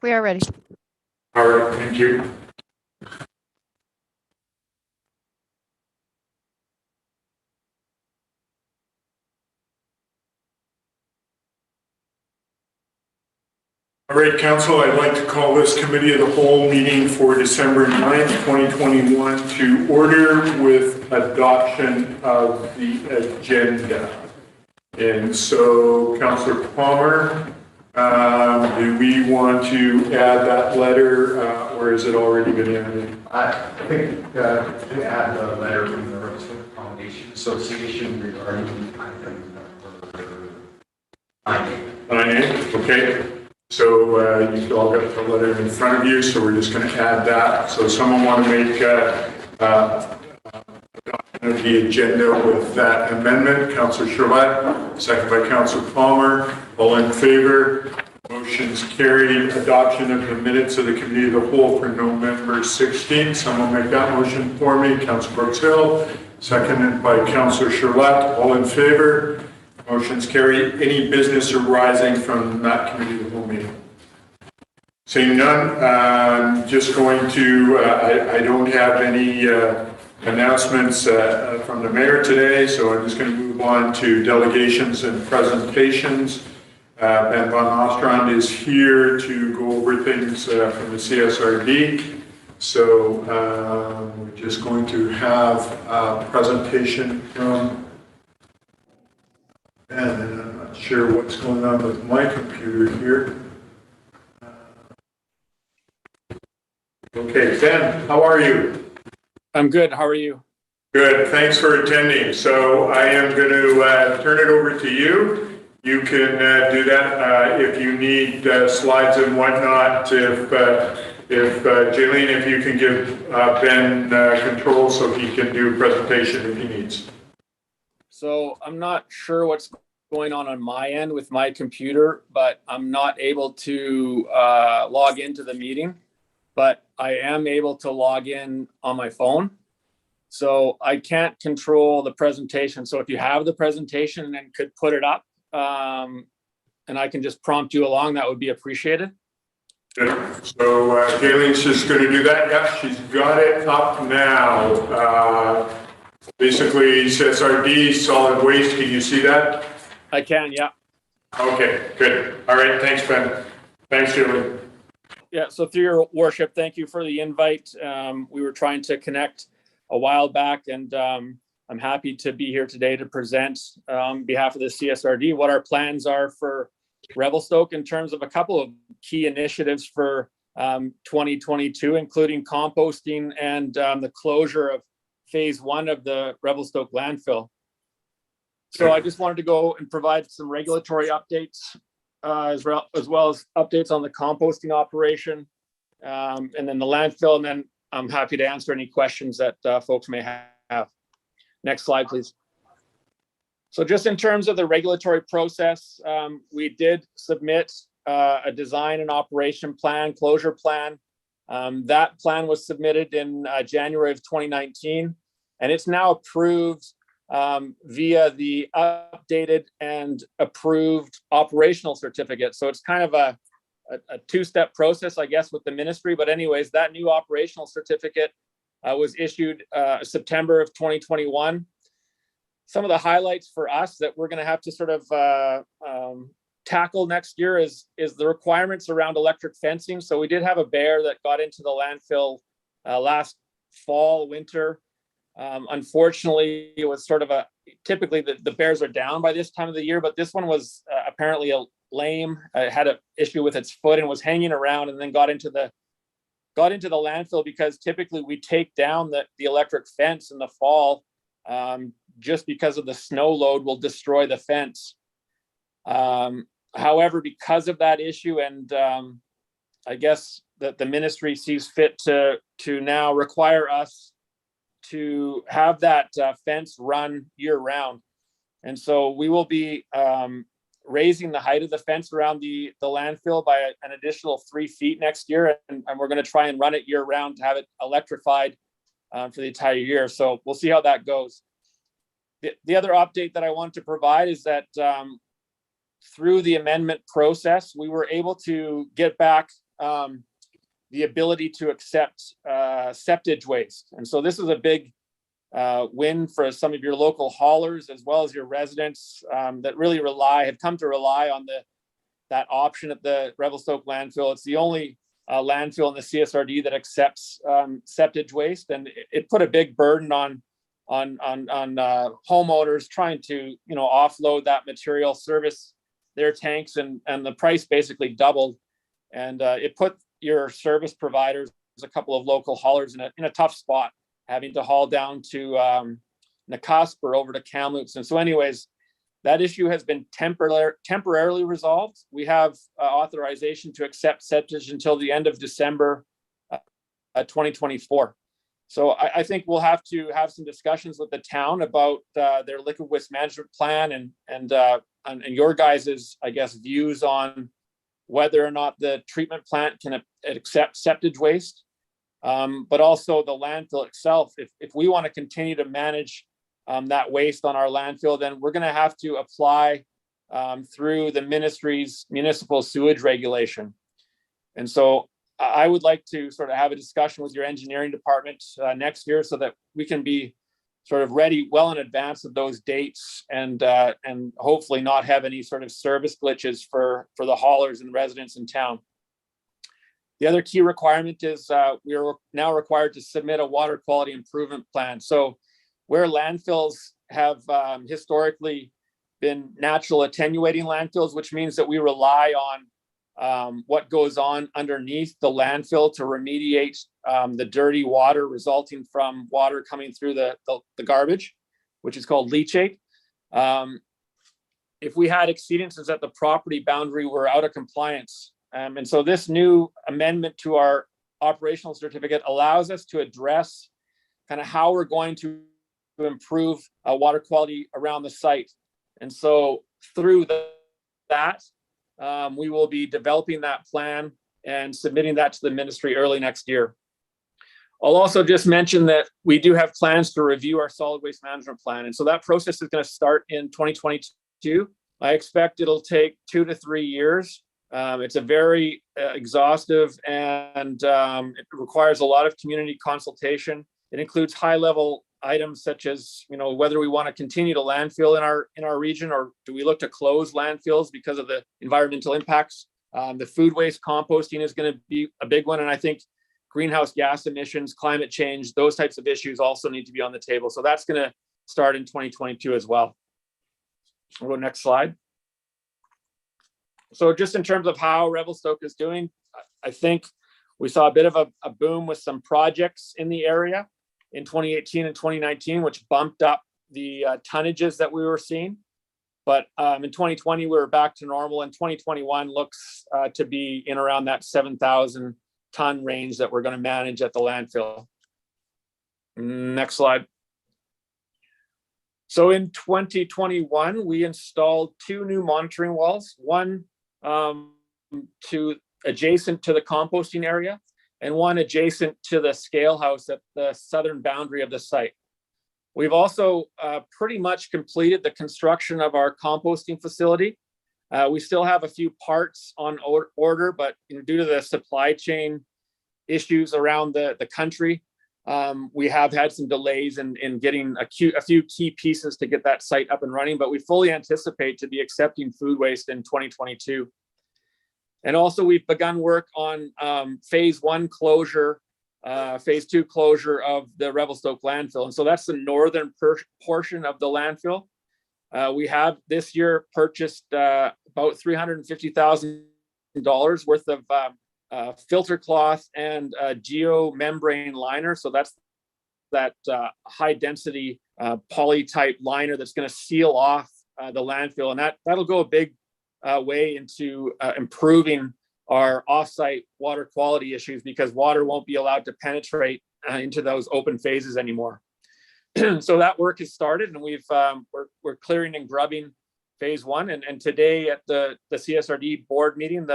We are ready. All right, thank you. All right, Council, I'd like to call this Committee of the Whole meeting for December 9th, 2021 to order with adoption of the agenda. And so, Councillor Palmer, do we want to add that letter or has it already been added? I think to add the letter from the Revelstoke Accommodation Association regarding item number 9A. Okay. So you've all got the letter in front of you, so we're just going to add that. So someone want to make of the agenda with that amendment? Councillor Shuswap, second by Councillor Palmer. All in favor? Motion's carried. Adoption of the minutes of the Committee of the Whole for November 16th. Someone make that motion for me. Councillor Brooks Hill, seconded by Councillor Shuswap. All in favor? Motion's carried. Any business arising from that Committee of the Whole meeting? Seeing none, I'm just going to, I don't have any announcements from the Mayor today, so I'm just going to move on to delegations and presentations. Ben Van Nostrand is here to go over things from the CSRD. So we're just going to have a presentation from Ben, and I'm not sure what's going on with my computer here. Okay, Ben, how are you? I'm good. How are you? Good. Thanks for attending. So I am going to turn it over to you. You can do that if you need slides and whatnot. If Jaylene, if you can give Ben control so he can do a presentation if he needs. So I'm not sure what's going on my end with my computer, but I'm not able to log into the meeting, but I am able to log in on my phone. So I can't control the presentation. So if you have the presentation and could put it up and I can just prompt you along, that would be appreciated. Good. So Jaylene's just going to do that. Yeah, she's got it up now. Basically, CSRD, solid waste. Can you see that? I can, yeah. Okay, good. All right, thanks, Ben. Thanks, Jaylene. Yeah, so through your worship, thank you for the invite. We were trying to connect a while back, and I'm happy to be here today to present on behalf of the CSRD what our plans are for Revelstoke in terms of a couple of key initiatives for 2022, including composting and the closure of phase 1 of the Revelstoke landfill. So I just wanted to go and provide some regulatory updates as well as updates on the composting operation and then the landfill, and then I'm happy to answer any questions that folks may have. Next slide, please. So just in terms of the regulatory process, we did submit a design and operation plan, closure plan. That plan was submitted in January of 2019, and it's now approved via the updated and approved operational certificate. So it's kind of a two-step process, I guess, with the ministry. But anyways, that new operational certificate was issued September of 2021. Some of the highlights for us that we're going to have to sort of tackle next year is the requirements around electric fencing. So we did have a bear that got into the landfill last fall, winter. Unfortunately, it was sort of typically the bears are down by this time of the year, but this one was apparently lame. It had an issue with its foot and was hanging around, and then got into the landfill because typically we take down the electric fence in the fall just because of the snow load will destroy the fence. However, because of that issue, and I guess that the ministry sees fit to now require us to have that fence run year round. And so we will be raising the height of the fence around the landfill by an additional 3 feet next year. And we're going to try and run it year round to have it electrified for the entire year. So we'll see how that goes. The other update that I want to provide is that through the amendment process, we were able to get back the ability to accept septage waste. And so this is a big win for some of your local haulers as well as your residents that really have come to rely on that option at the Revelstoke landfill. It's the only landfill in the CSRD that accepts septage waste, and it put a big burden on homeowners trying to offload that material, service their tanks, and the price basically doubled, and it put your service providers, a couple of local haulers, in a tough spot, having to haul down to Nakusp or over to Kamloops. And so anyways, that issue has been temporarily resolved. We have authorization to accept septage until the end of December 2024. So I think we'll have to have some discussions with the town about their liquid waste management plan and your guys's, I guess, views on whether or not the treatment plant can accept septage waste, but also the landfill itself. If we want to continue to manage that waste on our landfill, then we're going to have to apply through the ministry's municipal sewage regulation. And so I would like to sort of have a discussion with your engineering department next year so that we can be sort of ready well in advance of those dates and hopefully not have any sort of service glitches for the haulers and residents in town. The other key requirement is we are now required to submit a water quality improvement plan. So where landfills have historically been natural attenuating landfills, which means that we rely on what goes on underneath the landfill to remediate the dirty water resulting from water coming through the garbage, which is called leachate. If we had exceedances at the property boundary, we're out of compliance. And so this new amendment to our operational certificate allows us to address kind of how we're going to improve water quality around the site. And so through that, we will be developing that plan and submitting that to the ministry early next year. I'll also just mention that we do have plans to review our solid waste management plan. And so that process is going to start in 2022. I expect it'll take 2 to 3 years. It's a very exhaustive and it requires a lot of community consultation. It includes high-level items such as, whether we want to continue to landfill in our region, or do we look to close landfills because of the environmental impacts. The food waste composting is going to be a big one, and I think greenhouse gas emissions, climate change, those types of issues also need to be on the table. So that's going to start in 2022 as well. We'll go next slide. So just in terms of how Revelstoke is doing, I think we saw a bit of a boom with some projects in the area in 2018 and 2019, which bumped up the tonnages that we were seeing. But in 2020, we were back to normal, and 2021 looks to be in around that 7,000 ton range that we're going to manage at the landfill. Next slide. So in 2021, we installed 2 new monitoring wells, one adjacent to the composting area, and one adjacent to the scale house at the southern boundary of the site. We've also pretty much completed the construction of our composting facility. We still have a few parts on order, but due to the supply chain issues around the country, we have had some delays in getting a few key pieces to get that site up and running, but we fully anticipate to be accepting food waste in 2022. And also we've begun work on phase 1 closure, phase 2 closure of the Revelstoke landfill. And so that's the northern portion of the landfill. We have this year purchased about $350,000 worth of filter cloth and geomembrane liner. So that's that high density poly type liner that's going to seal off the landfill. And that'll go a big way into improving our offsite water quality issues, because water won't be allowed to penetrate into those open phases anymore. So that work has started, and we're clearing and grubbing phase 1. And today at the CSRD board meeting,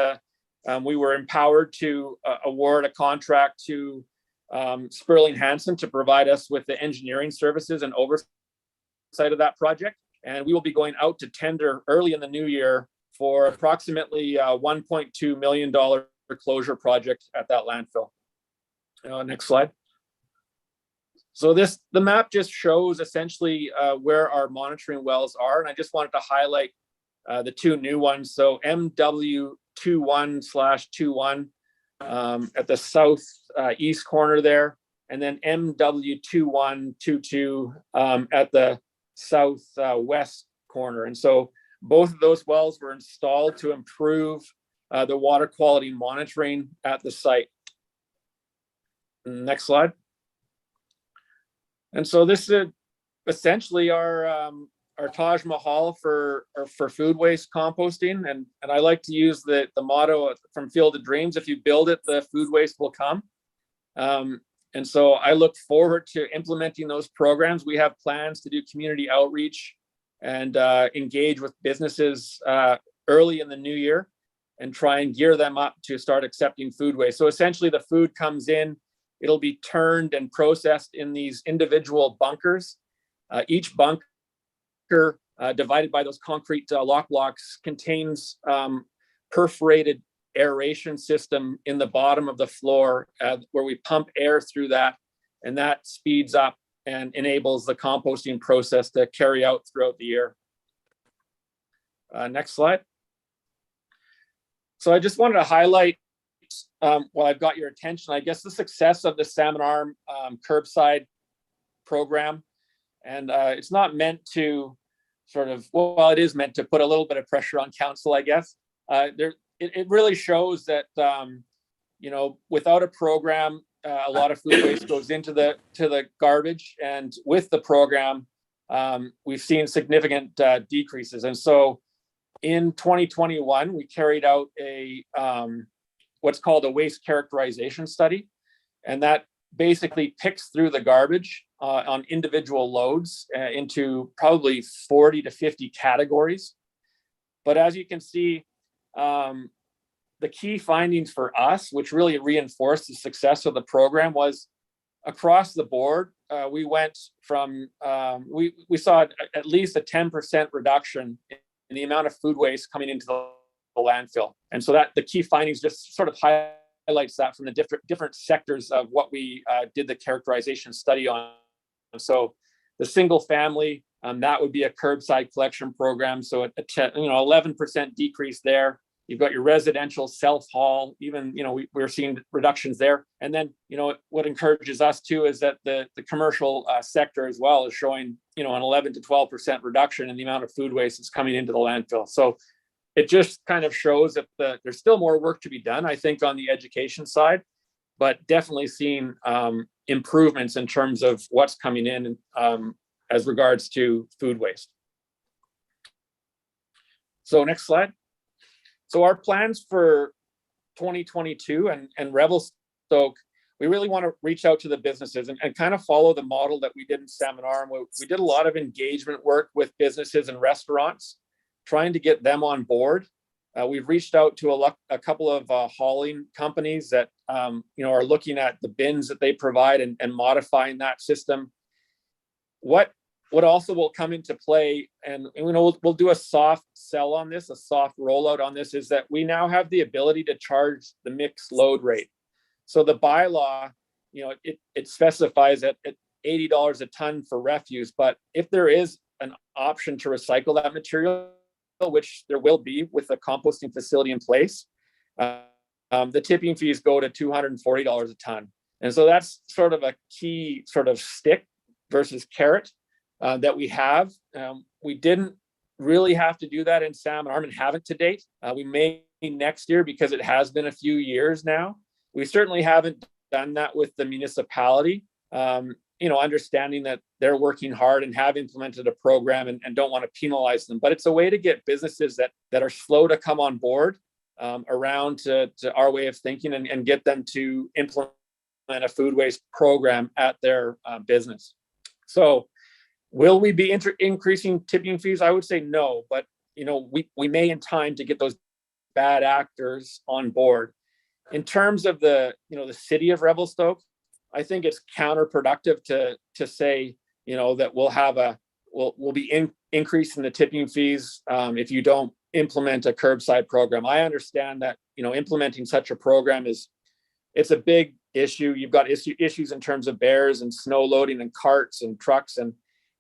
we were empowered to award a contract to Sperling Hansen to provide us with the engineering services and oversight of that project. And we will be going out to tender early in the new year for approximately $1.2 million closure project at that landfill. Next slide. So the map just shows essentially where our monitoring wells are, and I just wanted to highlight the two new ones. So MW21/21 at the south east corner there, and then MW2122 at the southwest corner. And so both of those wells were installed to improve the water quality monitoring at the site. Next slide. And so this is essentially our Taj Mahal for food waste composting. And I like to use the motto from Field of Dreams: if you build it, the food waste will come. And so I look forward to implementing those programs. We have plans to do community outreach and engage with businesses early in the new year and try and gear them up to start accepting food waste. So essentially the food comes in, it'll be turned and processed in these individual bunkers. Each bunker divided by those concrete lock blocks contains perforated aeration system in the bottom of the floor where we pump air through that, and that speeds up and enables the composting process to carry out throughout the year. Next slide. So I just wanted to highlight, while I've got your attention, I guess the success of the Salmon Arm curbside program. And it's not meant to sort of, well, it is meant to put a little bit of pressure on council, I guess. It really shows that, without a program, a lot of food waste goes into the garbage. And with the program, we've seen significant decreases. And so in 2021, we carried out what's called a waste characterization study. And that basically picks through the garbage on individual loads into probably 40 to 50 categories. But as you can see, the key findings for us, which really reinforced the success of the program, was across the board. We went from, we saw at least a 10% reduction in the amount of food waste coming into the landfill. And so that the key findings just sort of highlights that from the different sectors of what we did the characterization study on. So the single family, that would be a curbside collection program. So 11% decrease there. You've got your residential self-haul, even, we're seeing reductions there. And then, what encourages us too is that the commercial sector as well is showing, an 11 to 12% reduction in the amount of food waste that's coming into the landfill. So it just kind of shows that there's still more work to be done, I think, on the education side, but definitely seeing improvements in terms of what's coming in as regards to food waste. So next slide. So our plans for 2022 and Revelstoke, we really want to reach out to the businesses and kind of follow the model that we did in Salmon Arm. We did a lot of engagement work with businesses and restaurants, trying to get them on board. We've reached out to a couple of hauling companies that are looking at the bins that they provide and modifying that system. What also will come into play, and we'll do a soft sell on this, a soft rollout on this, is that we now have the ability to charge the mixed load rate. So the bylaw, it specifies at $80 a ton for refuse, but if there is an option to recycle that material, which there will be with a composting facility in place, the tipping fees go to $240 a ton. And so that's sort of a key sort of stick versus carrot that we have. We didn't really have to do that in Salmon Arm and haven't to date. We may next year because it has been a few years now. We certainly haven't done that with the municipality, understanding that they're working hard and have implemented a program and don't want to penalize them. But it's a way to get businesses that are slow to come on board around to our way of thinking and get them to implement a food waste program at their business. So will we be increasing tipping fees? I would say no, but we may in time to get those bad actors on board. In terms of the city of Revelstoke, I think it's counterproductive to say that we'll be increasing the tipping fees if you don't implement a curbside program. I understand that implementing such a program it's a big issue. You've got issues in terms of bears and snow loading and carts and trucks,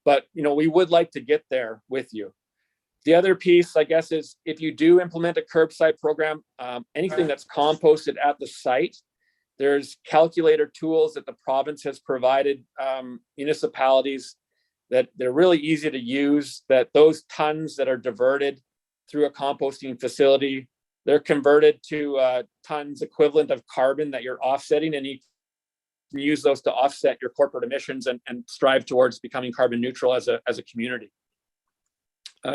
but we would like to get there with you. The other piece, I guess, is if you do implement a curbside program, anything that's composted at the site, there's calculator tools that the province has provided municipalities that they're really easy to use, that those tons that are diverted through a composting facility, they're converted to tons equivalent of carbon that you're offsetting, and you can use those to offset your corporate emissions and strive towards becoming carbon neutral as a community.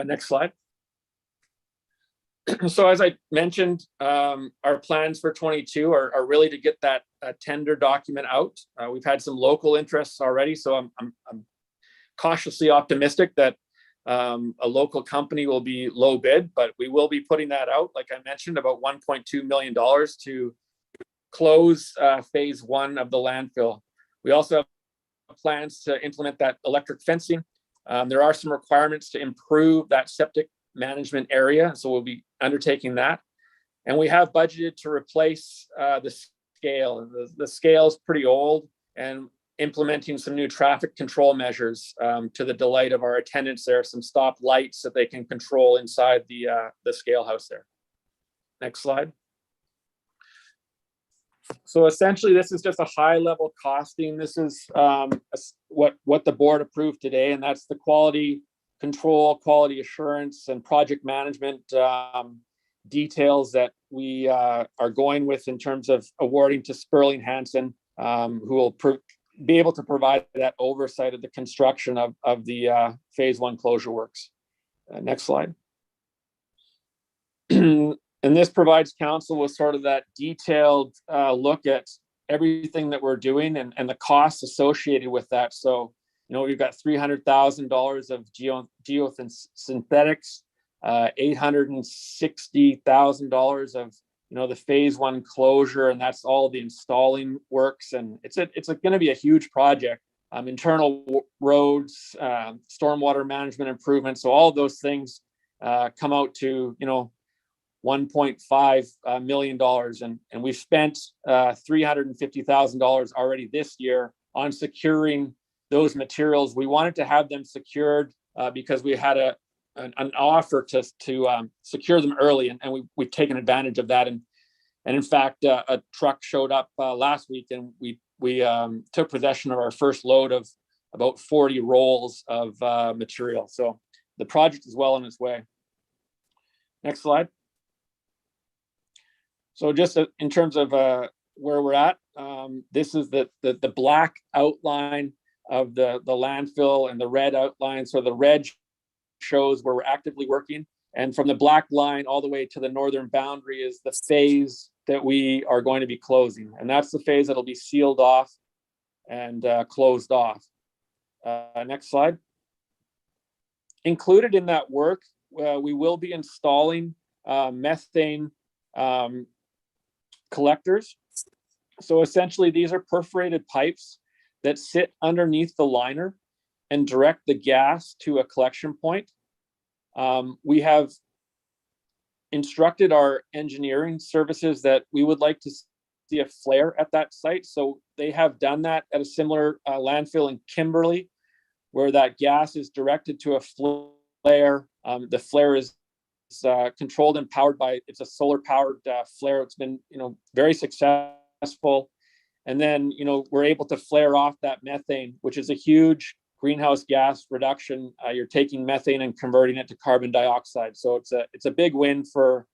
Next slide. So as I mentioned, our plans for 22 are really to get that tender document out. We've had some local interests already, so I'm cautiously optimistic that a local company will be low bid, but we will be putting that out, like I mentioned, about $1.2 million to close phase 1 of the landfill. We also have plans to implement that electric fencing. There are some requirements to improve that septic management area, so we'll be undertaking that. And we have budgeted to replace the scale. The scale is pretty old, and implementing some new traffic control measures to the delight of our attendants there, some stop lights that they can control inside the scale house there. Next slide. So essentially, this is just a high-level costing. This is what the board approved today, and that's the quality control, quality assurance, and project management details that we are going with in terms of awarding to Sperling Hansen, who will be able to provide that oversight of the construction of the phase 1 closure works. Next slide. And this provides council with sort of that detailed look at everything that we're doing and the costs associated with that. So, we've got $300,000 of geosynthetics, $860,000 of, the phase 1 closure, and that's all the installing works. And it's going to be a huge project. Internal roads, stormwater management improvements. So all of those things come out to, $1.5 million, and we've spent $350,000 already this year on securing those materials. We wanted to have them secured because we had an offer to secure them early, and we've taken advantage of that. And in fact, a truck showed up last week, and we took possession of our first load of about 40 rolls of material. So the project is well on its way. Next slide. So just in terms of where we're at, this is the black outline of the landfill and the red outline. So the red shows where we're actively working. And from the black line all the way to the northern boundary is the phase that we are going to be closing. And that's the phase that'll be sealed off and closed off. Next slide. Included in that work, we will be installing methane collectors. So essentially, these are perforated pipes that sit underneath the liner and direct the gas to a collection point. We have instructed our engineering services that we would like to see a flare at that site. So they have done that at a similar landfill in Kimberley, where that gas is directed to a flare. The flare is controlled and powered by, it's a solar powered flare. It's been, very successful. And then, we're able to flare off that methane, which is a huge greenhouse gas reduction. You're taking methane and converting it to carbon dioxide. So it's a big win for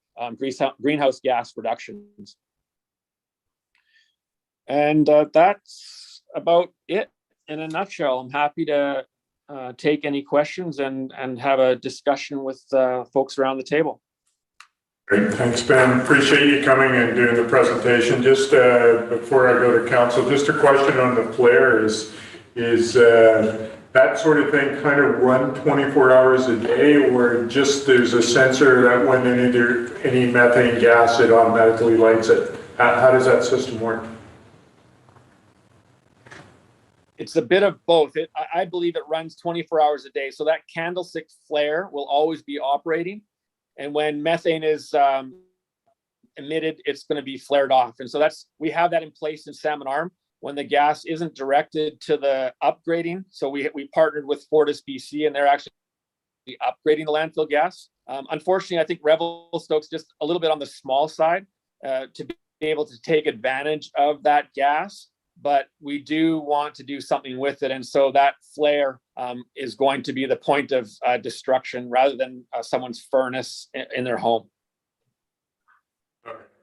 greenhouse gas reductions. And that's about it in a nutshell. I'm happy to take any questions and have a discussion with folks around the table. Great, thanks, Ben. Appreciate you coming and doing the presentation. Just before I go to council, just a question on the flare is that sort of thing kind of run 24 hours a day, or just there's a sensor that when any methane gas, it automatically lights it? How does that system work? It's a bit of both. I believe it runs 24 hours a day. So that candlestick flare will always be operating. And when methane is emitted, it's going to be flared off. And so we have that in place in Salmon Arm when the gas isn't directed to the upgrading. So we partnered with Fortis BC, and they're actually upgrading the landfill gas. Unfortunately, I think Revelstoke's just a little bit on the small side to be able to take advantage of that gas, but we do want to do something with it. And so that flare is going to be the point of destruction rather than someone's furnace in their home.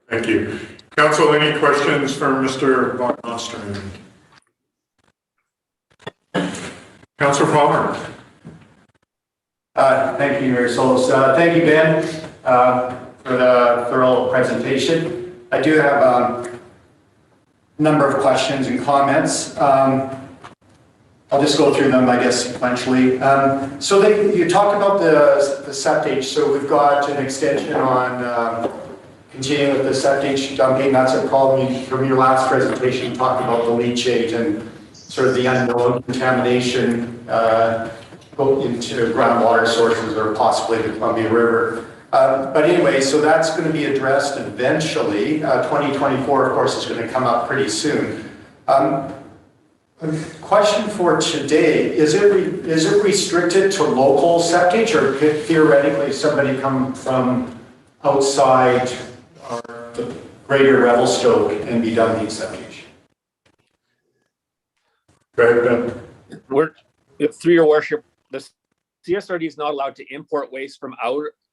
Thank you. Council, any questions for Mr. Von Nostrand? Councillor Palmer. Thank you, Mayor Sulz. Thank you, Ben, for the thorough presentation. I do have a number of questions and comments. I'll just go through them, I guess, sequentially. So you talk about the septage. So we've got an extension on continuing with the septage dumping. That's a problem. From your last presentation, you talked about the leachate and sort of the unknown contamination into groundwater sources or possibly the Columbia River. But anyway, so that's going to be addressed eventually. 2024, of course, is going to come up pretty soon. Question for today, is it restricted to local septage, or could theoretically somebody come from outside the greater Revelstoke and be dumping septage? Go ahead, Ben. Through your worship, the CSRD is not allowed to import waste from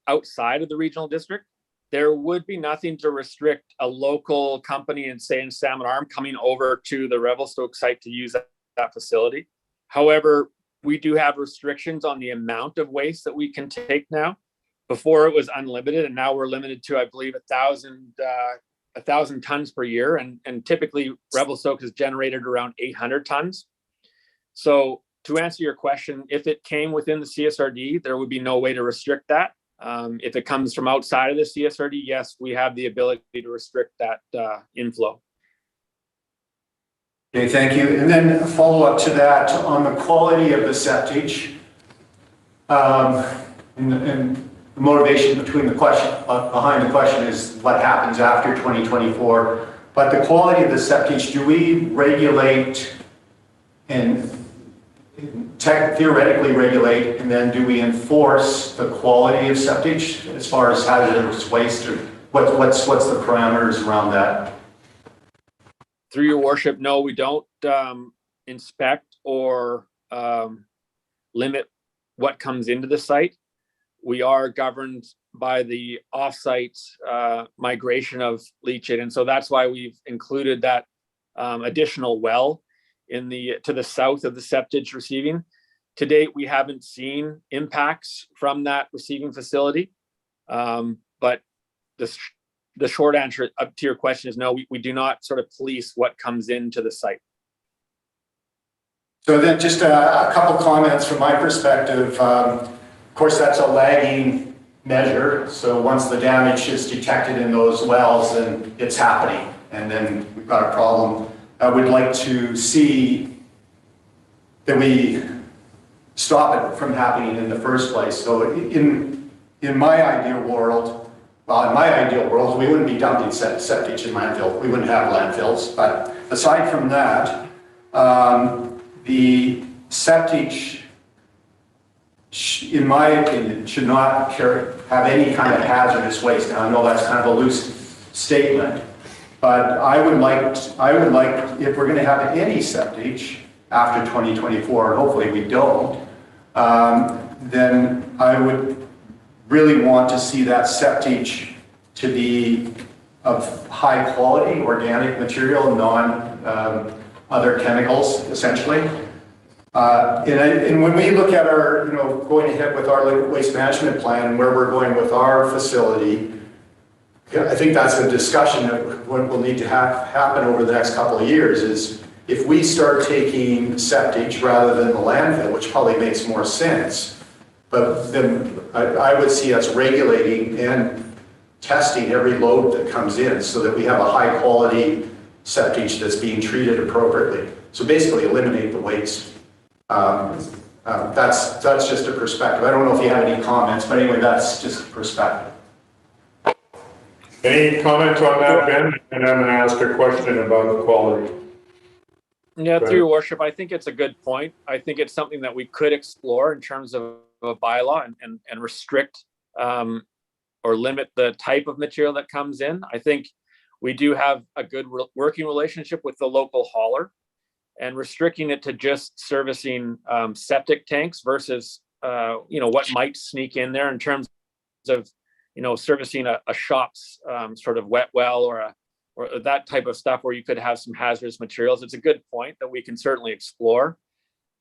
outside of the regional district. There would be nothing to restrict a local company in, say, in Salmon Arm coming over to the Revelstoke site to use that facility. However, we do have restrictions on the amount of waste that we can take now. Before it was unlimited, and now we're limited to, I believe, 1,000 tons per year. And typically Revelstoke has generated around 800 tons. So to answer your question, if it came within the CSRD, there would be no way to restrict that. If it comes from outside of the CSRD, yes, we have the ability to restrict that inflow. Okay, thank you. And then a follow-up to that on the quality of the septage, and the motivation between the question behind the question is what happens after 2024. But the quality of the septage, do we regulate and theoretically regulate, and then do we enforce the quality of septage as far as hazardous waste, or what's the parameters around that? Through your worship, no, we don't inspect or limit what comes into the site. We are governed by the off-site migration of leachate, and so that's why we've included that additional well to the south of the septage receiving. To date, we haven't seen impacts from that receiving facility, but the short answer up to your question is no, we do not sort of police what comes into the site. So then just a couple comments from my perspective. Of course, that's a lagging measure. So once the damage is detected in those wells, then it's happening, and then we've got a problem. I would like to see that we stop it from happening in the first place. So in my ideal world, we wouldn't be dumping septage in landfill. We wouldn't have landfills. But aside from that, the septage, in my opinion, should not have any kind of hazardous waste. Now, I know that's kind of a loose statement, but I would like, if we're going to have any septage after 2024, and hopefully we don't, then I would really want to see that septage to be of high quality organic material, other chemicals, essentially. And when we look at our, going ahead with our liquid waste management plan and where we're going with our facility, I think that's a discussion that what will need to happen over the next couple of years is if we start taking septage rather than the landfill, which probably makes more sense, but then I would see us regulating and testing every load that comes in so that we have a high quality septage that's being treated appropriately. So basically eliminate the waste. That's just a perspective. I don't know if you have any comments, but anyway, that's just a perspective. Any comment on that, Ben? And I'm going to ask a question about the quality. Yeah, through your worship, I think it's a good point. I think it's something that we could explore in terms of a bylaw and restrict or limit the type of material that comes in. I think we do have a good working relationship with the local hauler, and restricting it to just servicing septic tanks versus what might sneak in there in terms of servicing a shop's sort of wet well or that type of stuff where you could have some hazardous materials. It's a good point that we can certainly explore.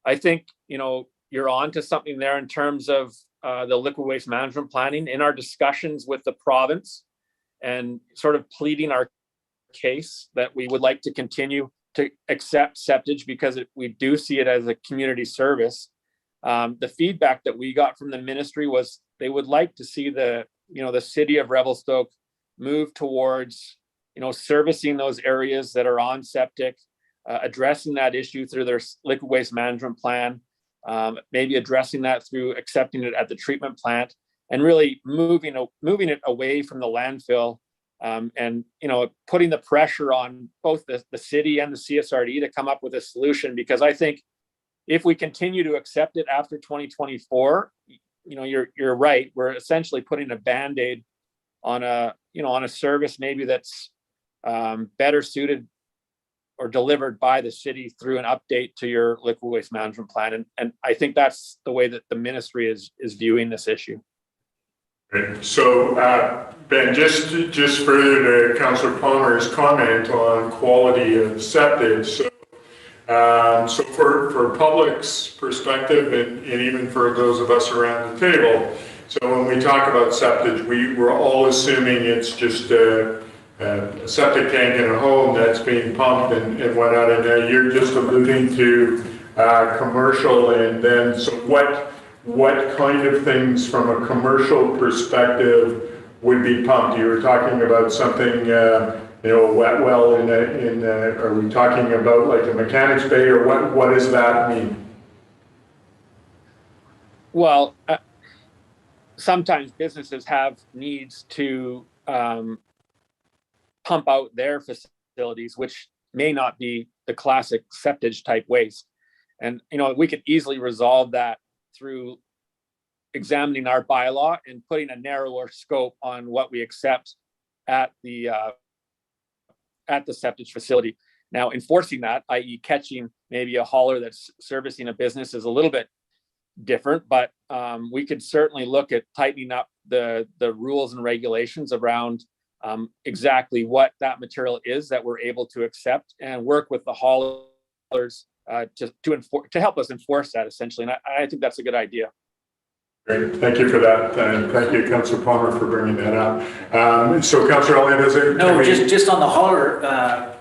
I think you're on to something there in terms of the liquid waste management planning. In our discussions with the province and sort of pleading our case that we would like to continue to accept septage because we do see it as a community service. The feedback that we got from the ministry was they would like to see the city of Revelstoke move towards servicing those areas that are on septic, addressing that issue through their liquid waste management plan, maybe addressing that through accepting it at the treatment plant, and really moving it away from the landfill, and putting the pressure on both the city and the CSRD to come up with a solution. Because I think if we continue to accept it after 2024, you're right. We're essentially putting a Band-Aid on a service maybe that's better suited or delivered by the city through an update to your liquid waste management plan. And I think that's the way that the ministry is viewing this issue. Great. So Ben, just further to Councillor Palmer's comment on quality of septage. So for public's perspective and even for those of us around the table, so when we talk about septage, we're all assuming it's just a septic tank in a home that's being pumped and whatnot, and you're just alluding to commercial, and then so what kind of things from a commercial perspective would be pumped? You were talking about something, wet well are we talking about like a mechanics bay, or what does that mean? Well, sometimes businesses have needs to pump out their facilities, which may not be the classic septage type waste. And, we could easily resolve that through examining our bylaw and putting a narrower scope on what we accept at the septage facility. Now, enforcing that, i.e. catching maybe a hauler that's servicing a business, is a little bit different, but we could certainly look at tightening up the rules and regulations around exactly what that material is that we're able to accept, and work with the haulers to help us enforce that, essentially. And I think that's a good idea. Great, thank you for that, and thank you, Councillor Palmer, for bringing that up. So, Councillor Elliott, is it? No, just on the hauler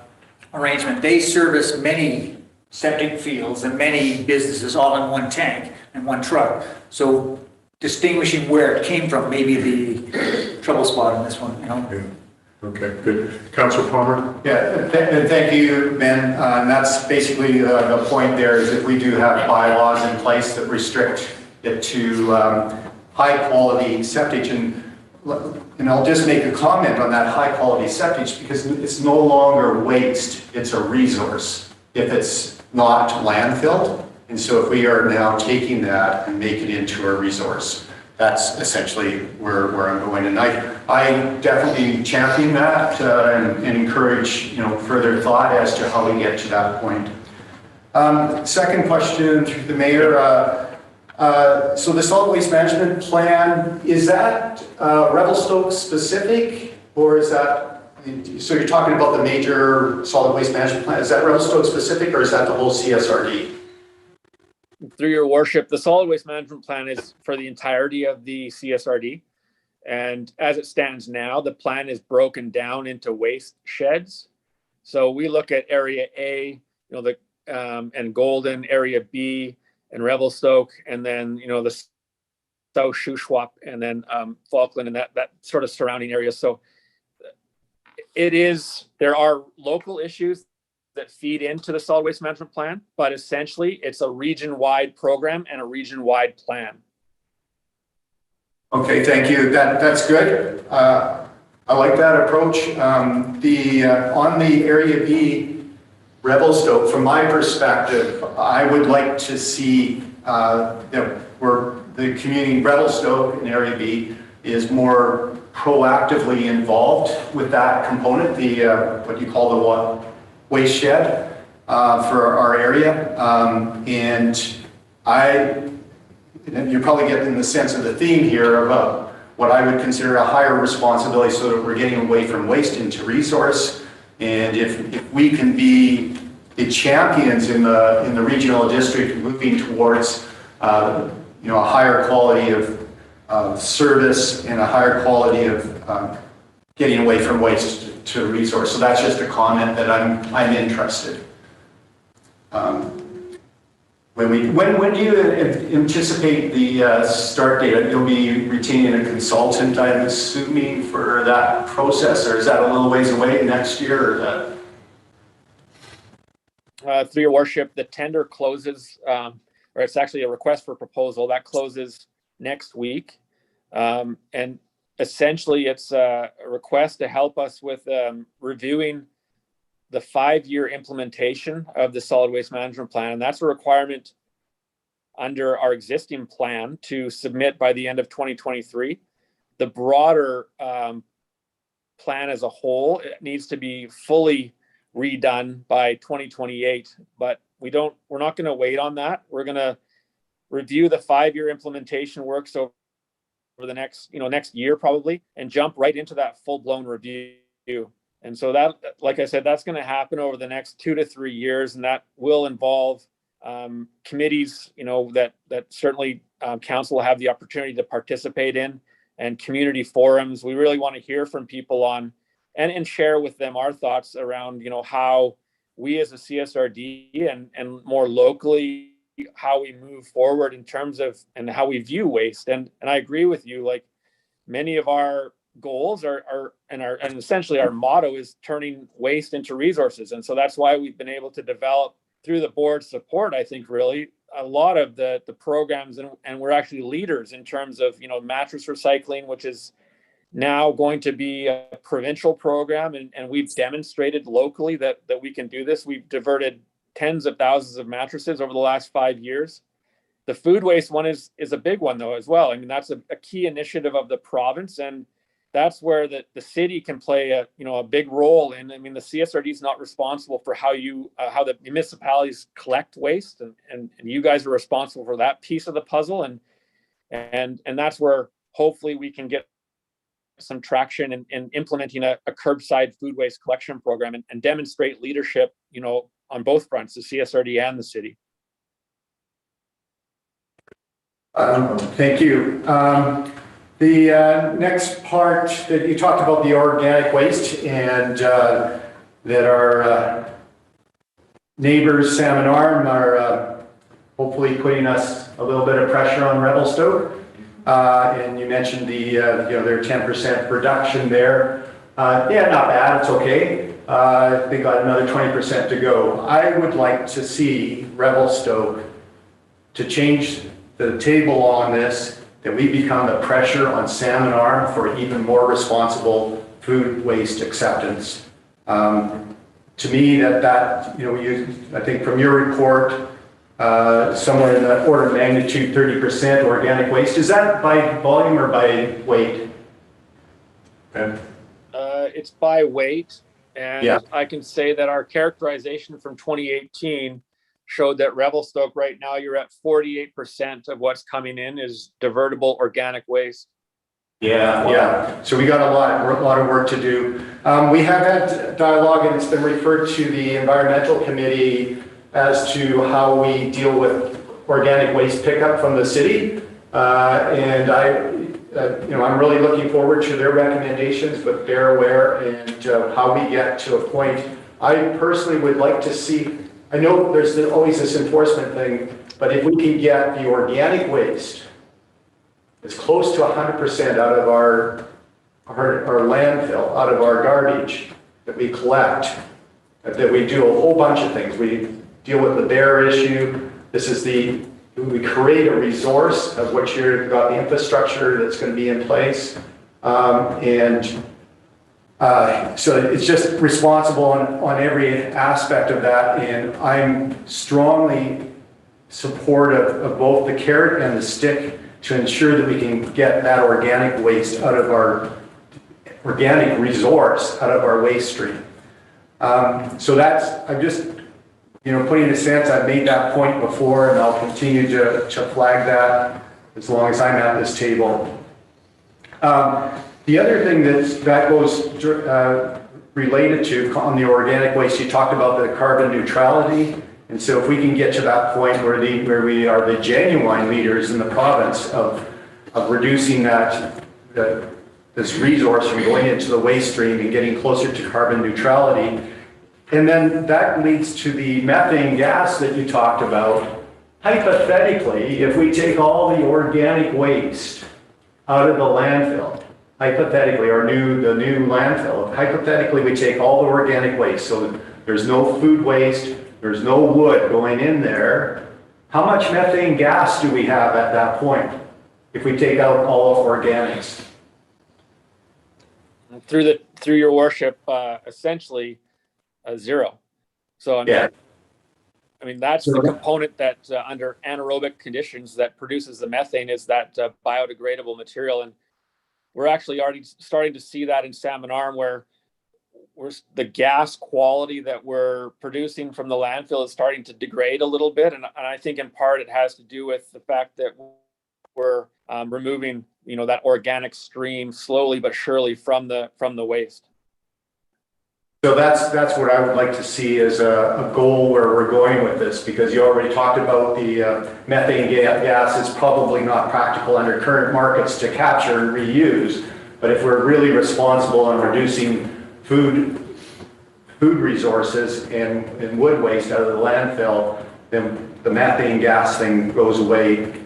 arrangement, they service many septic fields and many businesses all in one tank and one truck. So distinguishing where it came from may be the trouble spot in this one. Yeah. Okay, good. Councillor Palmer? Yeah, and thank you, Ben. And that's basically the point there, is if we do have bylaws in place that restrict it to high quality septage, and I'll just make a comment on that high quality septage, because it's no longer waste, it's a resource if it's not landfilled. And so if we are now taking that and make it into a resource, that's essentially where I'm going. And I definitely champion that and encourage further thought as to how we get to that point. Second question through the mayor. So the solid waste management plan, is that Revelstoke specific, or is that, so you're talking about the major solid waste management plan, is that Revelstoke specific, or is that the whole CSRD? Through your worship, the solid waste management plan is for the entirety of the CSRD. And as it stands now, the plan is broken down into waste sheds. So we look at area A, and Golden, area B, and Revelstoke, and then the South Shuswap, and then Falkland, and that sort of surrounding area. So there are local issues that feed into the solid waste management plan, but essentially it's a region-wide program and a region-wide plan. Okay, thank you. That's good. I like that approach. On the Area B, Revelstoke, from my perspective, I would like to see where the community Revelstoke in Area B is more proactively involved with that component, the what you call the waste shed for our area. And you're probably getting the sense of the theme here about what I would consider a higher responsibility, so that we're getting away from waste into resource. And if we can be the champions in the regional district, moving towards a higher quality of service and a higher quality of getting away from waste to resource. So that's just a comment that I'm interested. When do you anticipate the start date? You'll be retaining a consultant, I'm assuming, for that process, or is that a little ways away next year? Or that? Through your worship, the tender closes, or it's actually a request for proposal that closes next week. And essentially it's a request to help us with reviewing the 5-year implementation of the solid waste management plan. And that's a requirement under our existing plan to submit by the end of 2023. The broader plan as a whole, it needs to be fully redone by 2028, but we're not going to wait on that. We're going to review the 5-year implementation works over the next year probably, and jump right into that full-blown review. And so that, like I said, that's going to happen over the next 2 to 3 years, and that will involve committees, that certainly council will have the opportunity to participate in, and community forums. We really want to hear from people on and share with them our thoughts around, how we as a CSRD and more locally, how we move forward in terms of and how we view waste. And I agree with you, like many of our goals are essentially our motto is turning waste into resources. And so that's why we've been able to develop, through the board's support, I think really a lot of the programs, and we're actually leaders in terms of, mattress recycling, which is now going to be a provincial program. And we've demonstrated locally that we can do this. We've diverted tens of thousands of mattresses over the last 5 years. The food waste one is a big one though as well. I mean, that's a key initiative of the province, and that's where the city can play a big role in. I mean, the CSRD is not responsible for how the municipalities collect waste, and you guys are responsible for that piece of the puzzle, and that's where hopefully we can get some traction in implementing a curbside food waste collection program and demonstrate leadership, on both fronts, the CSRD and the city. Thank you. The next part that you talked about, the organic waste, and that our neighbors, Salmon Arm, are hopefully putting us a little bit of pressure on Revelstoke. And you mentioned their 10% reduction there. Yeah, not bad, it's okay. They got another 20% to go. I would like to see Revelstoke to change the table on this, that we become the pressure on Salmon Arm for even more responsible food waste acceptance. To me, I think from your report, somewhere in the order of magnitude 30% organic waste. Is that by volume or by weight? Okay. It's by weight, and yeah. I can say that our characterization from 2018 showed that Revelstoke right now you're at 48% of what's coming in is divertible organic waste. Yeah. So we got a lot of work to do. We have had dialogue, and it's been referred to the environmental committee as to how we deal with organic waste pickup from the city. And I'm really looking forward to their recommendations, but they're aware, and how we get to a point. I personally would like to see, I know there's always this enforcement thing, but if we can get the organic waste as close to 100% out of our landfill, out of our garbage that we collect, that we do a whole bunch of things. We deal with the bear issue. We create a resource of which you've got the infrastructure that's going to be in place. And So it's just responsible on every aspect of that, and I'm strongly supportive of both the carrot and the stick to ensure that we can get that organic waste out of our organic resource out of our waste stream. So that's, I'm just, putting a sense, I've made that point before, and I'll continue to flag that as long as I'm at this table. The other thing that goes related to on the organic waste, you talked about the carbon neutrality. And so if we can get to that point where we are the genuine leaders in the province of reducing this resource from going into the waste stream and getting closer to carbon neutrality, and then that leads to the methane gas that you talked about. Hypothetically, if we take all the organic waste out of the landfill, hypothetically, the new landfill, hypothetically we take all the organic waste, so there's no food waste, there's no wood going in there, how much methane gas do we have at that point if we take out all of organics? Through your worship, essentially zero. So I mean that's the component that under anaerobic conditions that produces the methane is that biodegradable material, and we're actually already starting to see that in Salmon Arm, where the gas quality that we're producing from the landfill is starting to degrade a little bit, and I think in part it has to do with the fact that we're removing that organic stream slowly but surely from the waste. So that's what I would like to see as a goal where we're going with this, because you already talked about the methane gas is probably not practical under current markets to capture and reuse, but if we're really responsible on reducing food resources and wood waste out of the landfill, then the methane gas thing goes away.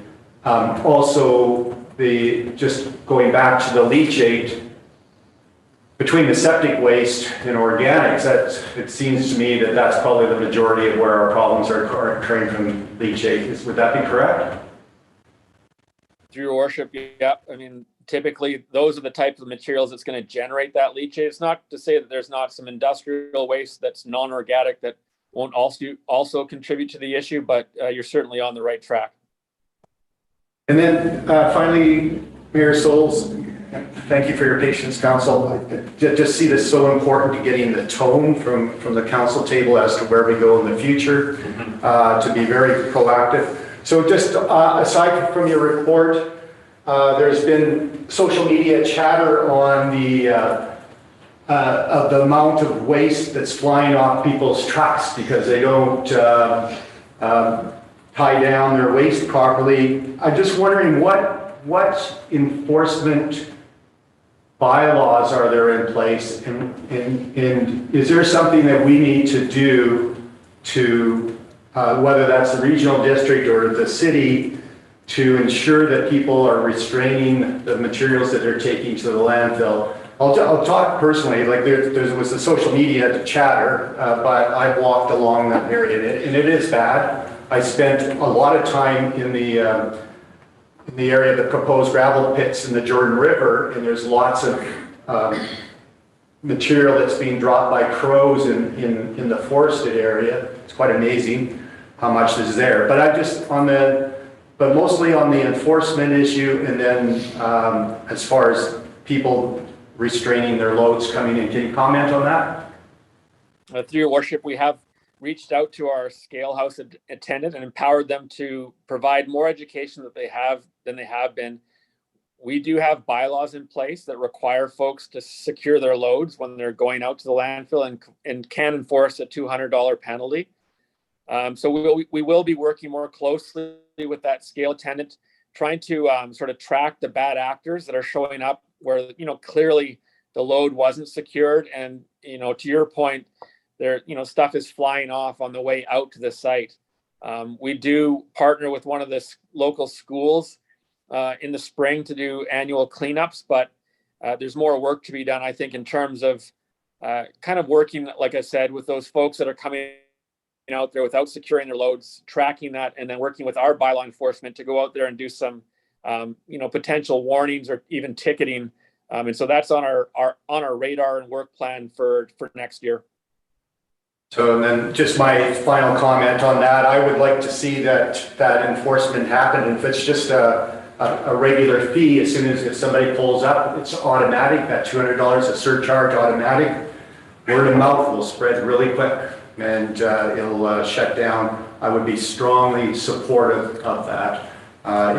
Also, just going back to the leachate, between the septic waste and organics, it seems to me that that's probably the majority of where our problems are occurring from leachate. Would that be correct? Through your worship, yeah. I mean, typically those are the types of materials that's going to generate that leachate. It's not to say that there's not some industrial waste that's non-organic that won't also contribute to the issue, but you're certainly on the right track. And then finally, Mayor Sulz, thank you for your patience, Council. I just see this so important to getting the tone from the Council table as to where we go in the future, to be very proactive. So just aside from your report, there's been social media chatter on of the amount of waste that's flying off people's trucks because they don't tie down their waste properly. I'm just wondering what enforcement bylaws are there in place, and is there something that we need to do to, whether that's the regional district or the city, to ensure that people are restraining the materials that they're taking to the landfill? I'll talk personally, like there was a social media chatter, but I walked along that area, and it is bad. I spent a lot of time in the area of the proposed gravel pits in the Jordan River, and there's lots of material that's being dropped by crows in the forested area. It's quite amazing how much is there. But I just but mostly on the enforcement issue, and then as far as people restraining their loads coming in. Can you comment on that? Through your worship, we have reached out to our scale house attendant and empowered them to provide more education than they have been. We do have bylaws in place that require folks to secure their loads when they're going out to the landfill and can enforce a $200 penalty. So we will be working more closely with that scale attendant, trying to sort of track the bad actors that are showing up where, clearly the load wasn't secured. And, to your point, there, stuff is flying off on the way out to the site. We do partner with one of the local schools in the spring to do annual cleanups, but there's more work to be done, I think, in terms of kind of working, like I said, with those folks that are coming out there without securing their loads, tracking that, and then working with our bylaw enforcement to go out there and do some, potential warnings or even ticketing And so that's on our radar and work plan for next year. So, and then just my final comment on that, I would like to see that enforcement happen. If it's just a regular fee, as soon as if somebody pulls up, it's automatic, that $200 a surcharge automatic. Word of mouth will spread really quick and it'll shut down. I would be strongly supportive of that.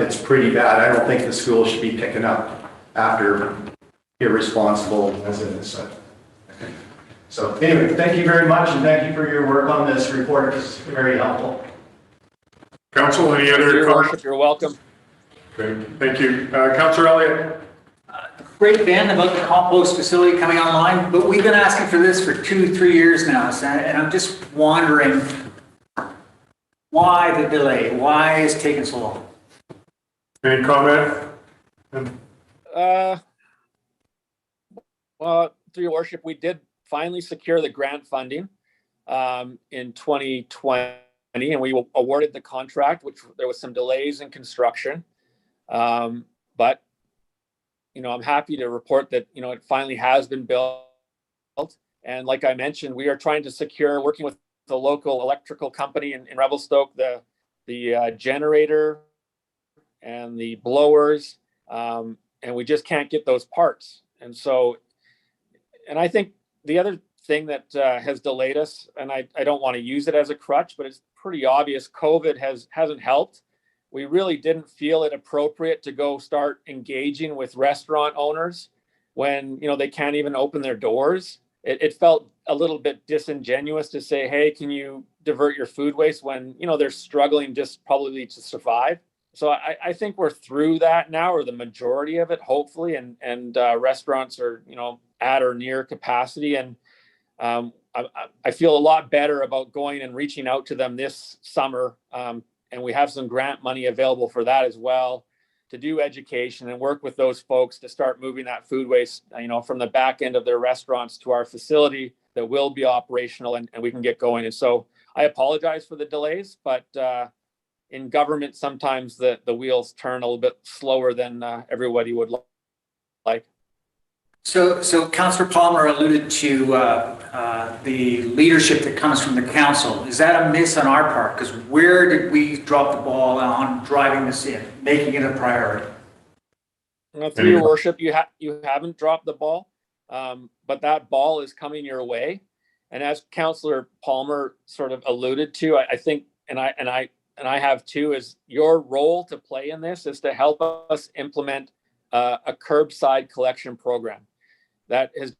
It's pretty bad. I don't think the school should be picking up after irresponsible residents. So anyway, thank you very much, and thank you for your work on this report. It's very helpful. Council, any other comments? You're welcome. Okay, thank you. Councillor Elliott. Great, Ben, about the compost facility coming online, but we've been asking for this for 2-3 years now, and I'm just wondering why the delay? Why is it taking so long? Any comment? Well, through your worship, we did finally secure the grant funding in 2020, and we awarded the contract, which there was some delays in construction. But I'm happy to report that, it finally has been built. And like I mentioned, we are trying to secure, working with the local electrical company in Revelstoke, the generator and the blowers, and we just can't get those parts. And so, and I think the other thing that has delayed us, and I don't want to use it as a crutch, but it's pretty obvious, COVID hasn't helped. We really didn't feel it appropriate to go start engaging with restaurant owners when, they can't even open their doors. It felt a little bit disingenuous to say, hey, can you divert your food waste when, they're struggling just probably to survive. So I think we're through that now, or the majority of it, hopefully, and restaurants are, at or near capacity. And I feel a lot better about going and reaching out to them this summer. And we have some grant money available for that as well, to do education and work with those folks to start moving that food waste, from the back end of their restaurants to our facility that will be operational, and we can get going. And so I apologize for the delays, but in government, sometimes the wheels turn a little bit slower than everybody would like. So Councillor Palmer alluded to the leadership that comes from the council. Is that a miss on our part? Because where did we drop the ball on driving this in, making it a priority? Well, through your worship, you haven't dropped the ball, but that ball is coming your way. And as Councillor Palmer sort of alluded to, I think, and I have too, is your role to play in this is to help us implement a curbside collection program that has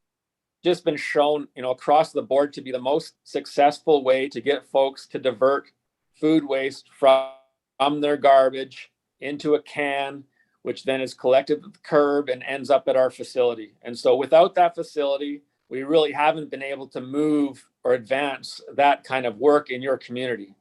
just been shown, across the board to be the most successful way to get folks to divert food waste from their garbage into a can, which then is collected at the curb and ends up at our facility. And so without that facility, we really haven't been able to move or advance that kind of work in your community.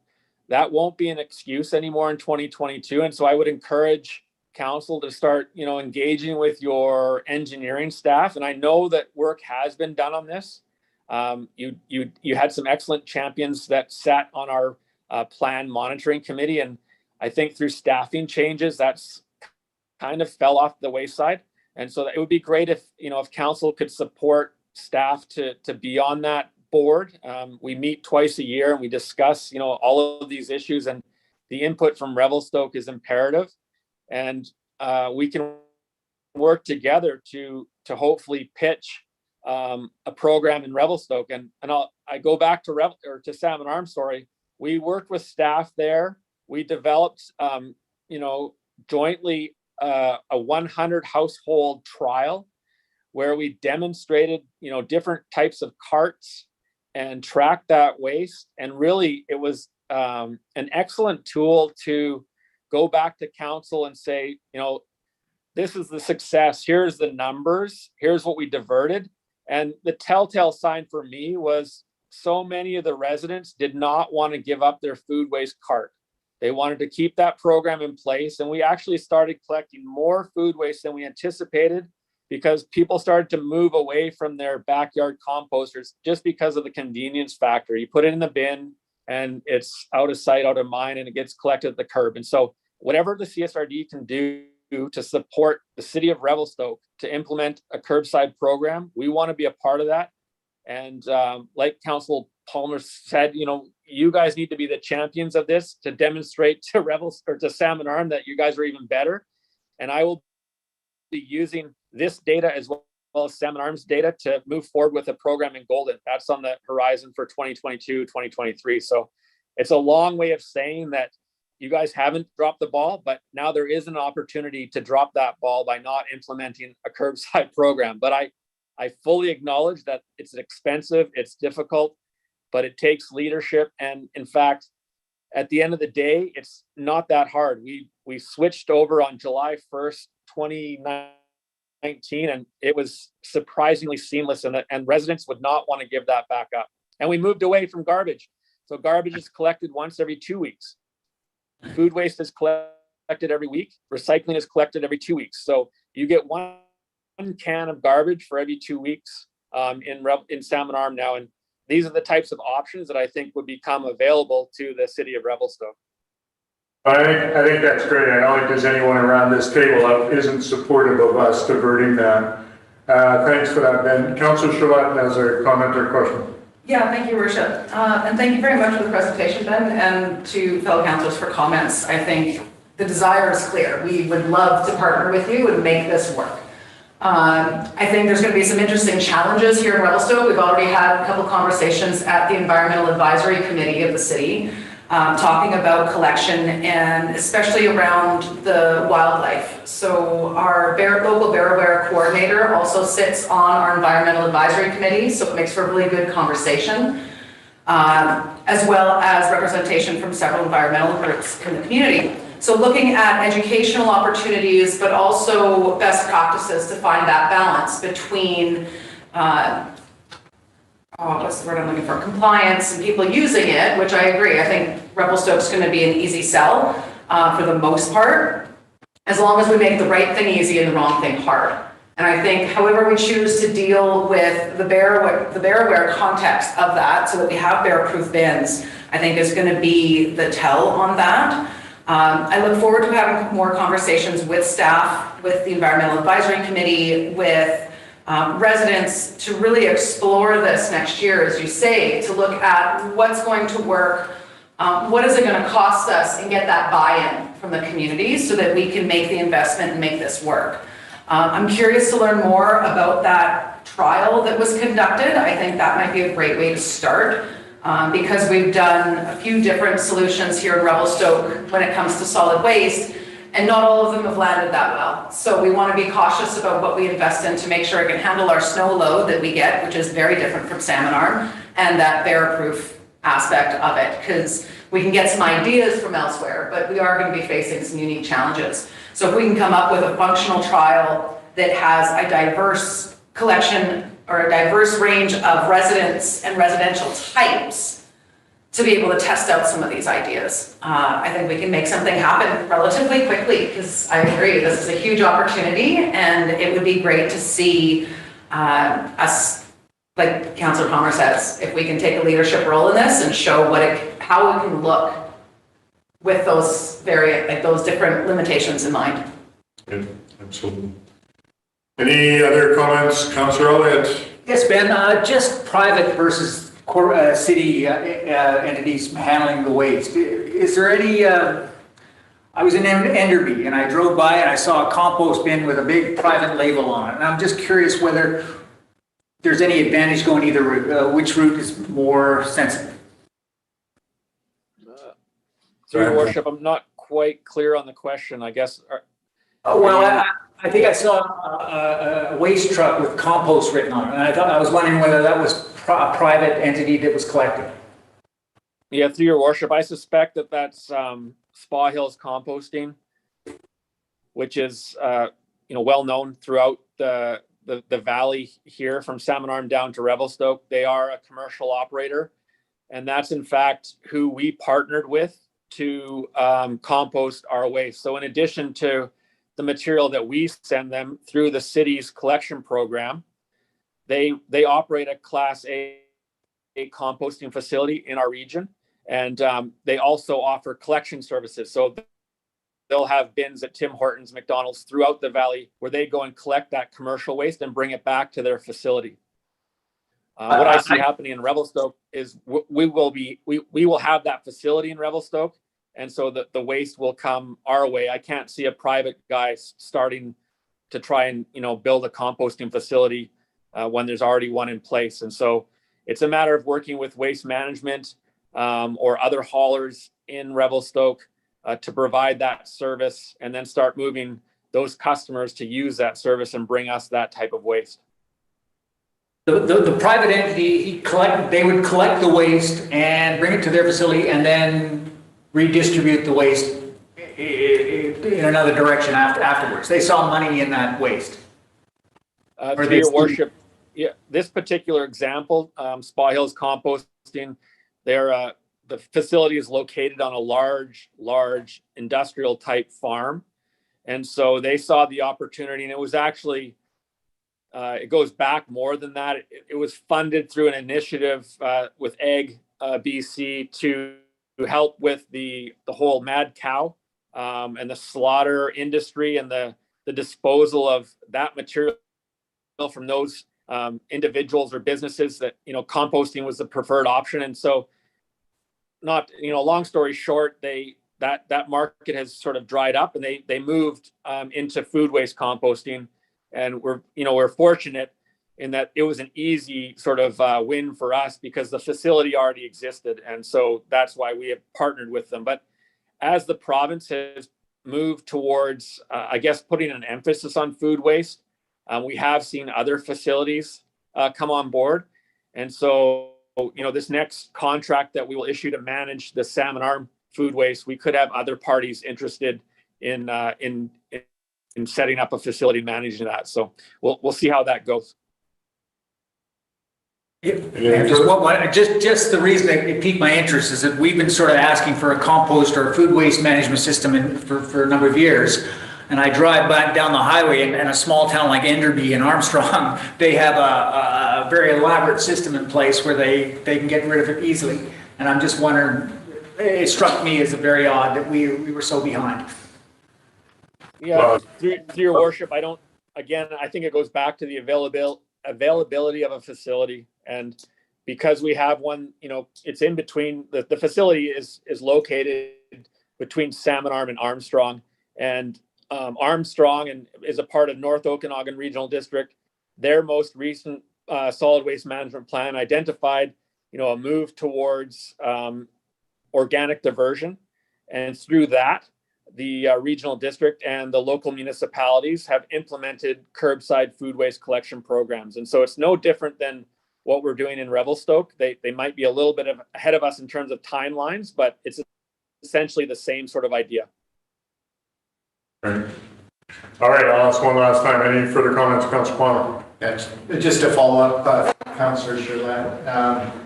That won't be an excuse anymore in 2022. And so I would encourage council to start, engaging with your engineering staff. And I know that work has been done on this. You had some excellent champions that sat on our plan monitoring committee. And I think through staffing changes, that's kind of fell off the wayside. And so it would be great if council could support staff to be on that board. We meet twice a year and we discuss, all of these issues, and the input from Revelstoke is imperative. And we can work together to hopefully pitch a program in Revelstoke. And I go back to Salmon Arm story. We worked with staff there. We developed, jointly a 100 household trial where we demonstrated, different types of carts and tracked that waste. And really, it was an excellent tool to go back to council and say, this is the success. Here's the numbers. Here's what we diverted. And the telltale sign for me was so many of the residents did not want to give up their food waste cart. They wanted to keep that program in place. And we actually started collecting more food waste than we anticipated, because people started to move away from their backyard composters just because of the convenience factor. You put it in the bin and it's out of sight, out of mind, and it gets collected at the curb. And so whatever the CSRD can do to support the city of Revelstoke to implement a curbside program. We want to be a part of that. And like Council Palmer said, you know, you guys need to be the champions of this to demonstrate to to Salmon Arm that you guys are even better. And I will be using this data as well as Salmon Arm's data to move forward with a program in Golden. That's on the horizon for 2022, 2023. So it's a long way of saying that you guys haven't dropped the ball, but now there is an opportunity to drop that ball by not implementing a curbside program. But I fully acknowledge that it's expensive, it's difficult, but it takes leadership. And in fact, at the end of the day, it's not that hard. We switched over on July 1st, 2019, and it was surprisingly seamless, and residents would not want to give that back up. And we moved away from garbage. So garbage is collected once every 2 weeks. Food waste is collected every week. Recycling is collected every 2 weeks. So you get one can of garbage for every 2 weeks in Salmon Arm now. And these are the types of options that I think would become available to the city of Revelstoke. I think that's great. I don't think there's anyone around this table that isn't supportive of us diverting that. Thanks for that, Ben. Councillor Charlotte has a comment or question. Yeah, thank you, Worship. And thank you very much for the presentation, Ben, and to fellow councillors for comments. I think the desire is clear. We would love to partner with you and make this work. I think there's going to be some interesting challenges here in Revelstoke. We've already had a couple conversations at the Environmental Advisory Committee of the city, talking about collection and especially around the wildlife. So our local bear aware coordinator also sits on our Environmental Advisory Committee, so it makes for a really good conversation, as well as representation from several environmental groups in the community. So looking at educational opportunities, but also best practices to find that balance between, what's the word I'm looking for, compliance and people using it, which I agree. I think Revelstoke's going to be an easy sell for the most part, as long as we make the right thing easy and the wrong thing hard. And I think however we choose to deal with the bear aware context of that, so that we have bear-proof bins, I think is going to be the tell on that. I look forward to having more conversations with staff, with the Environmental Advisory Committee, with residents to really explore this next year, as you say, to look at what's going to work, what is it going to cost us, and get that buy-in from the community so that we can make the investment and make this work. I'm curious to learn more about that trial that was conducted. I think that might be a great way to start. Because we've done a few different solutions here in Revelstoke when it comes to solid waste, and not all of them have landed that well. So we want to be cautious about what we invest in to make sure it can handle our snow load that we get, which is very different from Salmon Arm, and that bear-proof aspect of it, because we can get some ideas from elsewhere, but we are going to be facing some unique challenges. So if we can come up with a functional trial that has a diverse collection or a diverse range of residents and residential types to be able to test out some of these ideas. I think we can make something happen relatively quickly, because I agree, this is a huge opportunity, and it would be great to see us, like Councillor Palmer says, if we can take a leadership role in this and show how it can look with those those different limitations in mind. Yeah, absolutely. Any other comments, Councillor Elliott? Yes, Ben, just private versus city entities handling the waste. Is there any, I was in Enderby and I drove by and I saw a compost bin with a big private label on it. And I'm just curious whether there's any advantage going either route, which route is more sensitive? Through your worship, I'm not quite clear on the question, I guess. I think I saw a waste truck with compost written on it, and I was wondering whether that was a private entity that was collecting. Yeah, through your worship, I suspect that that's Spa Hills Composting, which is well known throughout the valley here, from Salmon Arm down to Revelstoke. They are a commercial operator, and that's in fact who we partnered with to compost our waste. So in addition to the material that we send them through the city's collection program, they operate a Class A composting facility in our region, and they also offer collection services. So they'll have bins at Tim Hortons, McDonald's throughout the valley where they go and collect that commercial waste and bring it back to their facility. What I see happening in Revelstoke is we will have that facility in Revelstoke, and so the waste will come our way. I can't see a private guy starting to try and build a composting facility when there's already one in place. And so it's a matter of working with waste management or other haulers in Revelstoke to provide that service, and then start moving those customers to use that service and bring us that type of waste. The private entity, they would collect the waste and bring it to their facility and then redistribute the waste in another direction afterwards. They saw money in that waste. Through your worship, yeah, this particular example, Spa Hills Composting, the facility is located on a large industrial type farm. And so they saw the opportunity, and it was actually, it goes back more than that. It was funded through an initiative with Ag BC to help with the whole mad cow and the slaughter industry and the disposal of that material from those individuals or businesses that, composting was the preferred option. And so long story short, that market has sort of dried up, and they moved into food waste composting. And we're fortunate in that it was an easy sort of win for us because the facility already existed. And so that's why we have partnered with them. But as the province has moved towards, putting an emphasis on food waste, we have seen other facilities come on board. And so, this next contract that we will issue to manage the salmon arm food waste, we could have other parties interested in setting up a facility managing that. So we'll see how that goes. Yeah, just the reason it piqued my interest is that we've been sort of asking for a compost or a food waste management system for a number of years. And I drive back down the highway in a small town like Enderby and Armstrong, they have a very elaborate system in place where they can get rid of it easily. And I'm just wondering, it struck me as very odd that we were so behind. Yeah, through your worship, I think it goes back to the availability of a facility. And because we have one, it's in between, the facility is located between Salmon Arm and Armstrong. And Armstrong is a part of North Okanagan Regional District. Their most recent solid waste management plan identified, a move towards organic diversion. And through that, the regional district and the local municipalities have implemented curbside food waste collection programs. And so it's no different than what we're doing in Revelstoke. They might be a little bit ahead of us in terms of timelines, but it's essentially the same sort of idea. Right. All right, I'll ask one last time. Any further comments, Councillor Palmer? Yes, just to follow up, Councillor Sherlett.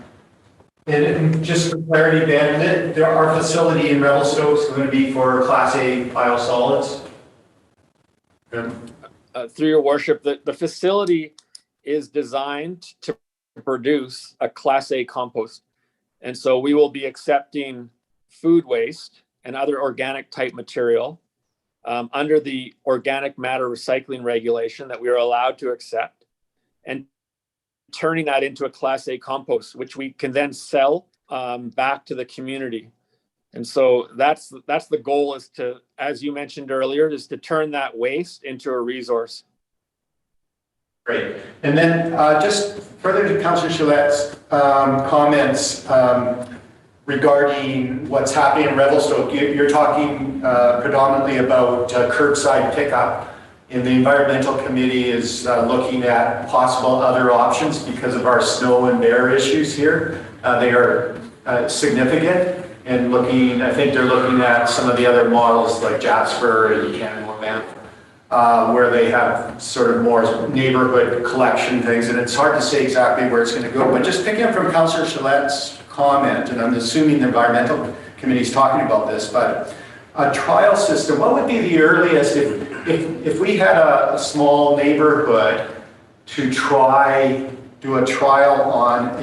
And just for clarity, Ben, our facility in Revelstoke is going to be for Class A biosolids. Through your worship, the facility is designed to produce a Class A compost. And so we will be accepting food waste and other organic type material under the organic matter recycling regulation that we are allowed to accept, and turning that into a Class A compost, which we can then sell back to the community. And so that's the goal, is to, as you mentioned earlier, is to turn that waste into a resource. Great. And then just further to Councillor Sherlett's comments regarding what's happening in Revelstoke, you're talking predominantly about curbside pickup. And the environmental committee is looking at possible other options because of our snow and bear issues here. They are significant, and I think they're looking at some of the other models like Jasper and Canmore, where they have sort of more neighborhood collection things. And it's hard to say exactly where it's going to go, but just picking up from Councillor Sherlett's comment, and I'm assuming the environmental committee is talking about this, but a trial system, what would be the earliest if we had a small neighborhood to do a trial on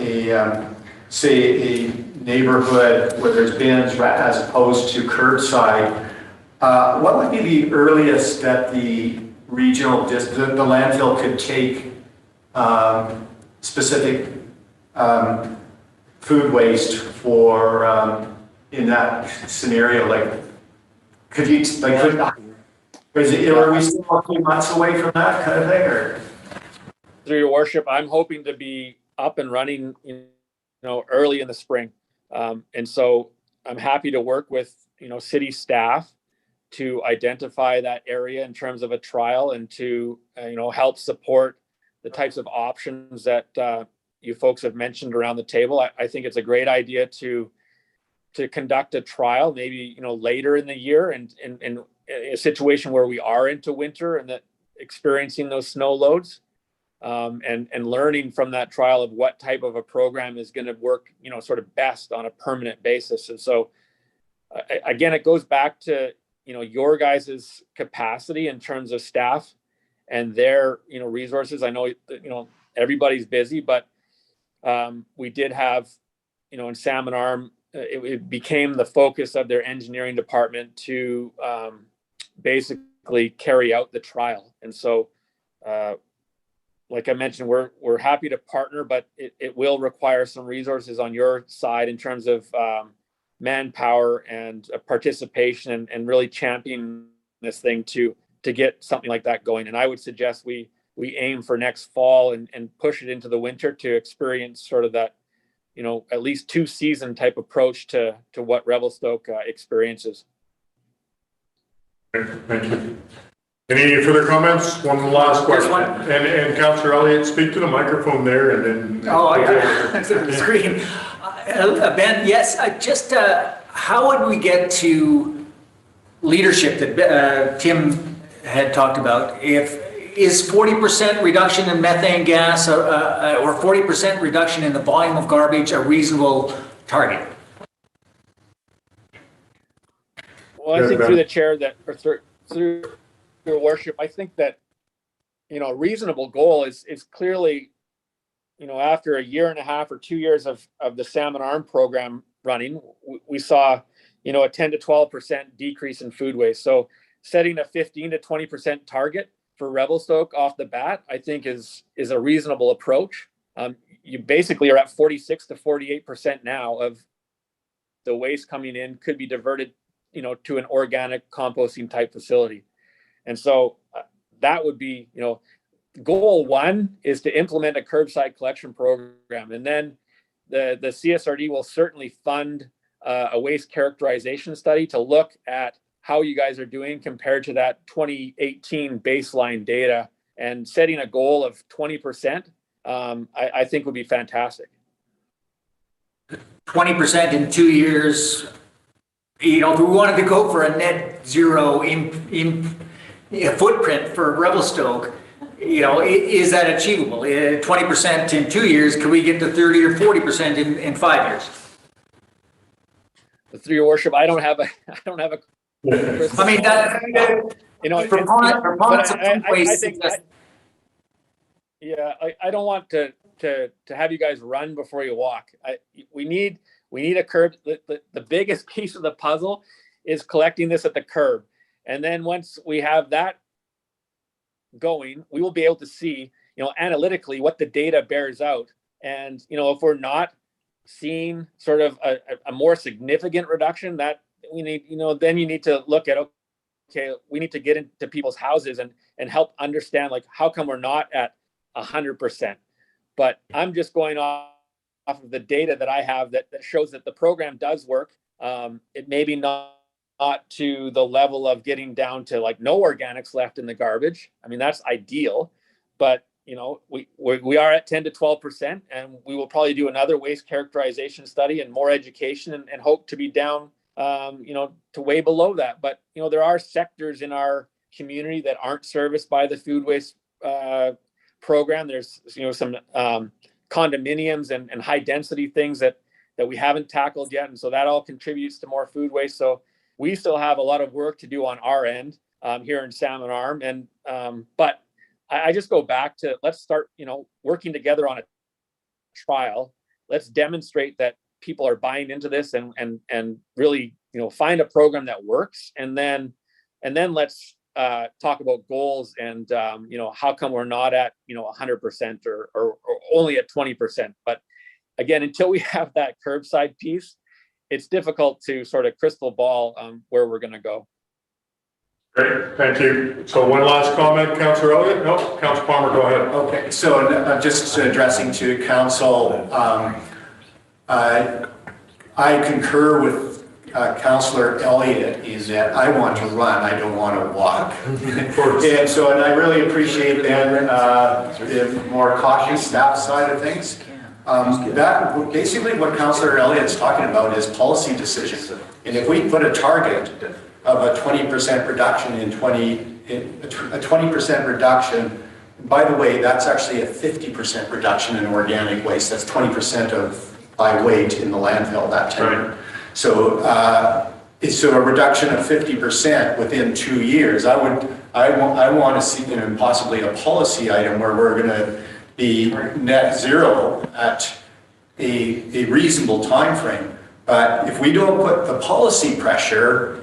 say a neighborhood where there's bins as opposed to curbside, What would be the earliest that the regional, the landfill could take specific food waste for, in that scenario? Like, could you, like, are we still a few months away from that kind of thing, or? Through your worship, I'm hoping to be up and running, early in the spring. And so I'm happy to work with, city staff to identify that area in terms of a trial and to, help support the types of options that you folks have mentioned around the table. I think it's a great idea to conduct a trial, maybe, later in the year and in a situation where we are into winter and that experiencing those snow loads. And learning from that trial of what type of a program is going to work, sort of best on a permanent basis. And so, again, it goes back to, your guys' capacity in terms of staff and their, resources. I know, everybody's busy, but we did have, in Salmon Arm, it became the focus of their engineering department to basically carry out the trial. And so, like I mentioned, we're happy to partner, but it will require some resources on your side in terms of manpower and participation and really championing this thing to get something like that going. And I would suggest we aim for next fall and push it into the winter to experience sort of that, at least 2-season type approach to what Revelstoke experiences. Thank you. Any further comments? One last question. And Councillor Elliott, speak to the microphone there and then. Oh, yeah, the screen. Ben, yes, how would we get to leadership that Tim had talked about? Is 40% reduction in methane gas or 40% reduction in the volume of garbage a reasonable target? Well, I think through the chair through your worship, I think that, a reasonable goal is clearly, after a year and a half or 2 years of the Salmon Arm program running, we saw, a 10 to 12% decrease in food waste. So setting a 15 to 20% target for Revelstoke off the bat, I think is a reasonable approach. You basically are at 46 to 48% now of the waste coming in could be diverted, to an organic composting type facility. And so that would be, goal one is to implement a curbside collection program. And then the CSRD will certainly fund a waste characterization study to look at how you guys are doing compared to that 2018 baseline data, and setting a goal of 20%, I think would be fantastic. 20% in 2 years, if we wanted to go for a net zero footprint for Revelstoke, is that achievable? 20% in 2 years, can we get to 30 or 40% in 5 years? Through your worship, I don't have a. I mean, proponents of food waste. I don't want to have you guys run before you walk. We need a curb. The biggest piece of the puzzle is collecting this at the curb. And then once we have that going, we will be able to see, analytically what the data bears out. And, if we're not seeing sort of a more significant reduction, that we need, then you need to look at, okay, we need to get into people's houses and help understand, like, how come we're not at 100%. But I'm just going off of the data that I have that shows that the program does work. It may be not to the level of getting down to like no organics left in the garbage. I mean, that's ideal, but we are at 10 to 12%, and we will probably do another waste characterization study and more education and hope to be down, to way below that. But, there are sectors in our community that aren't serviced by the food waste program. There's, some condominiums and high density things that we haven't tackled yet. And so that all contributes to more food waste. So we still have a lot of work to do on our end here in Salmon Arm. And, but I just go back to, let's start, working together on a trial. Let's demonstrate that people are buying into this and really, find a program that works. And then And then let's talk about goals and, you know, how come we're not at, you know, 100% or only at 20%. But again, until we have that curbside piece, it's difficult to sort of crystal ball where we're going to go. Great, thank you. So one last comment, Councillor Elliott? No, Councillor Palmer, go ahead. Okay, so just addressing to council, I concur with Councillor Elliott is that I want to run, I don't want to walk. And so, and I really appreciate then the more cautious staff side of things. That basically what Councillor Elliott's talking about is policy decisions. And if we put a target of a 20% reduction a 20% reduction, by the way, that's actually a 50% reduction in organic waste. That's 20% of by weight in the landfill that time. Right. So, so a reduction of 50% within 2 years. I want to see, you know, possibly a policy item where we're going to be net zero at a reasonable time frame. But if we don't put the policy pressure,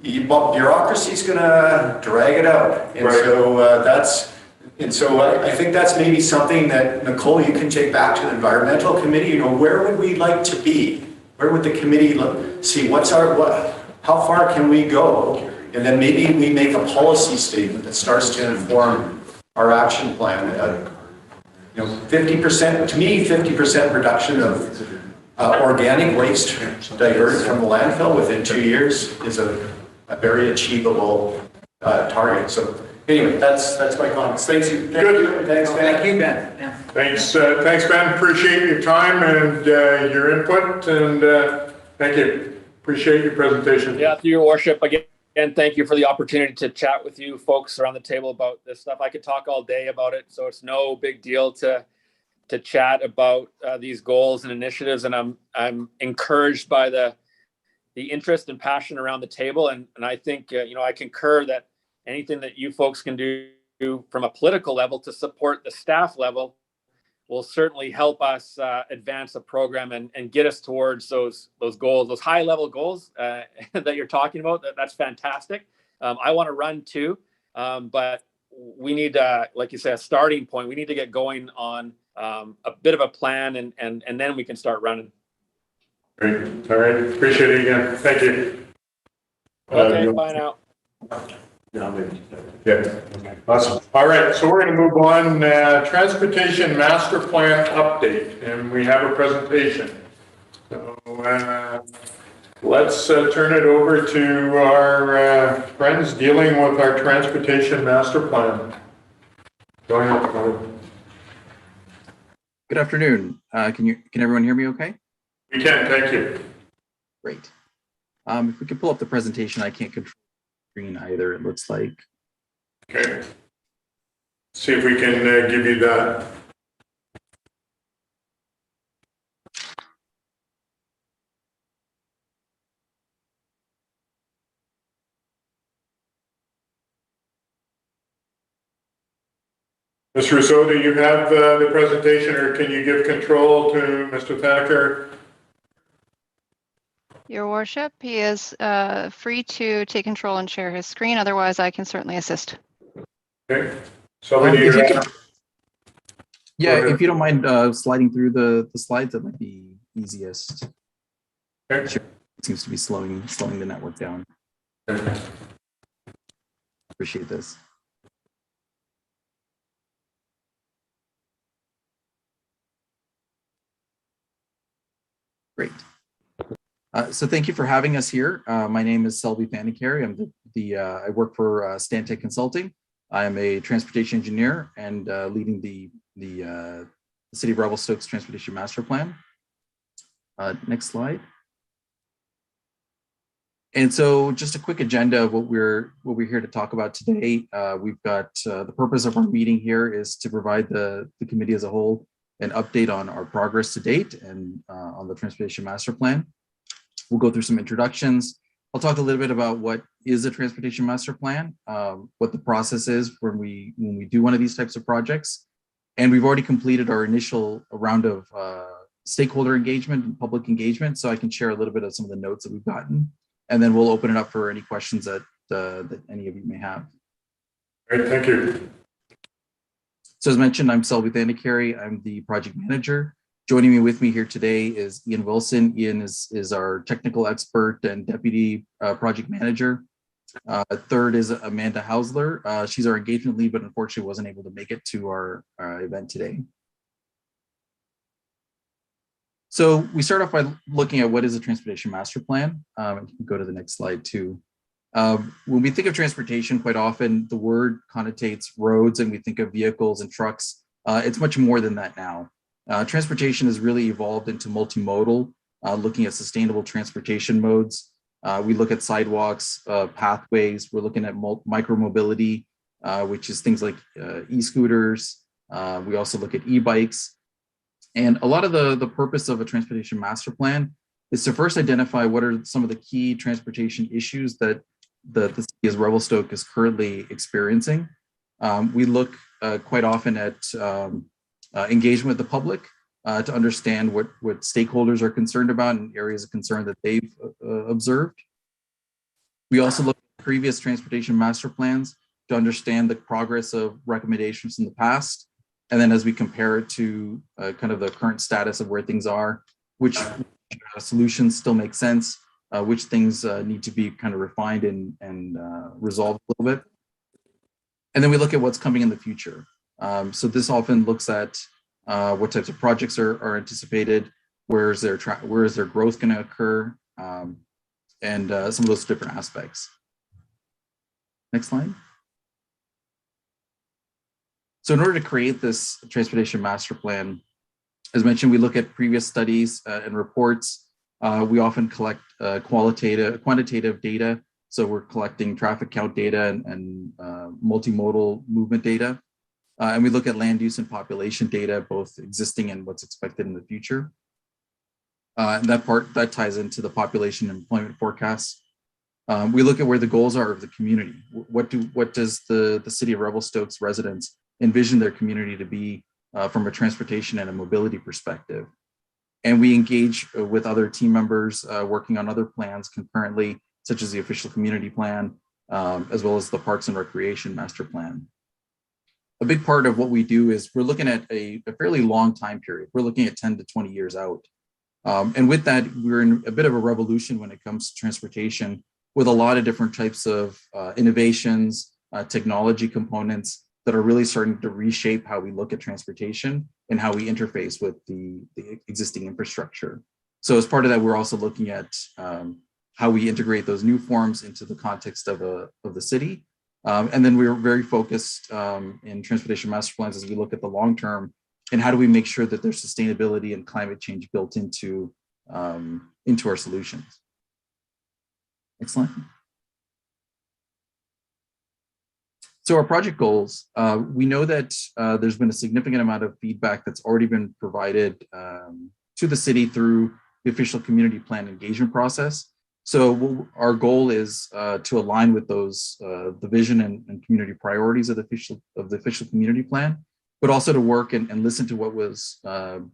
bureaucracy is going to drag it out. And right. So I think that's maybe something that, Nicole, you can take back to the environmental committee. You know, where would we like to be? Where would the committee look? See how far can we go? And then maybe we make a policy statement that starts to inform our action plan. You know, 50%, to me, 50% reduction of organic waste diverted from the landfill within 2 years is a very achievable target. So anyway, that's my comments. Thanks you. Good. Thanks, Ben. Thank you, Ben. Yeah. Thanks, Ben. Appreciate your time and your input, and thank you. Appreciate your presentation. Yeah, through your worship again. And thank you for the opportunity to chat with you folks around the table about this stuff. I could talk all day about it, so it's no big deal to chat about these goals and initiatives. And I'm encouraged by the interest and passion around the table. And I think you know, I concur that anything that you folks can do from a political level to support the staff level will certainly help us advance the program and get us towards those goals, those high level goals that you're talking about. That's fantastic. I want to run too, but we need, like you said, a starting point. We need to get going on a bit of a plan, and then we can start running. Great. All right. Appreciate it again. Thank you. Okay, bye now. Yeah. Awesome. All right. So we're going to move on. Transportation Master Plan update, and we have a presentation. So let's turn it over to our friends dealing with our Transportation Master Plan. Go ahead. Good afternoon. Can everyone hear me okay? We can. Thank you. Great. If we could pull up the presentation, I can't control screen either, it looks like. Okay. See if we can give you that. Mr. Rousseau, do you have the presentation, or can you give control to Mr. Thacker? Your Worship, he is free to take control and share his screen. Otherwise, I can certainly assist. Okay. Somebody if you don't mind sliding through the slides, that might be easiest. Okay. It seems to be slowing the network down. Okay. Appreciate this. Great. So thank you for having us here. My name is Selby Panicari. I'm I work for Stantec Consulting. I am a transportation engineer and leading the City of Revelstoke's Transportation Master Plan. Next slide. And so just a quick agenda of what we're here to talk about today. We've got the purpose of our meeting here is to provide the committee as a whole an update on our progress to date and on the Transportation Master Plan. We'll go through some introductions. I'll talk a little bit about what is a Transportation Master Plan, what the process is when we do one of these types of projects. And we've already completed our initial round of stakeholder engagement and public engagement, so I can share a little bit of some of the notes that we've gotten. And then we'll open it up for any questions that that any of you may have. All right, thank you. So as mentioned, I'm Selby Thandikary. I'm the project manager. Joining me with me here today is Ian Wilson. Ian is our technical expert and deputy project manager. Third is Amanda Hausler. She's our engagement lead, but unfortunately wasn't able to make it to our event today. So we start off by looking at what is a transportation master plan. You can go to the next slide too. When we think of transportation, quite often the word connotates roads and we think of vehicles and trucks. It's much more than that now. Transportation has really evolved into multimodal, looking at sustainable transportation modes. We look at sidewalks, pathways. We're looking at micromobility, which is things like e-scooters. We also look at e-bikes. And a lot of the purpose of a transportation master plan is to first identify what are some of the key transportation issues that the city of Revelstoke is currently experiencing. We look quite often at engagement with the public to understand what stakeholders are concerned about and areas of concern that they've observed. We also look at previous transportation master plans to understand the progress of recommendations in the past. And then as we compare it to kind of the current status of where things are, which solutions still make sense, which things need to be kind of refined and resolved a little bit. And then we look at what's coming in the future. So this often looks at what types of projects are anticipated, where is their growth going to occur, and some of those different aspects. Next slide. So in order to create this transportation master plan, as mentioned, we look at previous studies and reports. We often collect quantitative data. So we're collecting traffic count data and multimodal movement data. And we look at land use and population data, both existing and what's expected in the future. And that ties into the population and employment forecasts. We look at where the goals are of the community. What does the city of Revelstoke's residents envision their community to be from a transportation and a mobility perspective? And we engage with other team members working on other plans concurrently, such as the official community plan, as well as the Parks and Recreation master plan. A big part of what we do is we're looking at a fairly long time period. We're looking at 10 to 20 years out. And with that, we're in a bit of a revolution when it comes to transportation, with a lot of different types of innovations, technology components that are really starting to reshape how we look at transportation and how we interface with the existing infrastructure. So as part of that, we're also looking at how we integrate those new forms into the context of the city. And then we're very focused in transportation master plans as we look at the long term and how do we make sure that there's sustainability and climate change built into our solutions. Next slide. So our project goals, we know that there's been a significant amount of feedback that's already been provided to the city through the official community plan engagement process. So our goal is to align with those the vision and community priorities of the official community plan, but also to work and listen to what was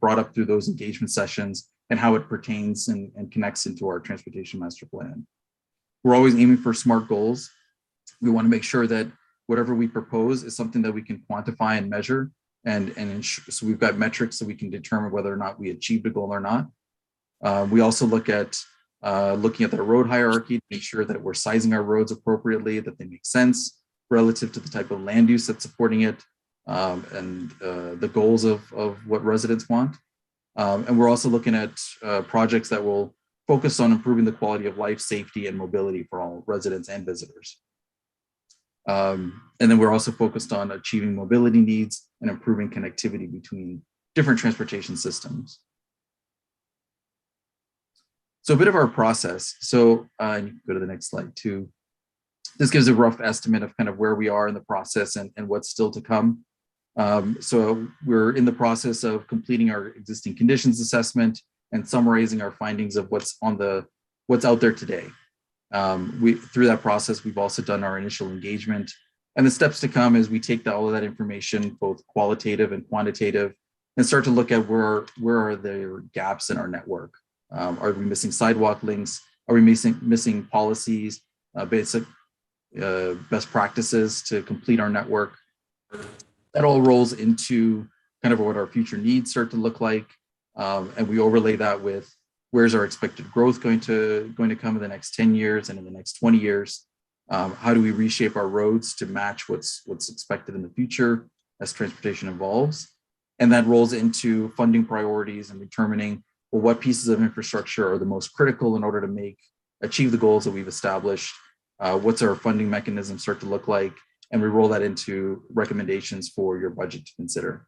brought up through those engagement sessions and how it pertains and connects into our transportation master plan. We're always aiming for SMART goals. We want to make sure that whatever we propose is something that we can quantify and measure, and ensure, so we've got metrics so we can determine whether or not we achieved a goal or not. We also look at looking at the road hierarchy to make sure that we're sizing our roads appropriately, that they make sense relative to the type of land use that's supporting it, and the goals of what residents want. And we're also looking at projects that will focus on improving the quality of life, safety, and mobility for all residents and visitors. And then we're also focused on achieving mobility needs and improving connectivity between different transportation systems. So a bit of our process. So and you can go to the next slide too. This gives a rough estimate of kind of where we are in the process and what's still to come. So we're in the process of completing our existing conditions assessment and summarizing our findings of what's out there today. Through that process, we've also done our initial engagement, and the steps to come is we take all of that information, both qualitative and quantitative, and start to look at where are there gaps in our network. Are we missing sidewalk links? Are we missing policies, basic best practices to complete our network. That all rolls into kind of what our future needs start to look like. And we overlay that with where's our expected growth going to come in the next 10 years and in the next 20 years. How do we reshape our roads to match what's expected in the future as transportation evolves? And that rolls into funding priorities and determining, well, what pieces of infrastructure are the most critical in order to achieve the goals that we've established. What's our funding mechanism start to look like? And we roll that into recommendations for your budget to consider.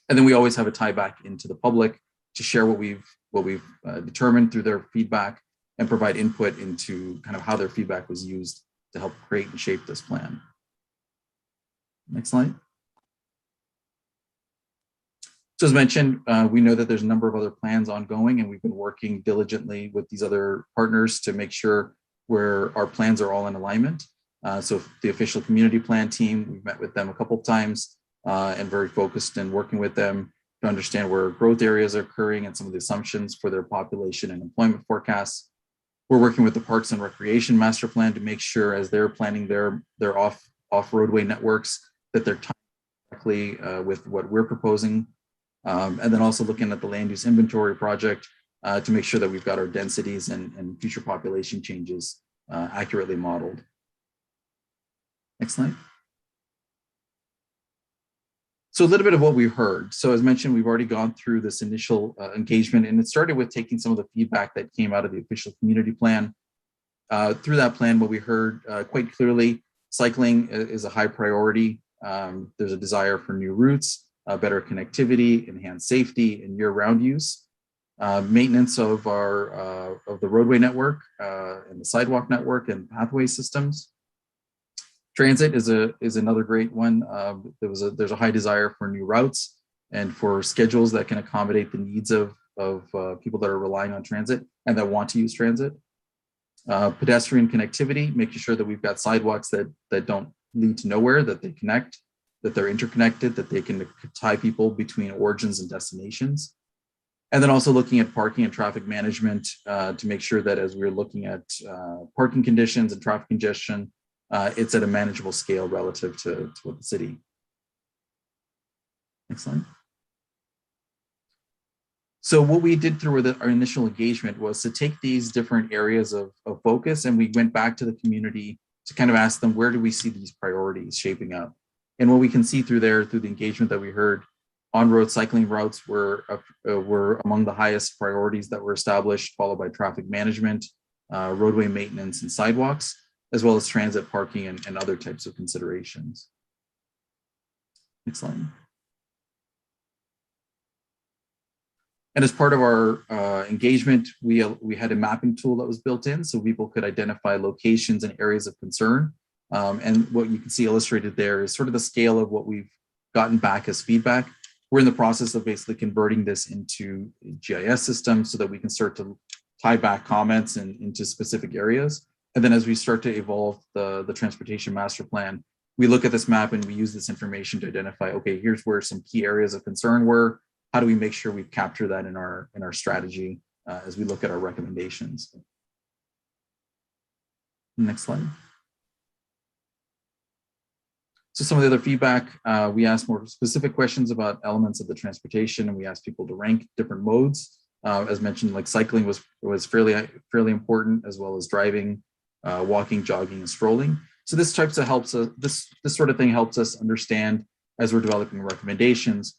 And then we always have a tie back into the public to share what we've determined through their feedback and provide input into kind of how their feedback was used to help create and shape this plan. Next slide. So as mentioned, we know that there's a number of other plans ongoing, and we've been working diligently with these other partners to make sure where our plans are all in alignment. So the official community plan team, we've met with them a couple of times and very focused in working with them to understand where growth areas are occurring and some of the assumptions for their population and employment forecasts. We're working with the Parks and Recreation Master Plan to make sure as they're planning their off-roadway networks that they're tied directly with what we're proposing. And then also looking at the land use inventory project to make sure that we've got our densities and future population changes accurately modeled. Next slide. So a little bit of what we've heard. So as mentioned, we've already gone through this initial engagement, and it started with taking some of the feedback that came out of the official community plan. Through that plan, what we heard quite clearly, cycling is a high priority. There's a desire for new routes, better connectivity, enhanced safety, and year-round use. Maintenance of the roadway network and the sidewalk network and pathway systems. Transit is another great one. There's a high desire for new routes and for schedules that can accommodate the needs of people that are relying on transit and that want to use transit. Pedestrian connectivity, making sure that we've got sidewalks that don't lead to nowhere, that they connect, that they're interconnected, that they can tie people between origins and destinations. And then also looking at parking and traffic management to make sure that as we're looking at parking conditions and traffic congestion, it's at a manageable scale relative to what the city. Next slide. So what we did through our initial engagement was to take these different areas of focus, and we went back to the community to kind of ask them, where do we see these priorities shaping up? And what we can see through the engagement that we heard, on-road cycling routes were among the highest priorities that were established, followed by traffic management, roadway maintenance and sidewalks, as well as transit parking and other types of considerations. Next slide. And as part of our engagement, we had a mapping tool that was built in so people could identify locations and areas of concern. And what you can see illustrated there is sort of the scale of what we've gotten back as feedback. We're in the process of basically converting this into a GIS system so that we can start to tie back comments into specific areas. And then as we start to evolve the transportation master plan, we look at this map and we use this information to identify, okay, here's where some key areas of concern were. How do we make sure we capture that in our strategy as we look at our recommendations? Next slide. So some of the other feedback, we asked more specific questions about elements of the transportation, and we asked people to rank different modes. As mentioned, like cycling was fairly important, as well as driving, walking, jogging, and strolling. So this sort of thing helps us understand as we're developing recommendations,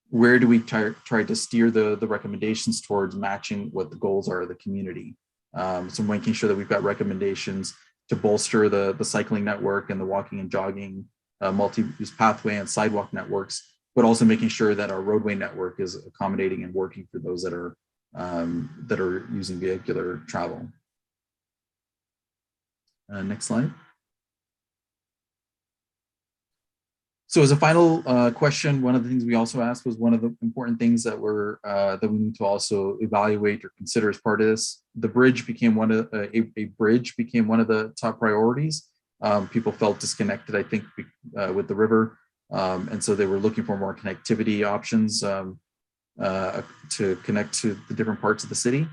where do we try to steer the recommendations towards matching what the goals are of the community. So making sure that we've got recommendations to bolster the cycling network and the walking and jogging multi-use pathway and sidewalk networks, but also making sure that our roadway network is accommodating and working for those that are using vehicular travel. Next slide. So as a final question, one of the things we also asked was one of the important things that we need to also evaluate or consider as part of this. The bridge became a bridge became one of the top priorities. People felt disconnected, I think, with the river, and so they were looking for more connectivity options to connect to the different parts of the city.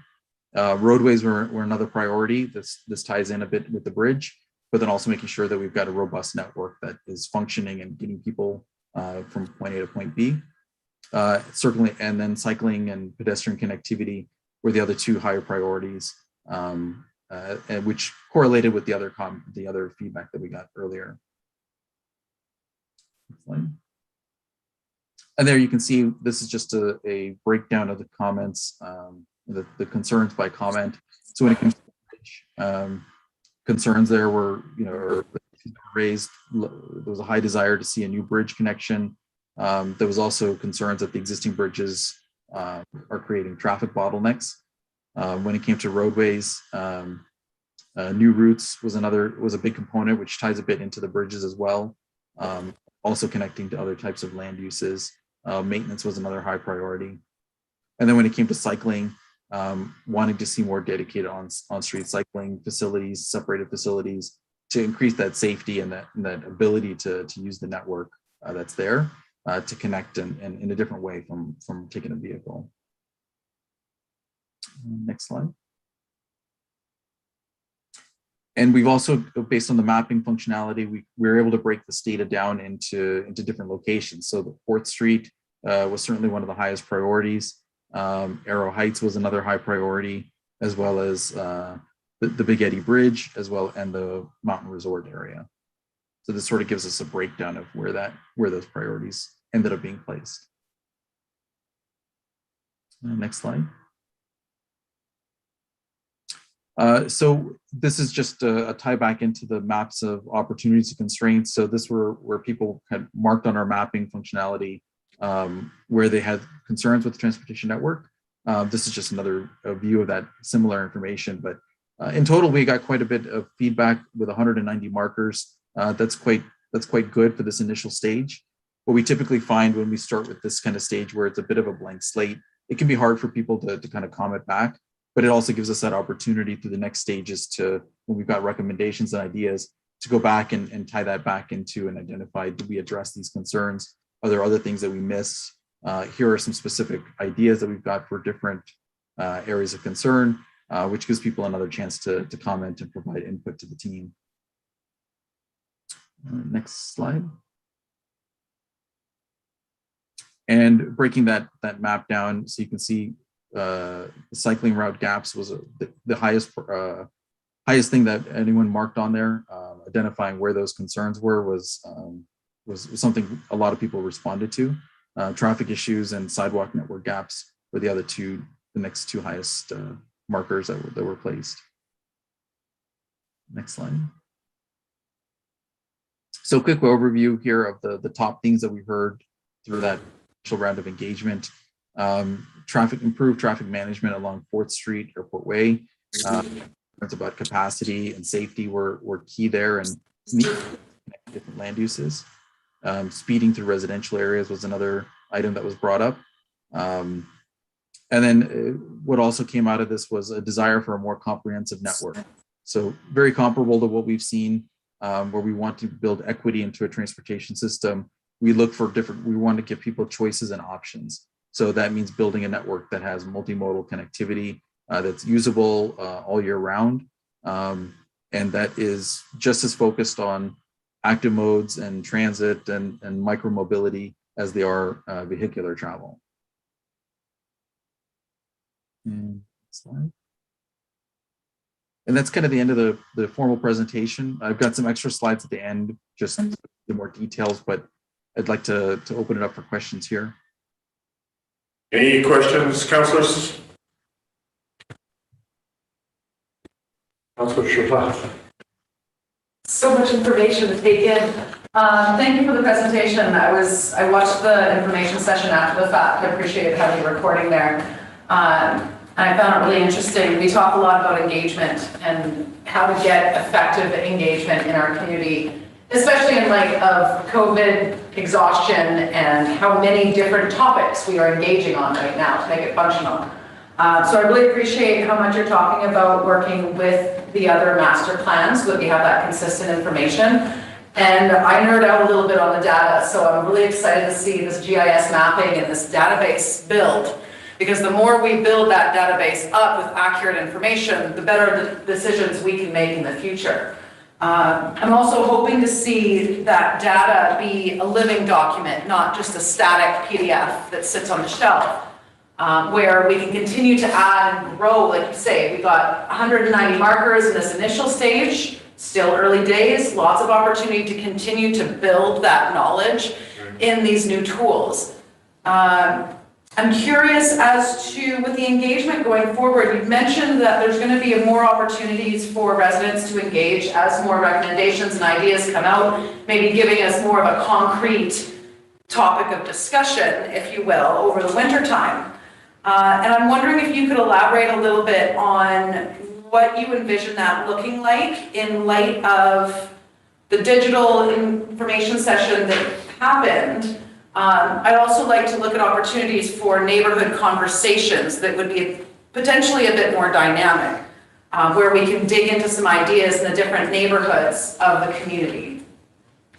Roadways were another priority. This ties in a bit with the bridge. but then also making sure that we've got a robust network that is functioning and getting people from point A to point B. Circling, and then cycling and pedestrian connectivity were the other two higher priorities, and which correlated with the other feedback that we got earlier. And there you can see this is just a breakdown of the comments, the concerns by comment. So when it comes to concerns, there were raised. There was a high desire to see a new bridge connection. There was also concerns that the existing bridges are creating traffic bottlenecks. When it came to roadways, new routes was a big component, which ties a bit into the bridges as well. Also connecting to other types of land uses. Maintenance was another high priority. And then when it came to cycling, wanting to see more dedicated on-street cycling facilities, separated facilities, to increase that safety and that ability to use the network that's there to connect in a different way from taking a vehicle. Next slide. And we've also, based on the mapping functionality, we were able to break this data down into different locations. So the 4th Street was certainly one of the highest priorities. Arrow Heights was another high priority, as well as the Big Eddy Bridge, as well, and the Mountain Resort area. So this sort of gives us a breakdown of where those priorities ended up being placed. Next slide. So this is just a tie back into the maps of opportunities and constraints. So this were where people had marked on our mapping functionality where they had concerns with the transportation network. This is just another view of that similar information. But in total, we got quite a bit of feedback with 190 markers. That's quite good for this initial stage. What we typically find when we start with this kind of stage where it's a bit of a blank slate, it can be hard for people to kind of comment back. But it also gives us that opportunity through the next stages to, when we've got recommendations and ideas, to go back and tie that back into and identify, did we address these concerns? Are there other things that we miss? Here are some specific ideas that we've got for different areas of concern, which gives people another chance to comment and provide input to the team. Next slide. And breaking that map down, so you can see the cycling route gaps was the highest thing that anyone marked on there. Identifying where those concerns was something a lot of people responded to. Traffic issues and sidewalk network gaps were the next two highest markers that were placed. Next slide. So quick overview here of the top things that we heard through that initial round of engagement. Improved traffic management along 4th Street, Airport Way. It's about capacity and safety were key there, and different land uses. Speeding through residential areas was another item that was brought up. And then what also came out of this was a desire for a more comprehensive network. So very comparable to what we've seen where we want to build equity into a transportation system. We look for we want to give people choices and options. So that means building a network that has multimodal connectivity that's usable all year round. And that is just as focused on active modes and transit and micromobility as they are vehicular travel. And that's kind of the end of the formal presentation. I've got some extra slides at the end, just the more details, but I'd like to open it up for questions here. Any questions, councillors? Councillor Shuswap. So much information to take in. Thank you for the presentation. I watched the information session after the fact. I appreciate having a recording there. And I found it really interesting. We talk a lot about engagement and how to get effective engagement in our community, especially in light of COVID exhaustion and how many different topics we are engaging on right now to make it functional. So I really appreciate how much you're talking about working with the other master plans so that we have that consistent information. And I nerd out a little bit on the data, so I'm really excited to see this GIS mapping and this database build, because the more we build that database up with accurate information, the better the decisions we can make in the future. I'm also hoping to see that data be a living document, not just a static PDF that sits on the shelf, where we can continue to add and grow. Like you say, we got 190 markers in this initial stage, still early days, lots of opportunity to continue to build that knowledge in these new tools. I'm curious as to, with the engagement going forward, you've mentioned that there's going to be more opportunities for residents to engage as more recommendations and ideas come out, maybe giving us more of a concrete topic of discussion, if you will, over the winter time. And I'm wondering if you could elaborate a little bit on what you envision that looking like in light of the digital information session that happened. I'd also like to look at opportunities for neighborhood conversations that would be potentially a bit more dynamic, where we can dig into some ideas in the different neighborhoods of the community.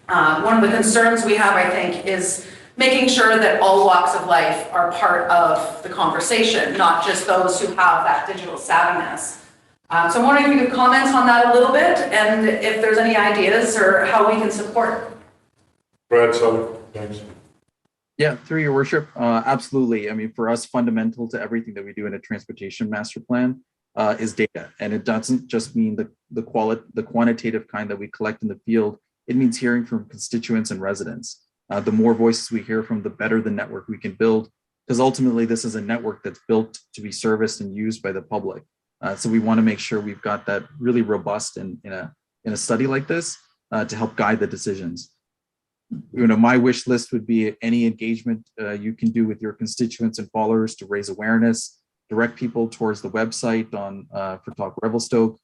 One of the concerns we have, I think, is making sure that all walks of life are part of the conversation, not just those who have that digital savviness. So I'm wondering if you could comment on that a little bit, and if there's any ideas or how we can support. Brad, thanks. Yeah, through your worship, absolutely. I mean, for us, fundamental to everything that we do in a transportation master plan is data. And it doesn't just mean the quantitative kind that we collect in the field. It means hearing from constituents and residents. The more voices we hear from, the better the network we can build, because ultimately this is a network that's built to be serviced and used by the public. So we want to make sure we've got that really robust in a study like this to help guide the decisions. You know, my wish list would be any engagement you can do with your constituents and followers to raise awareness, direct people towards the website on for Talk Revelstoke,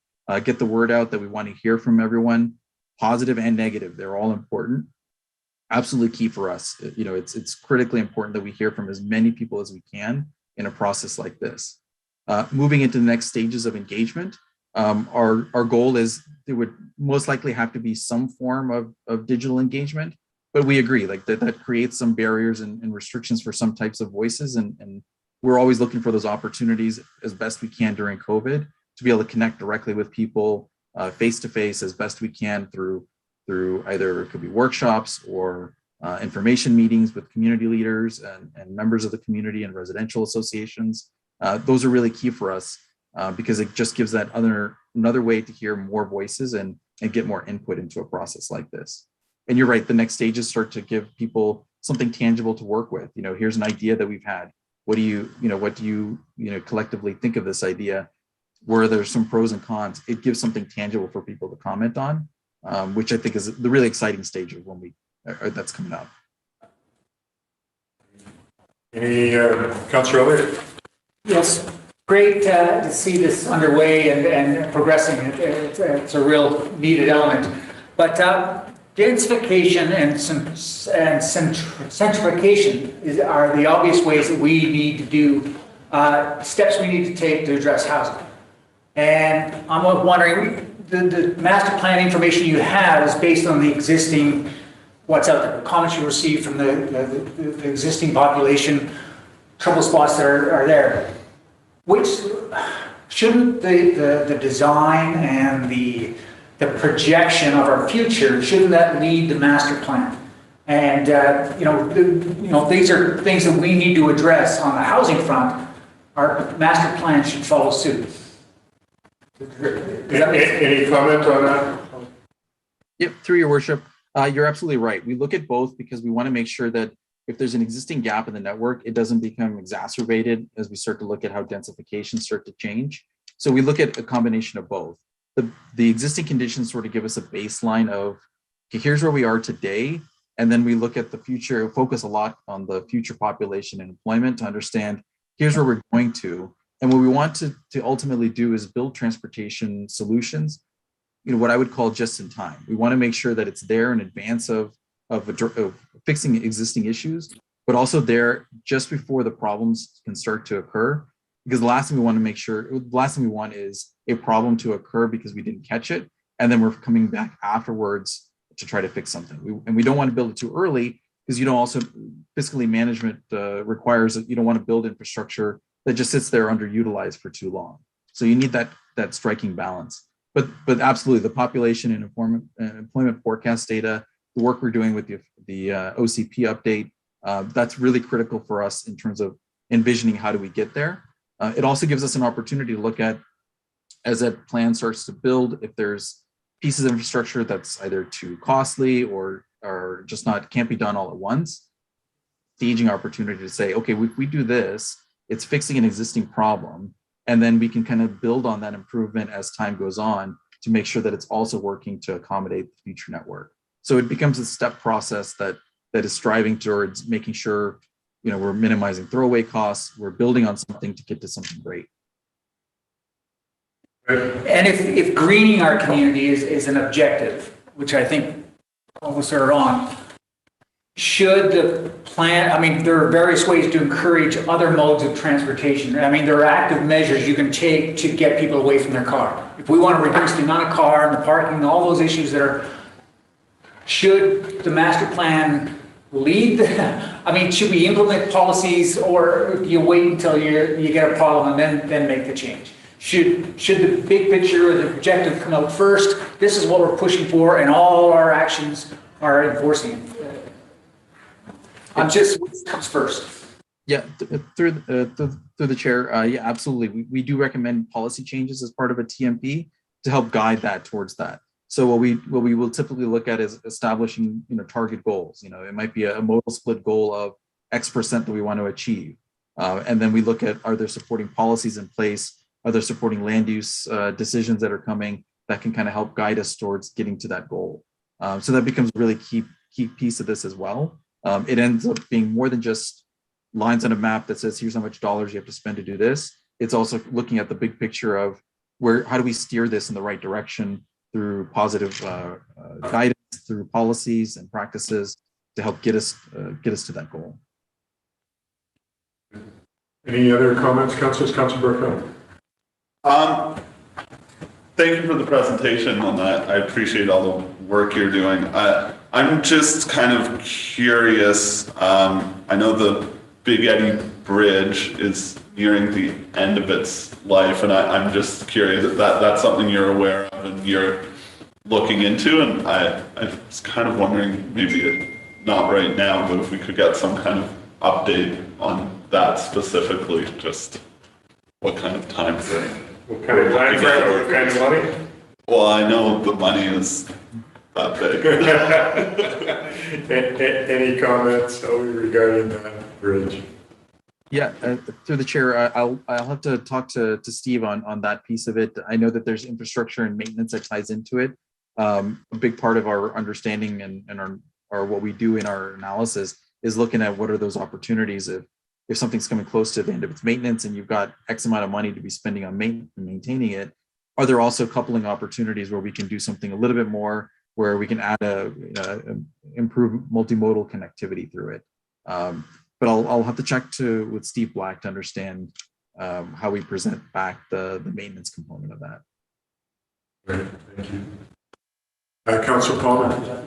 get the word out that we want to hear from everyone, positive and negative. They're all important. Absolutely key for us. You know, it's critically important that we hear from as many people as we can in a process like this. Moving into the next stages of engagement, our goal is there would most likely have to be some form of digital engagement. But we agree, like that creates some barriers and restrictions for some types of voices, and we're always looking for those opportunities as best we can during COVID to be able to connect directly with people face to face as best we can through either it could be workshops or information meetings with community leaders and members of the community and residential associations. Those are really key for us because it just gives that another way to hear more voices and get more input into a process like this. And you're right, the next stages start to give people something tangible to work with. You know, here's an idea that we've had. What do you collectively think of this idea? Where there's some pros and cons, it gives something tangible for people to comment on, which I think is the really exciting stage of when that's coming up. Any, Councillor Elliott? Yes, great to see this underway and progressing. It's a real needed element. But densification and centrification are the obvious ways that we need to do steps we need to take to address housing. And I'm wondering, the master plan information you have is based on the existing, what's out there, the comments you received from the existing population, trouble spots that are there. Which shouldn't the design and the projection of our future, shouldn't that lead the master plan? And these are things that we need to address on the housing front. Our master plan should follow suit. Any comment on that? Yep, through your worship, you're absolutely right. We look at both because we want to make sure that if there's an existing gap in the network, it doesn't become exacerbated as we start to look at how densification start to change. So we look at a combination of both. The existing conditions sort of give us a baseline of, okay, here's where we are today. And then we look at the future, focus a lot on the future population and employment to understand, here's where we're going to. And what we want to ultimately do is build transportation solutions, what I would call just in time. We want to make sure that it's there in advance of fixing existing issues, but also there just before the problems can start to occur. Because the last thing we want is a problem to occur because we didn't catch it, and then we're coming back afterwards to try to fix something. And we don't want to build it too early because also fiscally management requires that you don't want to build infrastructure that just sits there underutilized for too long. So you need that striking balance. but absolutely, the population and employment forecast data, the work we're doing with the OCP update, that's really critical for us in terms of envisioning how do we get there. It also gives us an opportunity to look at, as that plan starts to build, if there's pieces of infrastructure that's either too costly or just can't be done all at once, staging opportunity to say, okay, if we do this, it's fixing an existing problem, and then we can kind of build on that improvement as time goes on to make sure that it's also working to accommodate the future network. So it becomes a step process that is striving towards making sure, you know, we're minimizing throwaway costs, we're building on something to get to something great. And if greening our community is an objective, which I think all of us are on, should the plan, I mean, there are various ways to encourage other modes of transportation. I mean, there are active measures you can take to get people away from their car. If we want to reduce the amount of car and the parking and all those issues that are, should the master plan lead? I mean, should we implement policies, or do you wait until you get a problem and then make the change? Should the big picture or the objective come out first? This is what we're pushing for, and all our actions are enforcing it. I'm just, what comes first? Yeah, through the chair, yeah, absolutely. We do recommend policy changes as part of a TMP to help guide that towards that. So what we will typically look at is establishing, you know, target goals. You know, it might be a modal split goal of X% that we want to achieve, and then we look at, are there supporting policies in place? Are there supporting land use decisions that are coming that can kind of help guide us towards getting to that goal? So that becomes a really key piece of this as well. It ends up being more than just lines on a map that says, here's how much dollars you have to spend to do this. It's also looking at the big picture of how do we steer this in the right direction through positive guidance, through policies and practices to help get us to that goal. Any other comments, councillors? Councillor Burkett. Thank you for the presentation on that. I appreciate all the work you're doing. I'm just kind of curious. I know the Big Eddy Bridge is nearing the end of its life, and I'm just curious if that's something you're aware of and you're looking into. And I was kind of wondering, maybe not right now, but if we could get some kind of update on that specifically, just what kind of time frame. What kind of time frame, what kind of money? Well, I know the money is that big. Any comments regarding that bridge? Yeah, through the chair, I'll have to talk to Steve on that piece of it. I know that there's infrastructure and maintenance that ties into it. A big part of our understanding and our what we do in our analysis is looking at what are those opportunities if something's coming close to the end of its maintenance and you've got X amount of money to be spending on maintaining it. Are there also coupling opportunities where we can do something a little bit more, where we can add improve multimodal connectivity through it? But I'll have to check with Steve Black to understand how we present back the maintenance component of that. Great, thank you. Councillor Palmer.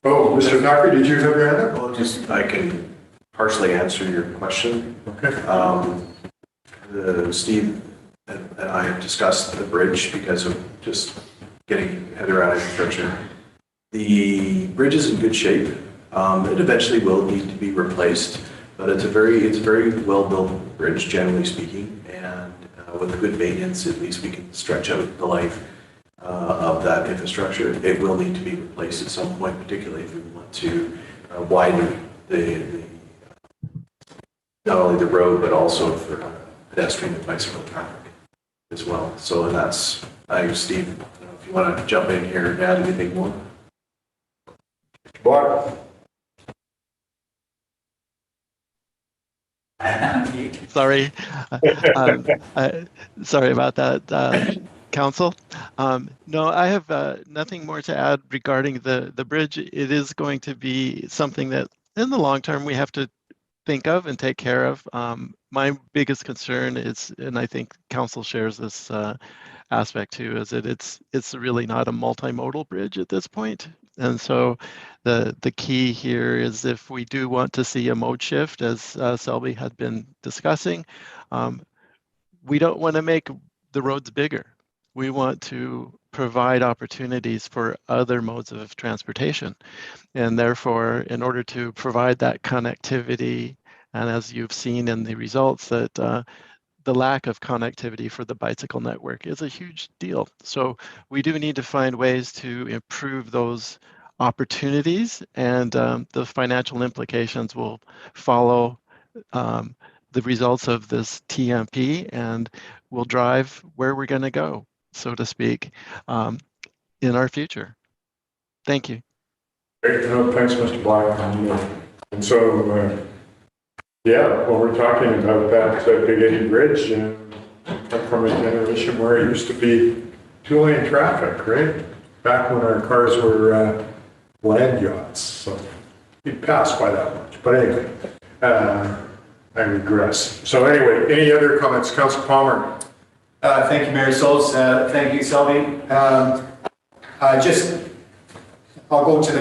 Oh, Mr. Thacker, did you have your hand up? Well, just I can partially answer your question. Okay. Steve and I have discussed the bridge because of just getting head around infrastructure. The bridge is in good shape. It eventually will need to be replaced, but it's a very well built bridge, generally speaking, and with good maintenance, at least we can stretch out the life of that infrastructure. It will need to be replaced at some point, particularly if we want to widen the not only the road but also for pedestrian and bicycle traffic as well. So, and that's, Steve, I don't know if you want to jump in here and add anything more. What? Sorry. Sorry about that, Council. No, I have nothing more to add regarding the bridge. It is going to be something that in the long term we have to think of and take care of. My biggest concern is, and I think Council shares this aspect too, is that it's really not a multimodal bridge at this point. And so the key here is, if we do want to see a mode shift, as Selby had been discussing, we don't want to make the roads bigger. We want to provide opportunities for other modes of transportation. And therefore, in order to provide that connectivity, and as you've seen in the results, that the lack of connectivity for the bicycle network is a huge deal. So we do need to find ways to improve those opportunities, and the financial implications will follow the results of this TMP, and will drive where we're going to go, so to speak, in our future. Thank you. Great. No, thanks, Mr. Black. And so, yeah, well, we're talking about that Big Eddy Bridge, from a generation where it used to be two-lane traffic, right? Back when our cars were land yachts, so we passed by that much. But anyway, I regress. So anyway, any other comments? Councillor Palmer. Thank you, Mayor Sulz. Thank you, Selby. I'll go to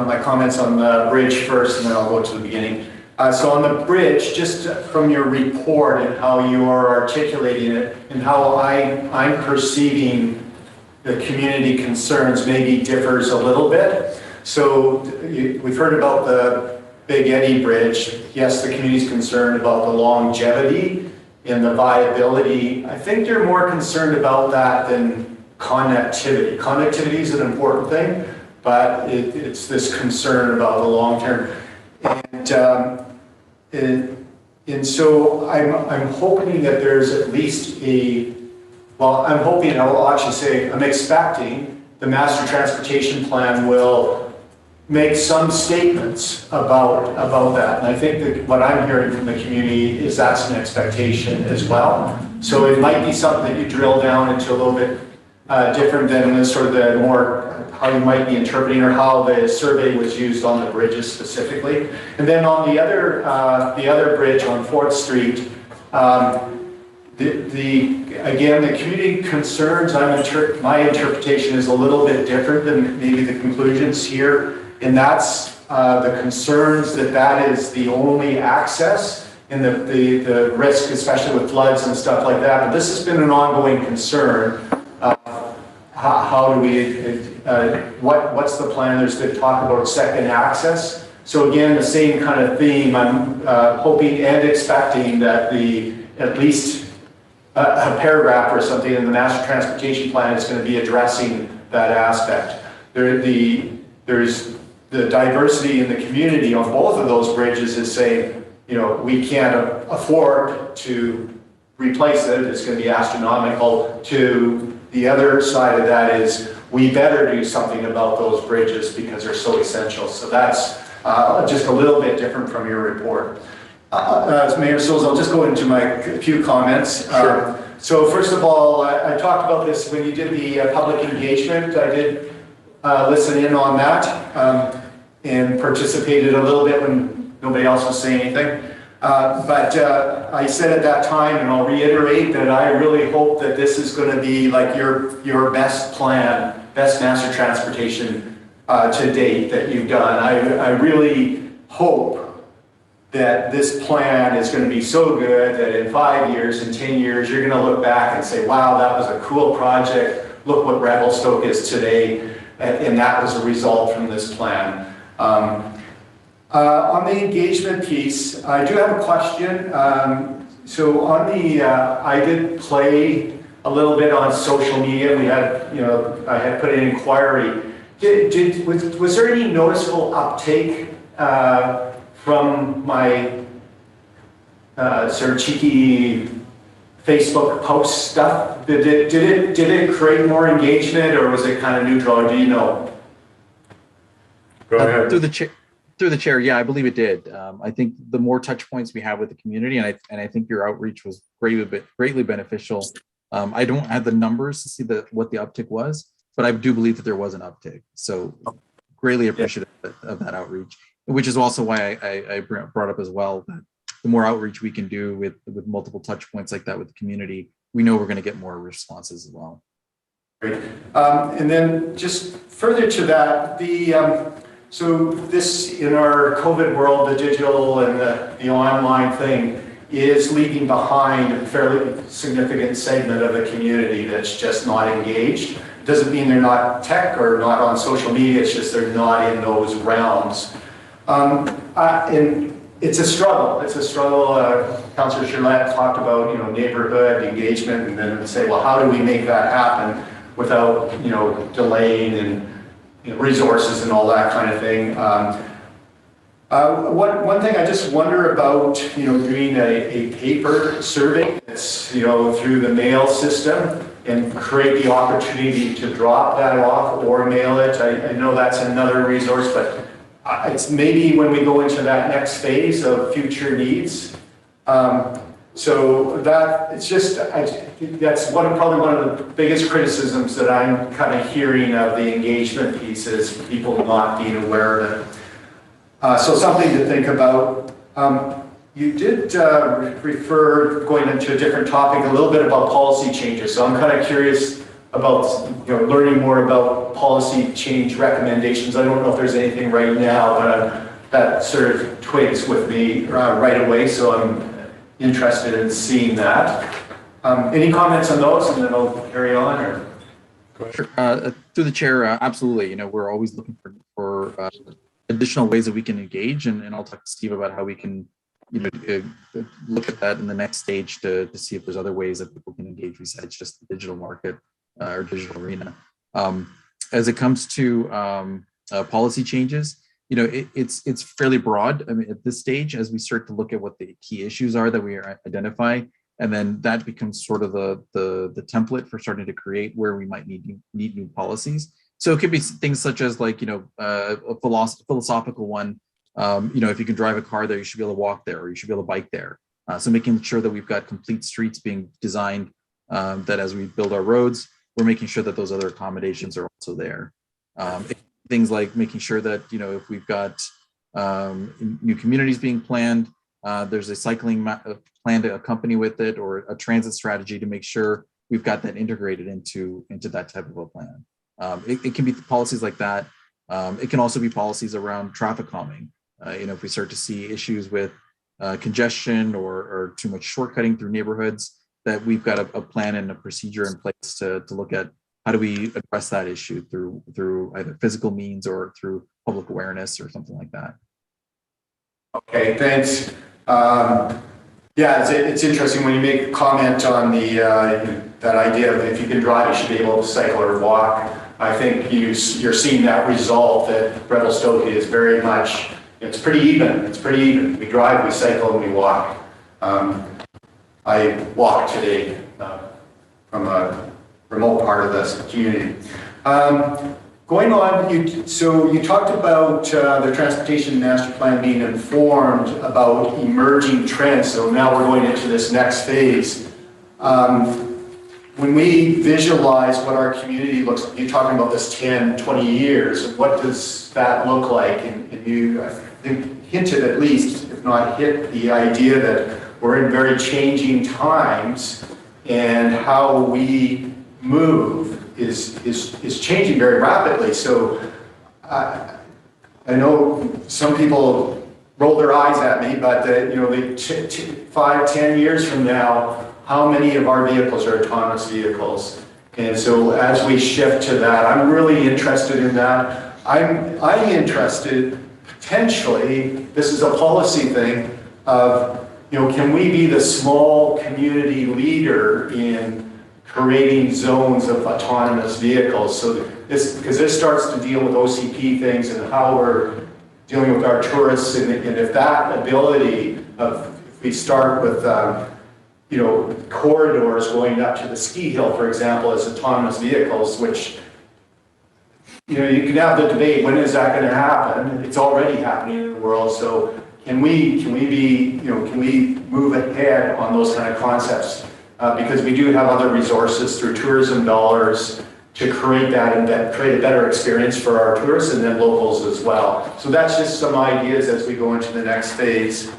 my comments on the bridge first, and then I'll go to the beginning. So on the bridge, just from your report and how you are articulating it and how I'm perceiving the community concerns maybe differs a little bit. So we've heard about the Big Eddy Bridge. Yes, the community's concerned about the longevity and the viability. I think they're more concerned about that than connectivity. Connectivity is an important thing, but it's this concern about the long term. And so I'm hoping that there's at least I'm expecting the Master Transportation Plan will make some statements about that. And I think that what I'm hearing from the community is that's an expectation as well. So it might be something that you drill down into a little bit different than the sort of the more how you might be interpreting or how the survey was used on the bridges specifically. And then on the other bridge on 4th Street, again, the community concerns, my interpretation is a little bit different than maybe the conclusions here. And that's the concerns that is the only access and the risk, especially with floods and stuff like that. But this has been an ongoing concern. How do we, what's the plan? There's been talk about second access. So again, the same kind of theme. I'm hoping and expecting that at least a paragraph or something in the Master Transportation Plan is going to be addressing that aspect. There's the diversity in the community on both of those bridges is saying, we can't afford to replace it. It's going to be astronomical. To the other side of that is we better do something about those bridges because they're so essential. So that's just a little bit different from your report. As Mayor Sulz, I'll just go into my few comments. Sure. So first of all, I talked about this when you did the public engagement. I did listen in on that and participated a little bit when nobody else was saying anything. But I said at that time, and I'll reiterate, that I really hope that this is going to be like your best plan, best master transportation to date that you've done. I really hope that this plan is going to be so good that in 5 years, in 10 years, you're going to look back and say, wow, that was a cool project. Look what Revelstoke is today. And that was a result from this plan. On the engagement piece, I do have a question. So on the, I did play a little bit on social media. We had, I had put an inquiry. Was there any noticeable uptake from my sort of cheeky Facebook post stuff? Did it create more engagement, or was it kind of neutral, or do you know? Go ahead. Through the chair, yeah, I believe it did. I think the more touch points we have with the community, and I think your outreach was greatly beneficial. I don't have the numbers to see what the uptick was, but I do believe that there was an uptick. So greatly appreciative of that outreach, which is also why I brought up as well that the more outreach we can do with multiple touch points like that with the community, we know we're going to get more responses as well. Great. And then just further to that, so this, in our COVID world, the digital and the online thing is leaving behind a fairly significant segment of the community that's just not engaged. doesn't mean they're not tech or not on social media, it's just they're not in those realms. And it's a struggle. It's a struggle. Councillor Gillette talked about, neighborhood engagement, and then say, well, how do we make that happen without, delaying and resources and all that kind of thing. One thing I just wonder about, doing a paper survey that's, through the mail system and create the opportunity to drop that off or mail it. I know that's another resource, but it's maybe when we go into that next phase of future needs. So that it's just, that's probably one of the biggest criticisms that I'm kind of hearing of the engagement piece is people not being aware of it. So something to think about. You did refer, going into a different topic, a little bit about policy changes. So I'm kind of curious about learning more about policy change recommendations. I don't know if there's anything right now, but that sort of twigs with me right away. So I'm interested in seeing that. Any comments on those, and then I'll carry on? Or? Sure. Through the chair, absolutely. We're always looking for additional ways that we can engage, and I'll talk to Steve about how we can, look at that in the next stage to see if there's other ways that people can engage besides just the digital market or digital arena. As it comes to policy changes, it's fairly broad. I mean, at this stage, as we start to look at what the key issues are that we identify, and then that becomes sort of the template for starting to create where we might need new policies. So it could be things such as like, a philosophical one. If you can drive a car there, you should be able to walk there, or you should be able to bike there. So making sure that we've got complete streets being designed, that as we build our roads, we're making sure that those other accommodations are also there. Things like making sure that, if we've got new communities being planned, there's a cycling plan to accompany with it, or a transit strategy to make sure we've got that integrated into that type of a plan. It can be policies like that. It can also be policies around traffic calming. If we start to see issues with congestion or too much shortcutting through neighborhoods, that we've got a plan and a procedure in place to look at how do we address that issue through either physical means or through public awareness or something like that. Okay, thanks. Yeah, it's interesting when you make a comment on the that idea of if you can drive, you should be able to cycle or walk. I think you're seeing that result that Revelstoke is very much, it's pretty even. It's pretty even. We drive, we cycle, and we walk. I walked today from a remote part of this community. Going on, so you talked about the Transportation Master Plan being informed about emerging trends. So now we're going into this next phase. When we visualize what our community looks like, you're talking about this 10, 20 years, what does that look like? And you, I think, hinted at least, if not hit, the idea that we're in very changing times, and how we move is changing very rapidly. So I know some people roll their eyes at me, but 5, 10 years from now, how many of our vehicles are autonomous vehicles? And so as we shift to that, I'm really interested in that. I'm interested, potentially, this is a policy thing, of, can we be the small community leader in creating zones of autonomous vehicles? So because this starts to deal with OCP things and how we're dealing with our tourists, and if that ability of, if we start with corridors going up to the ski hill, for example, as autonomous vehicles, which, you can have the debate, when is that going to happen? It's already happening in the world. So can we move ahead on those kind of concepts? Because we do have other resources through tourism dollars to create that and create a better experience for our tourists and then locals as well. So that's just some ideas as we go into the next phase.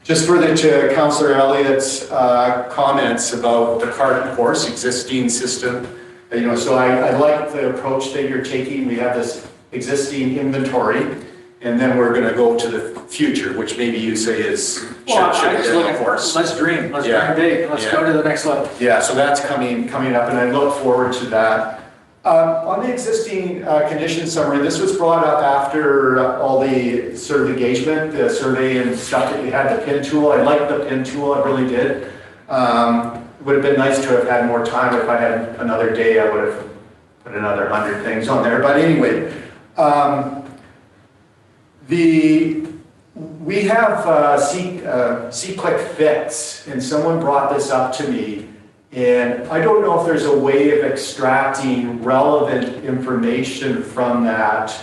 Just further to Councillor Elliott's comments about the cart and horse existing system, so I like the approach that you're taking. We have this existing inventory, and then we're gonna go to the future, which maybe you say is, Well, should I'm just have been, looking of for, course. let's dream Yeah. big, let's go to the next level. Yeah, so that's coming up, and I look forward to that. On the existing condition summary, this was brought up after all the sort of engagement, the survey and stuff that we had, the pin tool. I liked the pin tool, I really did. Would have been nice to have had more time. If I had another day, I would have put another 100 things on there. But anyway, we have C-click fits, and someone brought this up to me. And I don't know if there's a way of extracting relevant information from that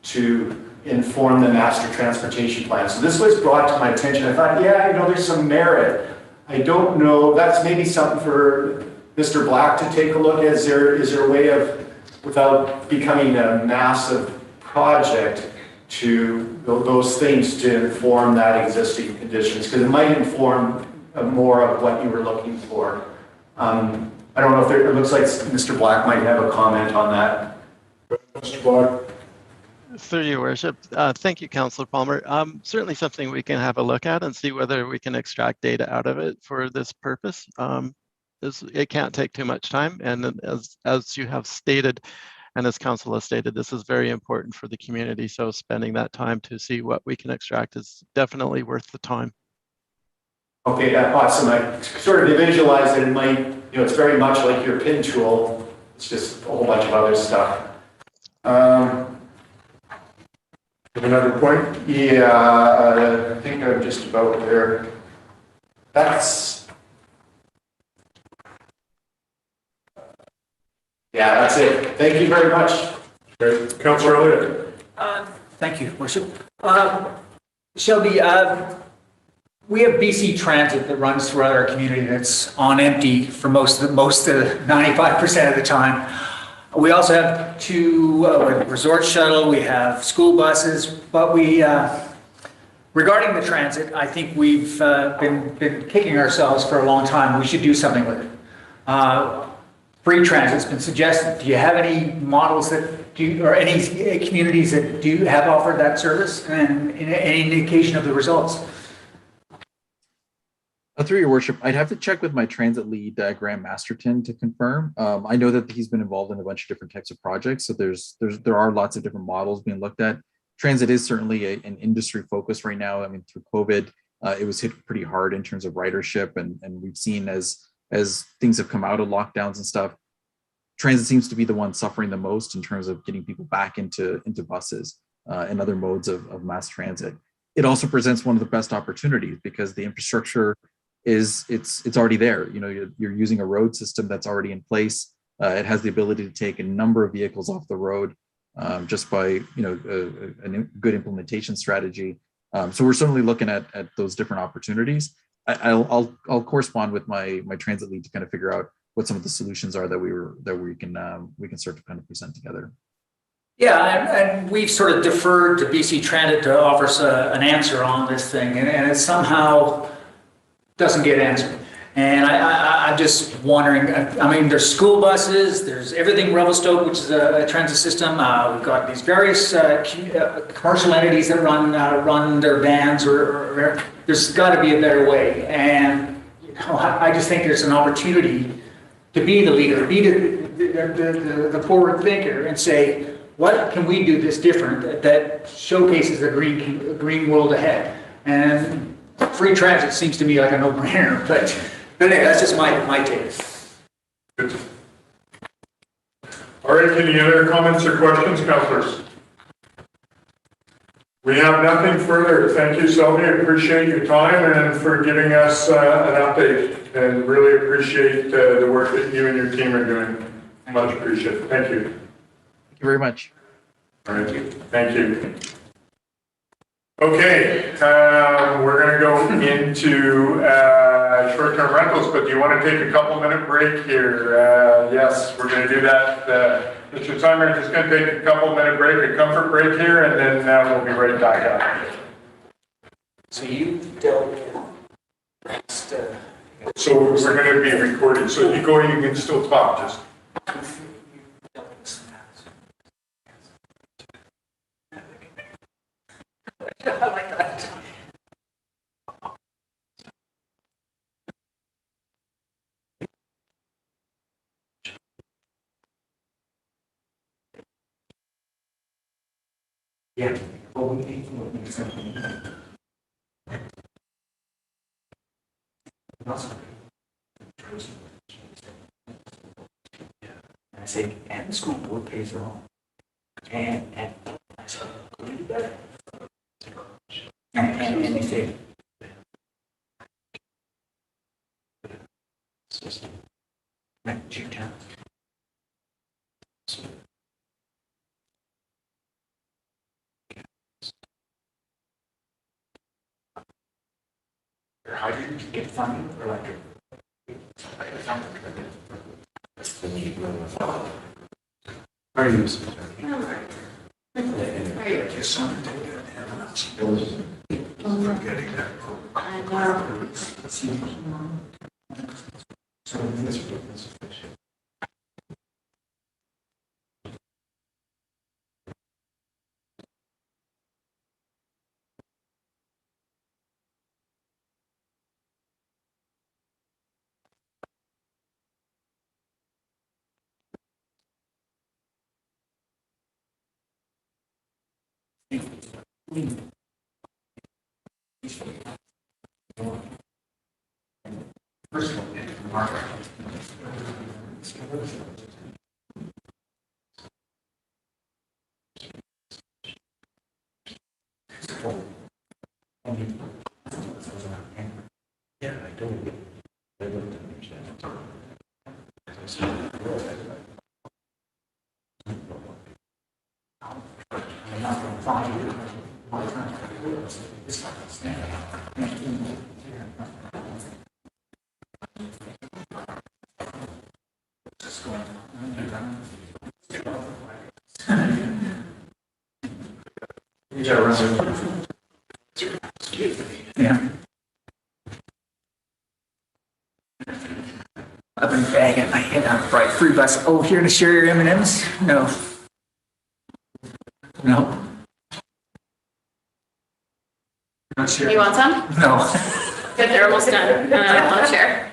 to inform the master transportation plan. So this was brought to my attention. I thought, yeah, there's some merit. I don't know, that's maybe something for Mr. Black to take a look at. Is there a way of, without becoming a massive project, to those things to inform that existing conditions? Because it might inform more of what you were looking for. I don't know if it looks like Mr. Black might have a comment on that. Mr. Black? Through your worship, thank you, Councillor Palmer. Certainly something we can have a look at and see whether we can extract data out of it for this purpose. It can't take too much time, and as you have stated, and as Council has stated, this is very important for the community. So spending that time to see what we can extract is definitely worth the time. Okay, awesome. I sort of visualize that it might, it's very much like your pin tool. It's just a whole bunch of other stuff. Another point? Yeah, I think I'm just about there. That's it. Thank you very much. Okay. Councillor Elliott? Thank you, Worship. Shelby, we have BC Transit that runs throughout our community that's on empty for most of 95% of the time. We also have two resort shuttle, we have school buses, but regarding the transit, I think we've been kicking ourselves for a long time. We should do something with it. Free transit's been suggested. Do you have any models that do, or any communities that do have offered that service, and any indication of the results? Through your worship, I'd have to check with my transit lead, Graham Masterton, to confirm. I know that he's been involved in a bunch of different types of projects, so there are lots of different models being looked at. Transit is certainly an industry focus right now. I mean, through COVID, it was hit pretty hard in terms of ridership, and we've seen as things have come out of lockdowns and stuff, transit seems to be the one suffering the most in terms of getting people back into buses and other modes of mass transit. It also presents one of the best opportunities because the infrastructure it's already there. You're using a road system that's already in place. It has the ability to take a number of vehicles off the road just by a good implementation strategy. So we're certainly looking at those different opportunities. I'll correspond with my transit lead to kind of figure out what some of the solutions are that we can start to kind of present together. Yeah, and we've sort of deferred to BC Transit to offer us an answer on this thing, and it somehow doesn't get answered. And I'm just wondering, I mean, there's school buses, there's everything Revelstoke, which is a transit system. We've got these various commercial entities that run their vans, or there's got to be a better way. And I just think there's an opportunity to be the leader, be the forward thinker, and say, what can we do this different that showcases a green world ahead? And free transit seems to me like a no-brainer, but anyway, that's just my take. Good. All right, any other comments or questions, councillors? We have nothing further. Thank you, Sylvia. I appreciate your time and for giving us an update, and really appreciate the work that you and your team are doing. Much appreciated. Thank you. Thank you very much. All right, thank you. Okay, we're going to go into short-term rentals, but do you want to take a couple-minute break here? Yes, we're going to do that. Mr. Simon is just going to take a couple-minute break, a comfort break here, and then we'll be right back up. So you dealt with So we're going to be recording. So if you go, you can still talk. Just. I like that. Yeah. I say, and the school board pays their own. And I said, go do better. And they say, right, to your town. How do you get funding for electric? Are you? Forgetting that. I know. Yeah, I don't. I don't Yeah. I've been banging my head on the right free bus. Oh, here to share your M&Ms? No. No. Not sure. You want some? No. Good, they're almost done. I want to share.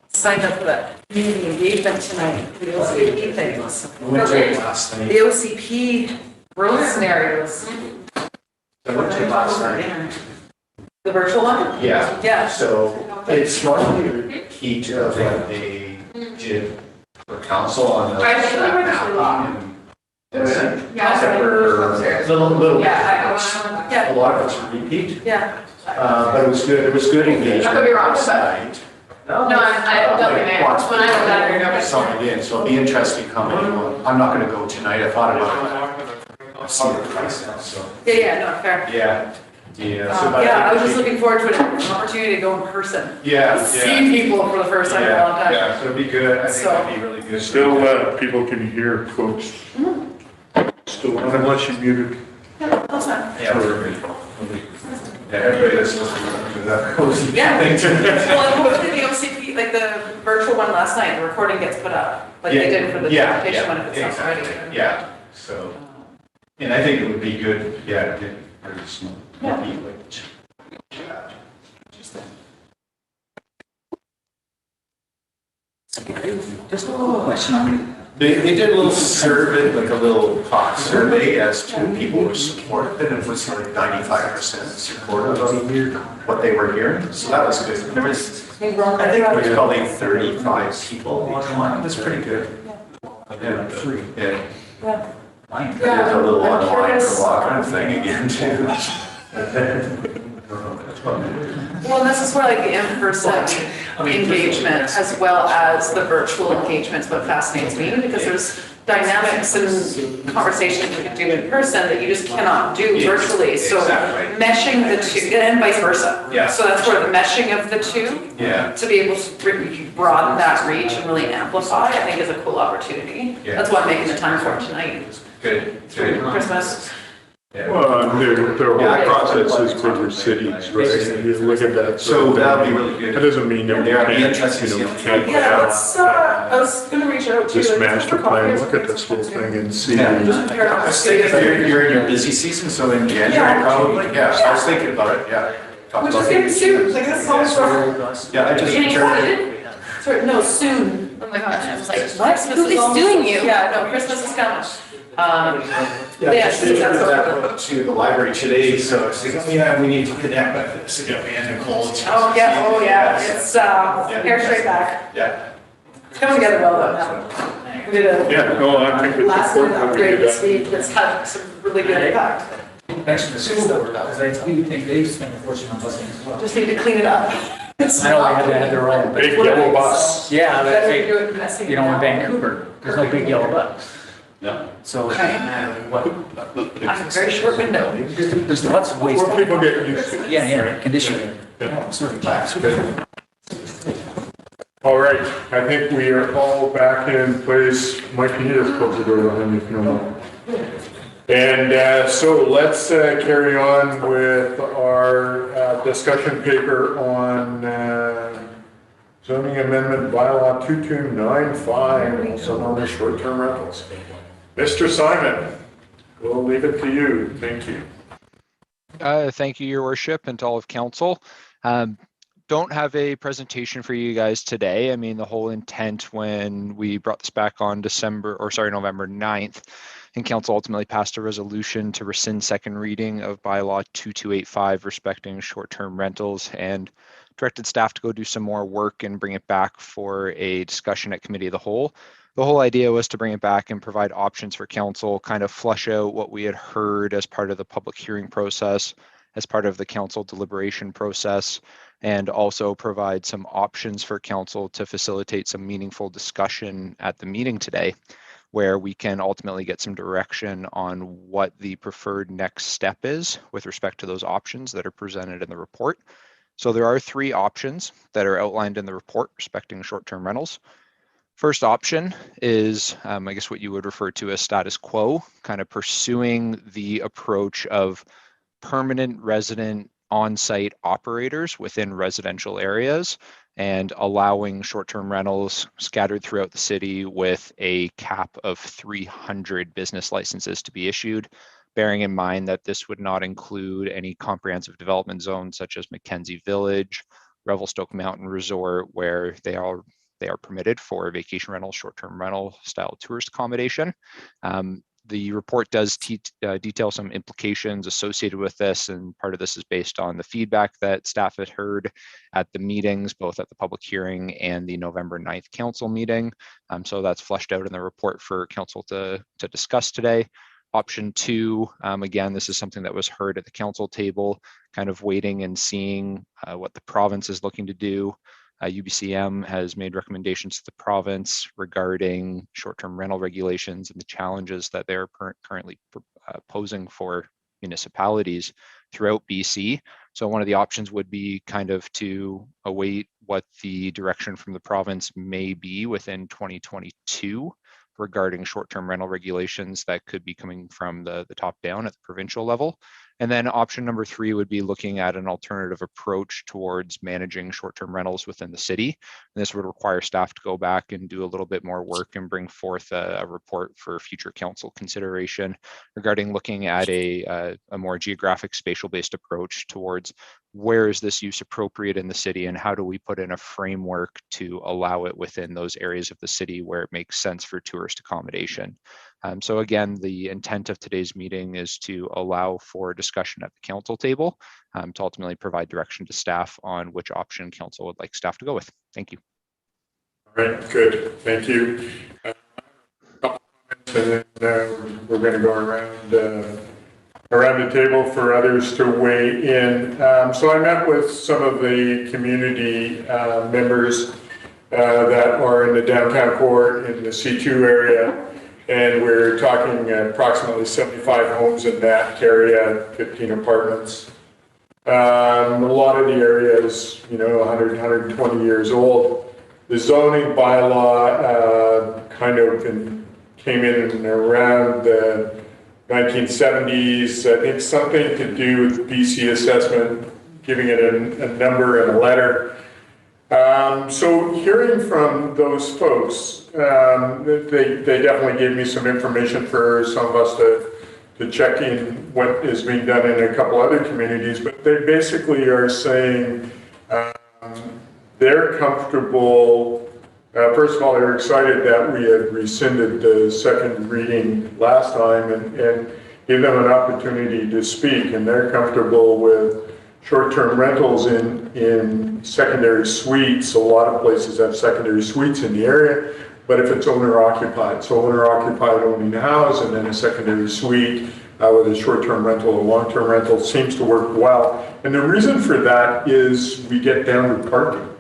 Signed up for that community engagement tonight, the OCP things. We went to it last night. The OCP growth scenarios. I went to it last night. The virtual one? Yeah. Yeah. So it's normally a repeat of what they did for council on the. I think they were just Yeah. Except for little. Yeah. A lot of it's repeat, Yeah. but it was good, it was good engagement. I could be wrong, but- Tonight. No, I don't think Like, when I was out there, nobody. Something in, so it'll be interesting coming. I'm not gonna go tonight, I thought about it. I've seen the price now, so. Yeah, no, fair. Yeah, yeah. so but Yeah, I was think- just looking forward to an opportunity to go in person. Yeah, See yeah. people for the first time in a long Yeah, time. yeah, so it'd be good, I think So- that'd be really good. Still, people can hear, folks. Still, unless you muted. That's fine. Yeah, we're good. Yeah, everybody that's listening to that cozy Yeah. thing. Well, and hopefully the OCP, like the virtual one last night, the recording gets put up, like they did for the Yeah, presentation one if it's not exactly. ready. Yeah, so, and I think it would be good, yeah, to get very small. Yeah. Be like, chat. Just a little question. They did a little survey, like a little thought survey as to people who supported it, and it was like 95% supportive of what they were hearing, so that was good. There was, I think there was probably 35 people each one, that's pretty good. Yeah, free. Yeah. Yeah. There's a little online for walking thing again too. Well, and this is where like the in-person engagement as well as the virtual engagement is what fascinates me, because there's dynamics and conversations you can do in person that you just cannot do virtually. So Exactly. meshing the two, and vice versa. Yeah. So that's where the meshing of the two, Yeah. to be able to broaden that reach and really amplify, I think is a cool opportunity. Yeah. That's why I'm making the time for it tonight. Good, Through good. Christmas. Yeah. Well, their whole process is bigger cities, right? You look at that. So that'll be really good. That doesn't mean that we Yeah, it'd be can't, interesting to see you know, if- can't Yeah, have. let's, I was gonna reach out to you. This master plan, look at this whole thing and see. I was thinking you're in your busy season, so in January probably, yeah, I was thinking about it, yeah. Talk Which about is it. getting soon, like this is almost rough. Yeah, I just Getting returned. excited? Sorry, no, soon. Oh my gosh, I was like, what? Who is doing you? Yeah, no, Christmas is coming. Yeah, Just did that to the library today, so I was thinking, oh yeah, we need to connect with this, and Nicole. Oh, yeah, it's, hair straight back. Yeah. It's coming together well though now. We did a Yeah, no, I think it's last minute important that we upgrade do this that. week that's had some really good impact. Mention the school though, because I do think they spend a fortune on busing as well. Just need to clean it up. I know they had their own. Big yellow bus. Yeah, Better that's, do it messy. you know, in Vancouver, there's no big yellow bugs. Yeah. So, what, I'm a very short window. there's lots of ways. More people get used to it. Yeah, conditioning. Yeah. Sort of. All right, I think we are all back in place. Mike, can you just close the door behind me if you don't mind? And so let's carry on with our discussion paper on zoning amendment bylaw 2295, also known as short-term rentals. Mr. Simon, we'll leave it to you. Thank you. Thank you, Your Worship, and to all of council. Don't have a presentation for you guys today. I mean, the whole intent when we brought this back on November 9th, and council ultimately passed a resolution to rescind second reading of bylaw 2285 respecting short-term rentals and directed staff to go do some more work and bring it back for a discussion at committee of the whole. The whole idea was to bring it back and provide options for council, kind of flush out what we had heard as part of the public hearing process, as part of the council deliberation process, and also provide some options for council to facilitate some meaningful discussion at the meeting today, where we can ultimately get some direction on what the preferred next step is with respect to those options that are presented in the report. So there are three options that are outlined in the report respecting short-term rentals. First option is, I guess what you would refer to as status quo, kind of pursuing the approach of permanent resident on-site operators within residential areas and allowing short-term rentals scattered throughout the city with a cap of 300 business licenses to be issued, bearing in mind that this would not include any comprehensive development zones such as Mackenzie Village, Revelstoke Mountain Resort, where they are permitted for vacation rental, short-term rental style tourist accommodation. The report does detail some implications associated with this, and part of this is based on the feedback that staff had heard at the meetings, both at the public hearing and the November 9th council meeting. So that's fleshed out in the report for council to discuss today. Option two, again, this is something that was heard at the council table, kind of waiting and seeing what the province is looking to do. UBCM has made recommendations to the province regarding short-term rental regulations and the challenges that they're currently posing for municipalities throughout BC. So one of the options would be kind of to await what the direction from the province may be within 2022 regarding short-term rental regulations that could be coming from the top down at the provincial level. And then option number three would be looking at an alternative approach towards managing short-term rentals within the city. And this would require staff to go back and do a little bit more work and bring forth a report for future council consideration regarding looking at a more geographic spatial-based approach towards where is this use appropriate in the city and how do we put in a framework to allow it within those areas of the city where it makes sense for tourist accommodation. So again, the intent of today's meeting is to allow for discussion at the council table to ultimately provide direction to staff on which option council would like staff to go with. Thank you. All right, good. Thank you. A couple comments and then we're going to go around the table for others to weigh in. So I met with some of the community members that are in the downtown core in the C2 area. And we're talking approximately 75 homes in that area, 15 apartments. A lot of the area is, 100, 120 years old. The zoning bylaw kind of came in around the 1970s. I think something to do with BC assessment, giving it a number and a letter. So hearing from those folks, they definitely gave me some information for some of us to check in what is being done in a couple other communities, but they basically are saying they're comfortable. First of all, they're excited that we had rescinded the second reading last time and give them an opportunity to speak, and they're comfortable with short-term rentals in secondary suites. A lot of places have secondary suites in the area, but if it's owner-occupied, so owner-occupied owning the house and then a secondary suite with a short-term rental or long-term rental seems to work well. And the reason for that is we get down to parking,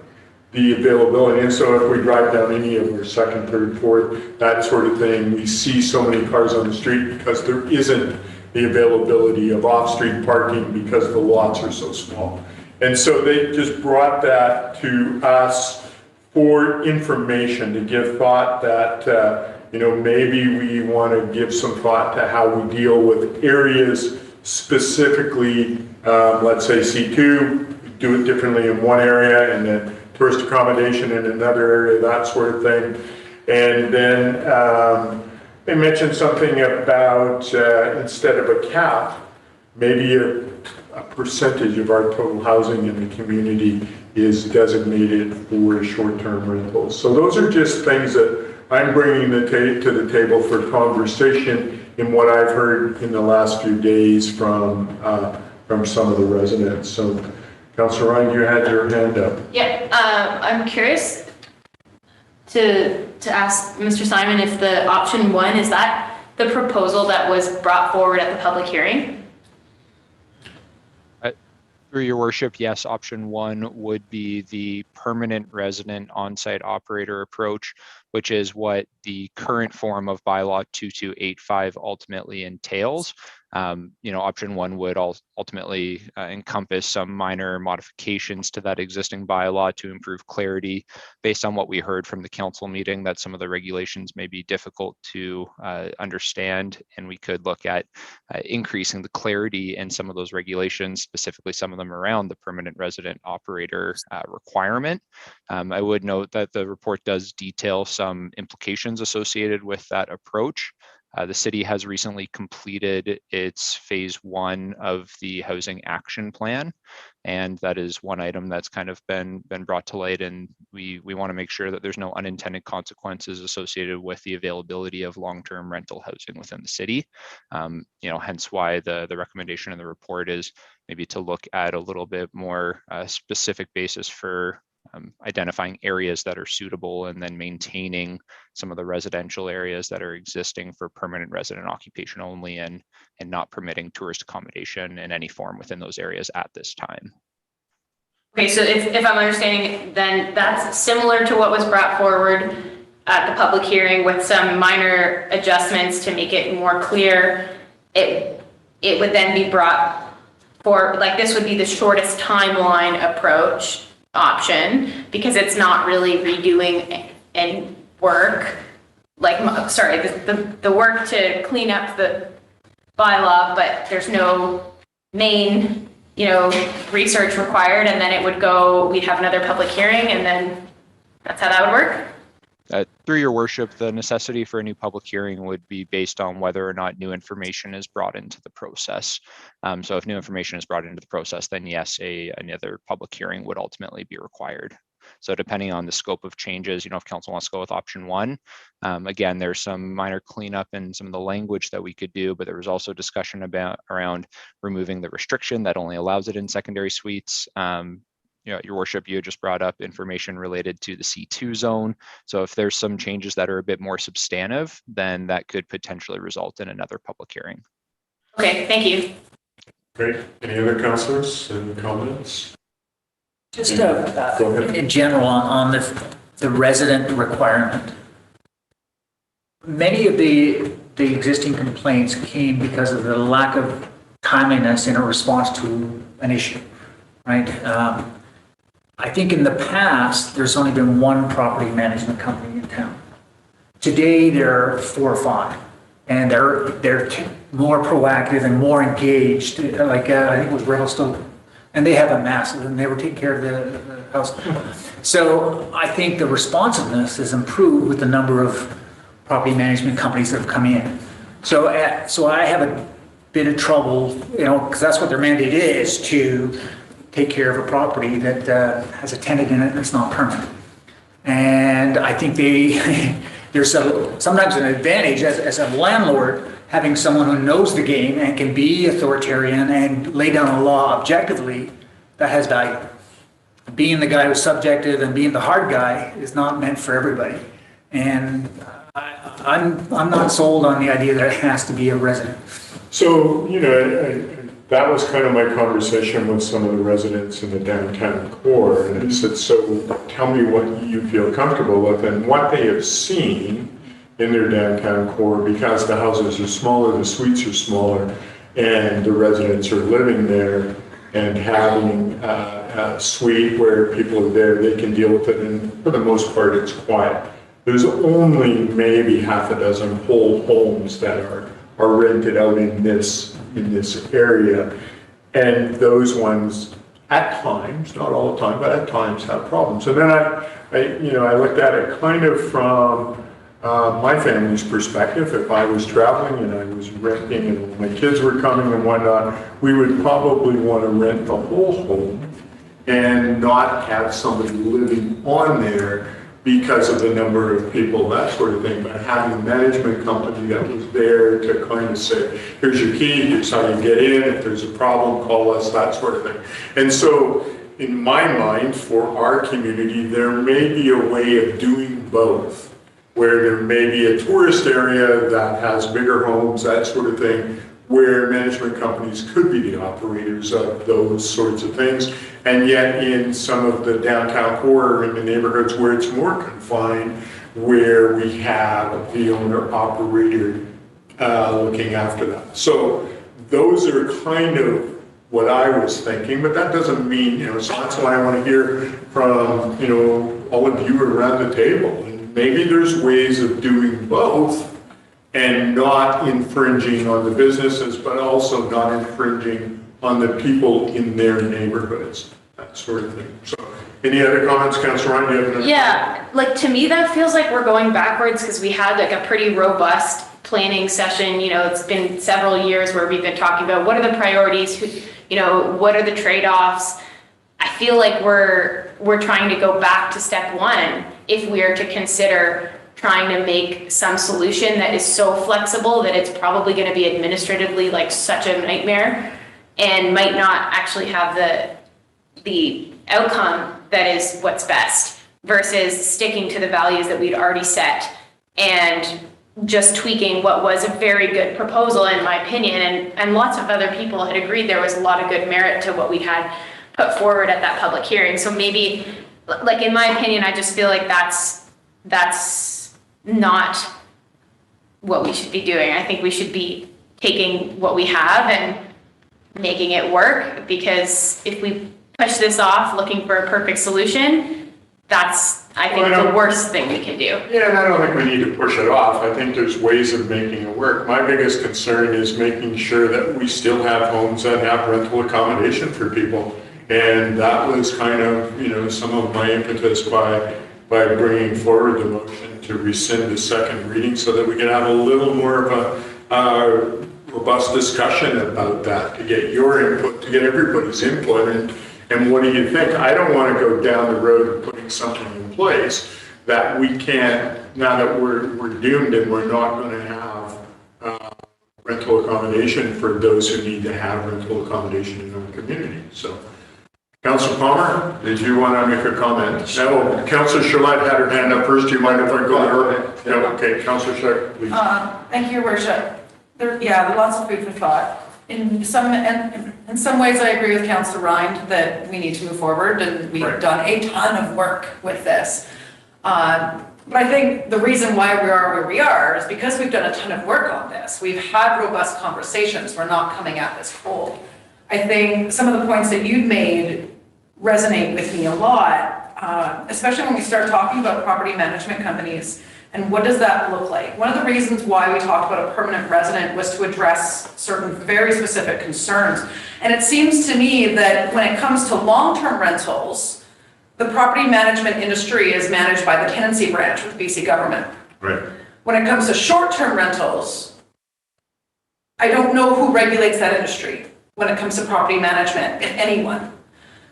the availability. And so if we drive down any of our second, third, fourth, that sort of thing, we see so many cars on the street because there isn't the availability of off-street parking because the lots are so small. And so they just brought that to us for information, to give thought that, maybe we want to give some thought to how we deal with areas specifically, let's say C2, do it differently in one area and then tourist accommodation in another area, that sort of thing. And then they mentioned something about instead of a cap, maybe a percentage of our total housing in the community is designated for short-term rentals. So those are just things that I'm bringing to the table for conversation in what I've heard in the last few days from some of the residents. So, Councillor Ryan, you had your hand up. Yeah, I'm curious to ask Mr. Simon if the option 1, is that the proposal that was brought forward at the public hearing? Through your worship, yes, option 1 would be the permanent resident on-site operator approach, which is what the current form of bylaw 2285 ultimately entails. Option 1 would ultimately encompass some minor modifications to that existing bylaw to improve clarity. Based on what we heard from the council meeting, that some of the regulations may be difficult to understand, and we could look at increasing the clarity in some of those regulations, specifically some of them around the permanent resident operator requirement. I would note that the report does detail some implications associated with that approach. The city has recently completed its phase 1 of the housing action plan, and that is one item that's kind of been brought to light, and we want to make sure that there's no unintended consequences associated with the availability of long-term rental housing within the city. Hence why the recommendation in the report is maybe to look at a little bit more specific basis for identifying areas that are suitable and then maintaining some of the residential areas that are existing for permanent resident occupation only, and not permitting tourist accommodation in any form within those areas at this time. Okay, so if I'm understanding, then that's similar to what was brought forward at the public hearing with some minor adjustments to make it more clear. It would then be brought for, like, this would be the shortest timeline approach option, because it's not really redoing any work, the work to clean up the bylaw, but there's no main research required, and then it would go, we'd have another public hearing, and then that's how that would work? Through your worship, the necessity for a new public hearing would be based on whether or not new information is brought into the process. So if new information is brought into the process, then yes, another public hearing would ultimately be required. So depending on the scope of changes, if council wants to go with option 1, again, there's some minor cleanup in some of the language that we could do, but there was also discussion around removing the restriction that only allows it in secondary suites. Your worship, you just brought up information related to the C2 zone. So if there's some changes that are a bit more substantive, then that could potentially result in another public hearing. Okay, thank you. Great. Any other councillors and comments? Just in general on the resident requirement. Many of the existing complaints came because of the lack of timeliness in a response to an issue, right? I think in the past, there's only been one property management company in town. Today, there are 4 or 5, and they're more proactive and more engaged. Like I think it was Revelstoke and they have a massive, and they were taking care of the house. So I think the responsiveness has improved with the number of property management companies that have come in. So I have a bit of trouble, because that's what their mandate is, to take care of a property that has a tenant in it that's not permanent. And I think there's sometimes an advantage as a landlord having someone who knows the game and can be authoritarian and lay down a law objectively that has value. Being the guy who's subjective and being the hard guy is not meant for everybody. And I'm not sold on the idea that it has to be a resident. So, that was kind of my conversation with some of the residents in the downtown core. And I said, so tell me what you feel comfortable with and what they have seen in their downtown core, because the houses are smaller, the suites are smaller, and the residents are living there and having a suite where people are there, they can deal with it, and for the most part, it's quiet. There's only maybe half a dozen whole homes that are rented out in this area, and those ones at times, not all the time, but at times have problems. And then I looked at it kind of from my family's perspective. If I was traveling and I was renting and my kids were coming and whatnot, we would probably want to rent the whole home and not have somebody living on there because of the number of people, that sort of thing. But having a management company that was there to kind of say, here's your key, here's how you get in, if there's a problem, call us, that sort of thing. And so in my mind, for our community, there may be a way of doing both, where there may be a tourist area that has bigger homes, that sort of thing, where management companies could be the operators of those sorts of things. And yet in some of the downtown core, in the neighborhoods where it's more confined, where we have the owner operator looking after that. So those are kind of what I was thinking, but that doesn't mean, so that's why I want to hear from, all of you around the table. And maybe there's ways of doing both and not infringing on the businesses, but also not infringing on the people in their neighborhoods, that sort of thing. So any other comments, Councillor Ryan? Do you have another? Yeah, to me, that feels like we're going backwards, because we had a pretty robust planning session. It's been several years where we've been talking about what are the priorities, what are the trade-offs. I feel like we're trying to go back to step one if we are to consider trying to make some solution that is so flexible that it's probably going to be administratively such a nightmare and might not actually have the outcome that is what's best, versus sticking to the values that we'd already set and just tweaking what was a very good proposal, in my opinion. And lots of other people had agreed there was a lot of good merit to what we had put forward at that public hearing. So maybe, in my opinion, I just feel like that's not what we should be doing. I think we should be taking what we have and making it work, because if we push this off looking for a perfect solution, that's, I think, the worst thing we can do. Yeah, and I don't think we need to push it off. I think there's ways of making it work. My biggest concern is making sure that we still have homes that have rental accommodation for people. And that was kind of, some of my impetus by bringing forward the motion to rescind the second reading, so that we can have a little more of a robust discussion about that, to get your input, to get everybody's input, and what do you think? I don't want to go down the road of putting something in place that we can't, now that we're doomed and we're not going to have rental accommodation for those who need to have rental accommodation in our community. So, Councillor Palmer, did you want to make a comment? No, Councillor Charlotte had her hand up first. Do you mind if I go to her? No, okay, Councillor Charlotte, please. Thank you, Your Worship. There's lots of food for thought. In some ways, I agree with Councillor Rind that we need to move forward, and we've done a ton of work with this. But I think the reason why we are where we are is because we've done a ton of work on this. We've had robust conversations. We're not coming at this cold. I think some of the points that you've made resonate with me a lot, especially when we start talking about property management companies And what does that look like? One of the reasons why we talked about a permanent resident was to address certain very specific concerns. And it seems to me that when it comes to long-term rentals, the property management industry is managed by the tenancy branch with BC government. Right. When it comes to short-term rentals, I don't know who regulates that industry when it comes to property management, if anyone.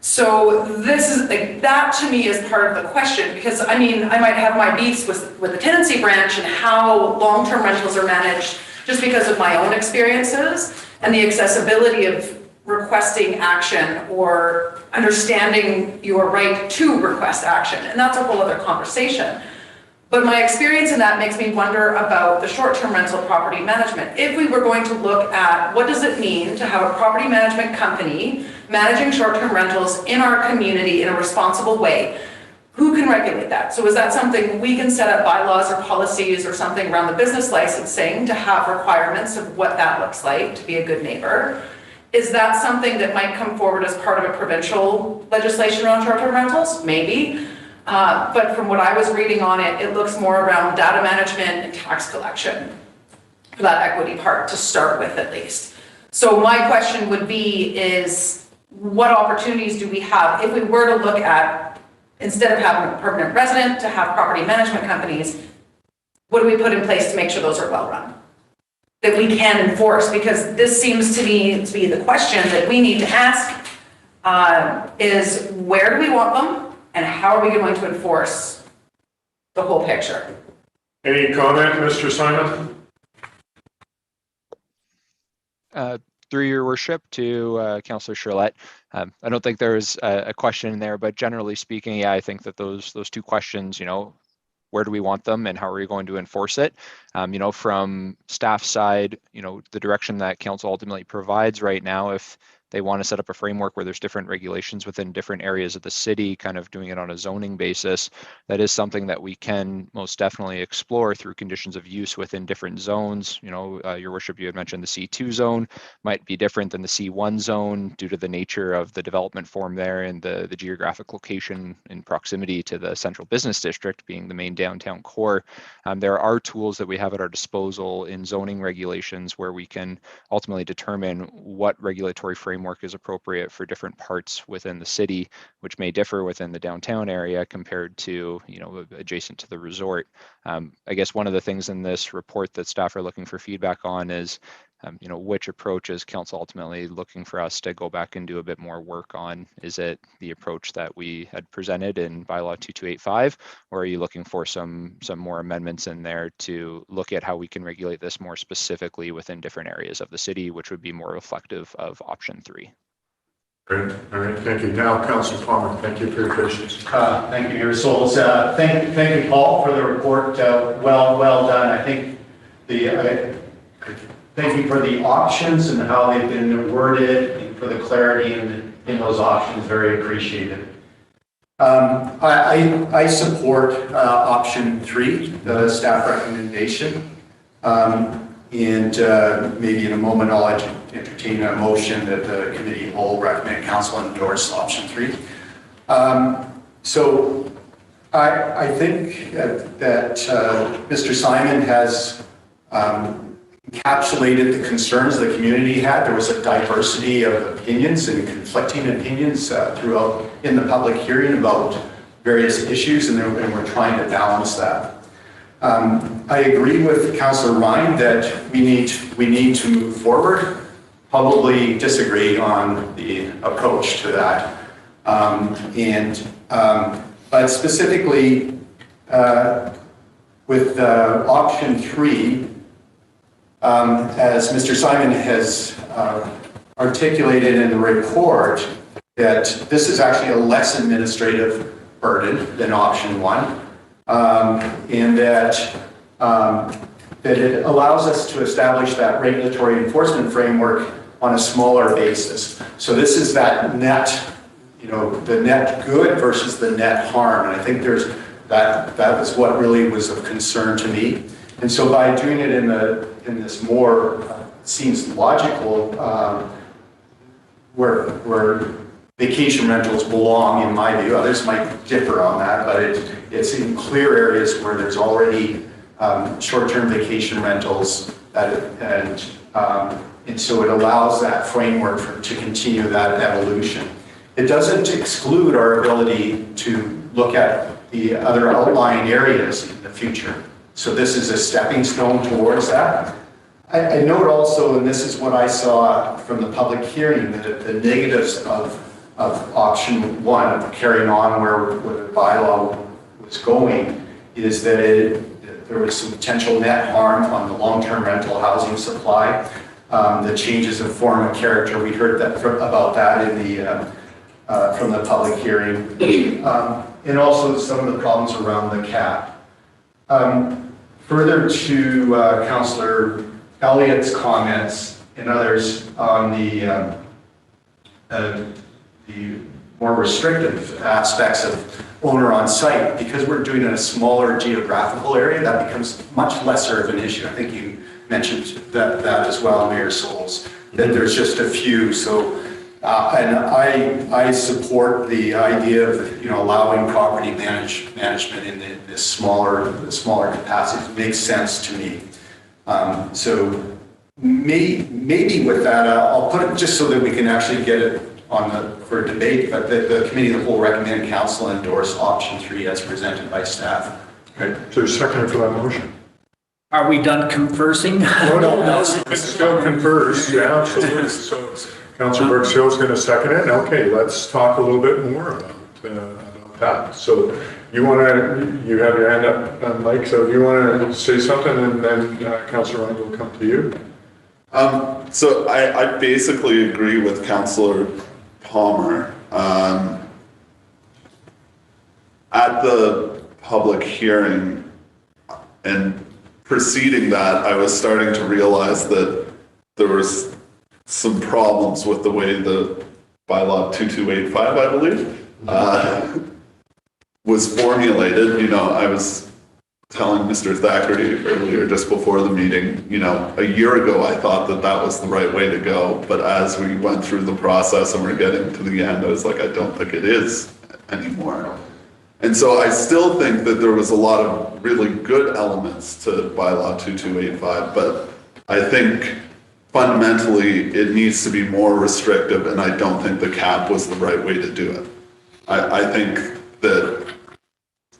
So this is, like, that to me is part of the question, because I mean, I might have my beefs with the tenancy branch and how long-term rentals are managed just because of my own experiences and the accessibility of requesting action or understanding your right to request action. And that's a whole other conversation. But my experience in that makes me wonder about the short-term rental property management. If we were going to look at what does it mean to have a property management company managing short-term rentals in our community in a responsible way, who can regulate that? So is that something we can set up bylaws or policies or something around the business licensing to have requirements of what that looks like to be a good neighbor? Is that something that might come forward as part of a provincial legislation around short-term rentals? Maybe. But from what I was reading on it, it looks more around data management and tax collection for that equity part to start with, at least. So my question would be is, what opportunities do we have if we were to look at, instead of having a permanent resident, to have property management companies, what do we put in place to make sure those are well run, that we can enforce? Because this seems to me to be the question that we need to ask, is where do we want them? And how are we going to enforce the whole picture? Any comment, Mr. Simon? Through your worship to Councillor Charlotte. I don't think there's a question there, but generally speaking, yeah, I think that those two questions, you know, where do we want them and how are we going to enforce it? You know, from staff side, you know, the direction that council ultimately provides right now, if they want to set up a framework where there's different regulations within different areas of the city, kind of doing it on a zoning basis, that is something that we can most definitely explore through conditions of use within different zones. You know, your worship, you had mentioned the C2 zone might be different than the C1 zone due to the nature of the development form there and the geographic location in proximity to the central business district being the main downtown core. There are tools that we have at our disposal in zoning regulations where we can ultimately determine what regulatory framework is appropriate for different parts within the city, which may differ within the downtown area compared to, you know, adjacent to the resort. I guess one of the things in this report that staff are looking for feedback on is, you know, which approach is council ultimately looking for us to go back and do a bit more work on? Is it the approach that we had presented in Bylaw 2285, or are you looking for some more amendments in there to look at how we can regulate this more specifically within different areas of the city, which would be more reflective of option 3? Great. All right. Thank you. Now, Councillor Palmer, thank you for your patience. Thank you, Mayor Sulz. Thank you, Paul, for the report. Well done. I think thank you for the options and how they've been worded, and for the clarity in those options. Very appreciated. I support option 3, the staff recommendation. And maybe in a moment I'll entertain a motion that the committee will recommend council endorse option 3. So I think that Mr. Simon has encapsulated the concerns the community had. There was a diversity of opinions and conflicting opinions throughout in the public hearing about various issues, and we're trying to balance that. I agree with Councillor Ryan that we need to move forward. Probably disagree on the approach to that, but specifically with option 3. As Mr. Simon has articulated in the report, that this is actually a less administrative burden than option 1, and that it allows us to establish that regulatory enforcement framework on a smaller basis. So this is that net, you know, the net good versus the net harm, and I think there's that was what really was of concern to me. And so by doing it in this more seems logical, where vacation rentals belong, in my view. Others might differ on that, but it's in clear areas where there's already short-term vacation rentals, and so it allows that framework to continue that evolution. It doesn't exclude our ability to look at the other outlying areas in the future. So this is a stepping stone towards that. I note also, and this is what I saw from the public hearing, that the negatives of option one, of carrying on where the bylaw was going, is that there was some potential net harm on the long-term rental housing supply. The changes of form and character, we heard that about that in the from the public hearing, and also some of the problems around the cap. Further to Councillor Elliott's comments and others on the more restrictive aspects of owner on site, because we're doing it in a smaller geographical area, that becomes much lesser of an issue. I think you mentioned that as well, Mayor Sulz, that there's just a few. So, and I support the idea of allowing property management in the smaller capacities. It makes sense to me. So maybe with that, I'll put it just so that we can actually get it on for debate. But the committee of the whole recommend council endorse option 3 as presented by staff. Okay, so there's a second for that motion. Are we done conversing? No, it's still converse, yeah, absolutely. So Councillor Burke-Hill is going to second it. Okay, let's talk a little bit more about that. So you have your hand up, Mike, so you want to say something, and then Councillor Ryan will come to you. So I basically agree with Councillor Palmer. At the public hearing and preceding that, I was starting to realize that there was some problems with the way the bylaw 2285, I believe, was formulated. I was telling Mr. Thackeray earlier, just before the meeting, a year ago, I thought that was the right way to go. But as we went through the process and we're getting to the end, I was like, I don't think it is anymore. And so I still think that there was a lot of really good elements to bylaw 2285, but I think fundamentally it needs to be more restrictive, and I don't think the cap was the right way to do it. I think that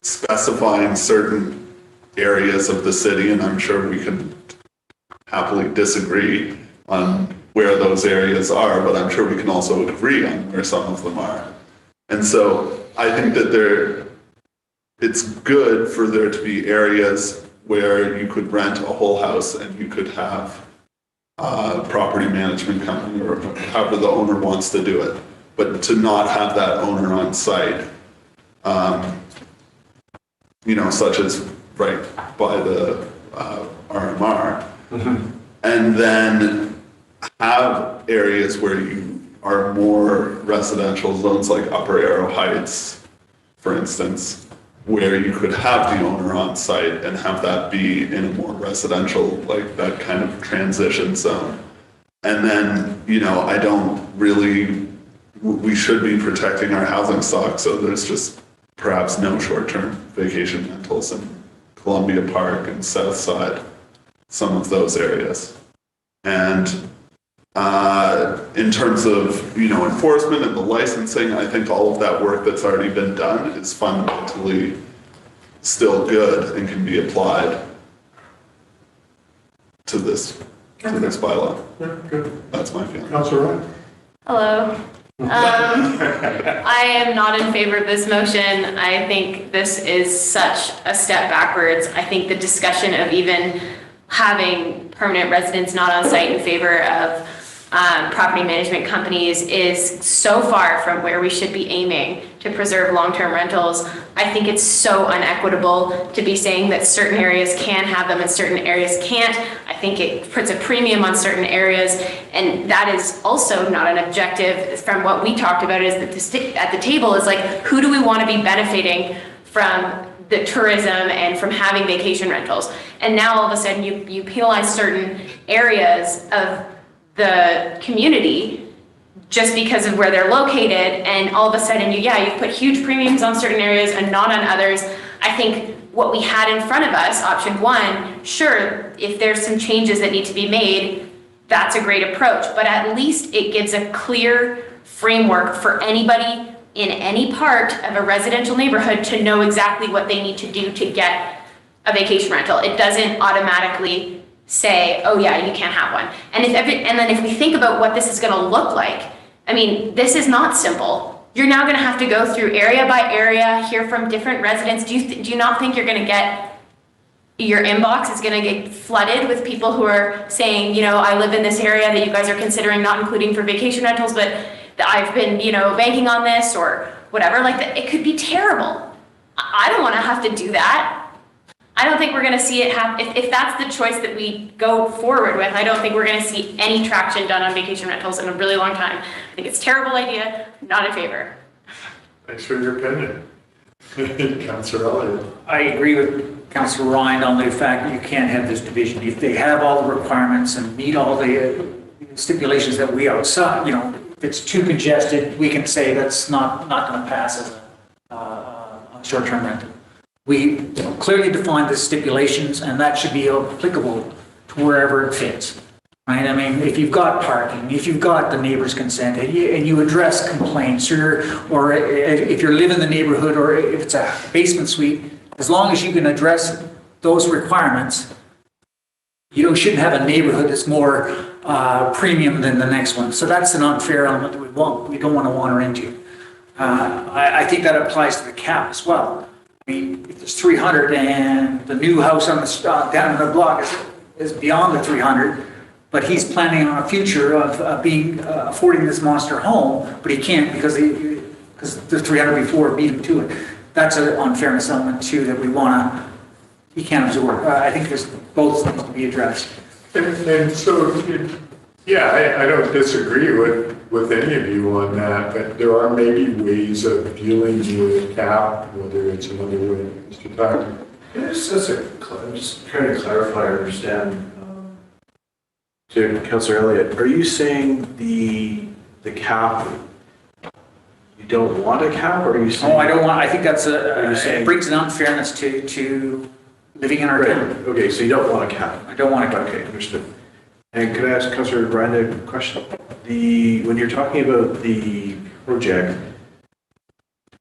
specifying certain areas of the city, and I'm sure we can happily disagree on where those areas are, but I'm sure we can also agree on where some of them are. And so I think that it's good for there to be areas where you could rent a whole house and you could have a property management company or however the owner wants to do it, but to not have that owner on site, such as right by the RMR, and then have areas where you are more residential zones like Upper Arrow Heights, for instance, where you could have the owner on site and have that be in a more residential, like that kind of transition zone. And then, I don't really, we should be protecting our housing stock, so there's just perhaps no short-term vacation rentals in Columbia Park and South Side, some of those areas. And in terms of, enforcement and the licensing, I think all of that work that's already been done is fundamentally still good and can be applied to this bylaw. Yeah, good. That's my feeling. Councillor Ryan. Hello. I am not in favor of this motion. I think this is such a step backwards. I think the discussion of even having permanent residents not on site in favor of property management companies is so far from where we should be aiming to preserve long-term rentals. I think it's so unequitable to be saying that certain areas can have them and certain areas can't. I think it puts a premium on certain areas, and that is also not an objective. From what we talked about is that at the table is like, who do we want to be benefiting from the tourism and from having vacation rentals? And now all of a sudden you penalize certain areas of the community just because of where they're located, and all of a sudden you've put huge premiums on certain areas and not on others. I I think what we had in front of us, option one, sure, if there's some changes that need to be made, that's a great approach, but at least it gives a clear framework for anybody in any part of a residential neighborhood to know exactly what they need to do to get a vacation rental. It doesn't automatically say, oh yeah, you can't have one. And then if we think about what this is gonna look like, I mean, this is not simple. You're now gonna have to go through area by area, hear from different residents. Do you not think you're gonna get, your inbox is gonna get flooded with people who are saying, you know, I live in this area that you guys are considering not including for vacation rentals, but I've been, you know, banking on this or whatever. Like, it could be terrible. I don't wanna have to do that. I don't think we're gonna see it happen. If that's the choice that we go forward with, I don't think we're gonna see any traction done on vacation rentals in a really long time. I think it's a terrible idea, not in favor. Thanks for your opinion. Councillor Elliott. I agree with Councillor Ryan on the fact that you can't have this division. If they have all the requirements and meet all the stipulations that we outside, you know, if it's too congested, we can say that's not gonna pass as a short-term rental. We clearly define the stipulations, and that should be applicable to wherever it fits, right? I mean, if you've got parking, if you've got the neighbor's consent, and you address complaints, or if you live in the neighborhood, or if it's a basement suite, as long as you can address those requirements, you shouldn't have a neighborhood that's more premium than the next one. So that's an unfair element that we don't want to wander into. I think that applies to the cap as well. I mean, if there's 300 and the new house on the down the block is beyond the 300, but he's planning on a future of affording this monster home, but he can't because the 300 before beat him to it. That's an unfairness element too that he can't absorb. I think there's both things to be addressed. And so, yeah, I don't disagree with any of you on that, but there are maybe ways of dealing with cap, whether it's another way. Mr. Tucker. Yeah, I'm just trying to clarify or understand. To Councillor Elliott, are you saying the cap, you don't want a cap, or are you saying? Oh, I don't want, I think that's it brings an unfairness to living in our town. Okay, so you don't want a cap. I don't want a cap. Okay, understood. And could I ask Councillor Ryan a question? When you're talking about the project,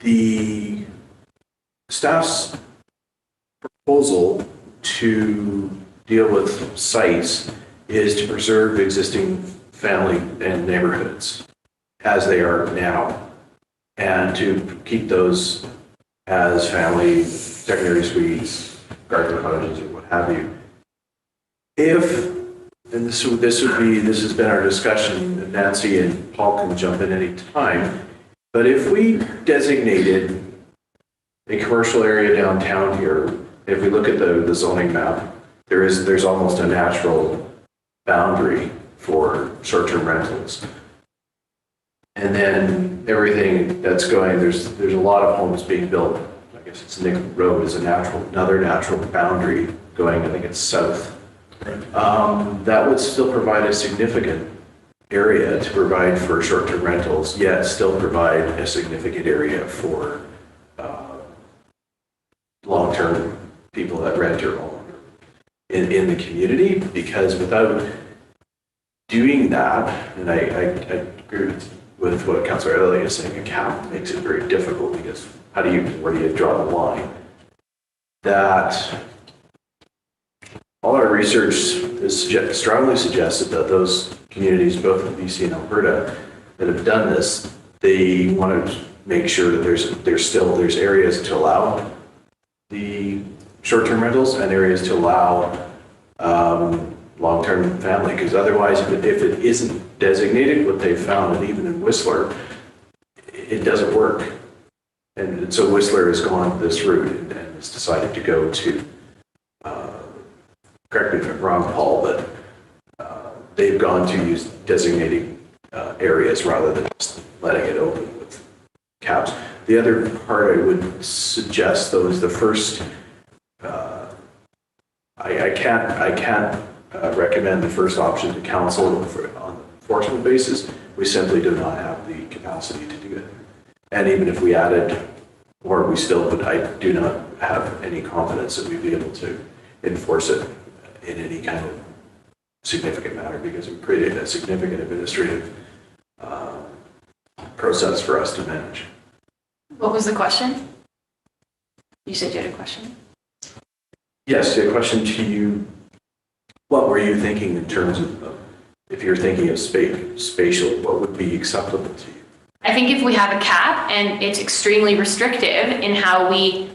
the staff's proposal to deal with sites is to preserve existing family and neighborhoods as they are now, and to keep those as family, secondary suites, garden cottages, or what have you. And this has been our discussion, and Nancy and Paul can jump in any time, but if we designated a commercial area downtown here, if we look at the zoning map, there's almost a natural boundary for short-term rentals. And then everything that's going, there's a lot of homes being built. I guess it's Nick Road is another natural boundary going, I think it's south. That would still provide a significant area to provide for short-term rentals, yet still provide a significant area for long-term people that rent or own in the community. Because without doing that, and I agree with what Councillor Elliott is saying, a cap makes it very difficult, because where do you draw the line? That all our research is strongly suggested that those communities, both in BC and Alberta, that have done this, they want to make sure that there's areas to allow the short-term rentals and areas to allow long-term family, because otherwise, if it isn't designated, what they've found, and even in Whistler, it doesn't work. And so Whistler has gone this route and has decided to go to, correct me if I'm wrong, Paul, but they've gone to use designating areas rather than just letting it open with caps. The other part I would suggest, though, is the first, I can't recommend the first option to council on an enforcement basis. We simply do not have the capacity to do it. And even if we added, or we still would, I do not have any confidence that we'd be able to enforce it in any kind of significant manner, because it created a significant administrative process for us to manage. What was the question? You said you had a question? Yes, a question to you. What were you thinking in terms of, if you're thinking of spatial, what would be acceptable to you? I think if we have a cap and it's extremely restrictive in how we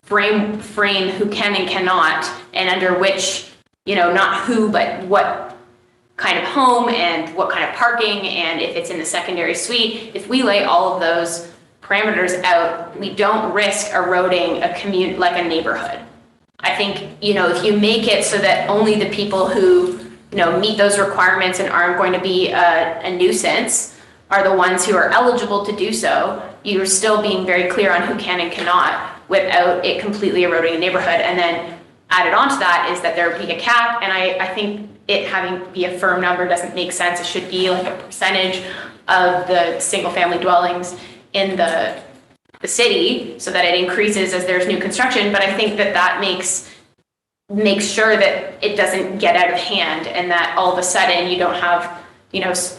frame who can and cannot, and under which, not who, but what kind of home and what kind of parking, and if it's in the secondary suite, if we lay all of those parameters out, we don't risk eroding a community, like a neighborhood. I think, if you make it so that only the people who, meet those requirements and aren't going to be a nuisance are the ones who are eligible to do so, you're still being very clear on who can and cannot without it completely eroding a neighborhood. And then added on to that is that there would be a cap, and I think it having be a firm number doesn't make sense. It should be like a percentage of the single family dwellings in the city so that it increases as there's new construction. But I think that makes sure that it doesn't get out of hand, and that all of a sudden you don't have,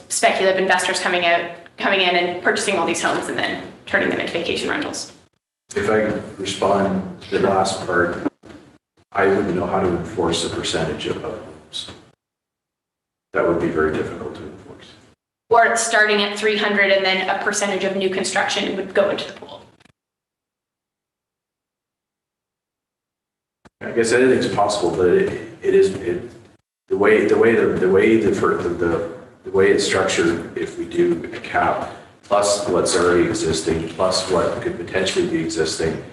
speculative investors coming in and purchasing all these homes and then turning them into vacation rentals. If I could respond to the last part, I wouldn't know how to enforce a percentage of homes. That would be very difficult to enforce. Or it's starting at 300 and then a percentage of new construction would go into the pool. I guess anything's possible, but the way it's structured, if we do a cap, plus what's already existing, plus what could potentially be existing,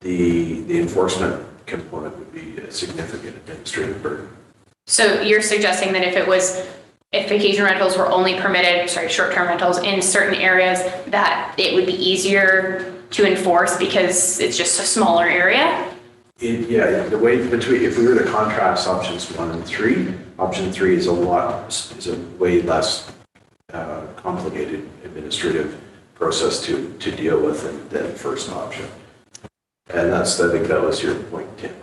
the enforcement component would be a significant administrative burden. So you're suggesting that if vacation rentals were only permitted, short-term rentals in certain areas, that it would be easier to enforce because it's just a smaller area? The way if we were to contrast options 1 and 3, option 3 is a way less complicated administrative process to deal with than the first option. And I think that was your point, Tim.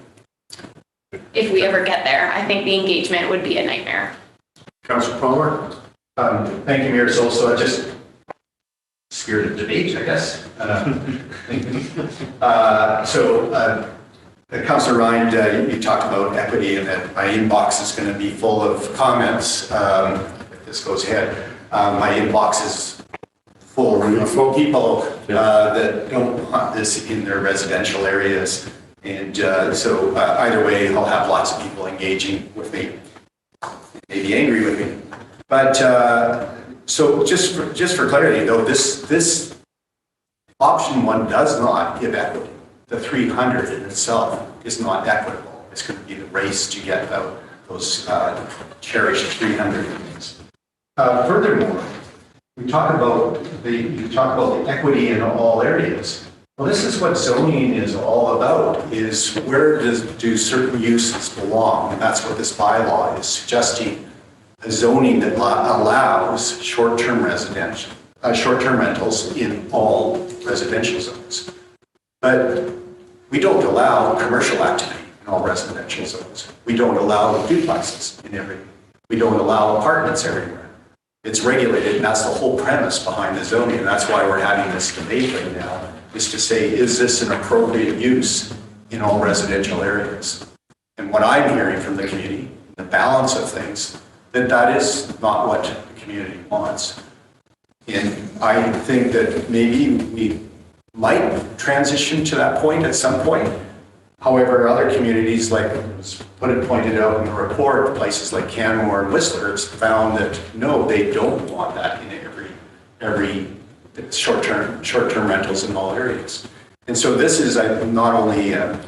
If we ever get there, I think the engagement would be a nightmare. Councillor Palmer? Thank you, Mayor Sulz. So just spirit of debate, I guess. Councillor Rind, you talked about equity and that my inbox is going to be full of comments if this goes ahead. My inbox is full of people that don't want this in their residential areas. And so either way, I'll have lots of people engaging with me, maybe angry with me. But so just for clarity, though, this option 1 does not give equity. The 300 in itself is not equitable. It's going to be the race to get those cherished 300 units. Furthermore, you talk about the equity in all areas. Well, this is what zoning is all about, is where do certain uses belong? And that's what this bylaw is suggesting, a zoning that allows short-term rentals in all residential zones. But we don't allow commercial activity in all residential zones. We don't allow duplexes we don't allow apartments everywhere. It's regulated, and that's the whole premise behind the zoning, and that's why we're having this debate right now, is to say, is this an appropriate use in all residential areas? And what I'm hearing from the community, the balance of things, that is not what the community wants. And I think that maybe we might transition to that point at some point. However, other communities, like was pointed out in the report, places like Canmore and Whistler have found that no, they don't want that in every short-term rentals in all areas. And so this is not only a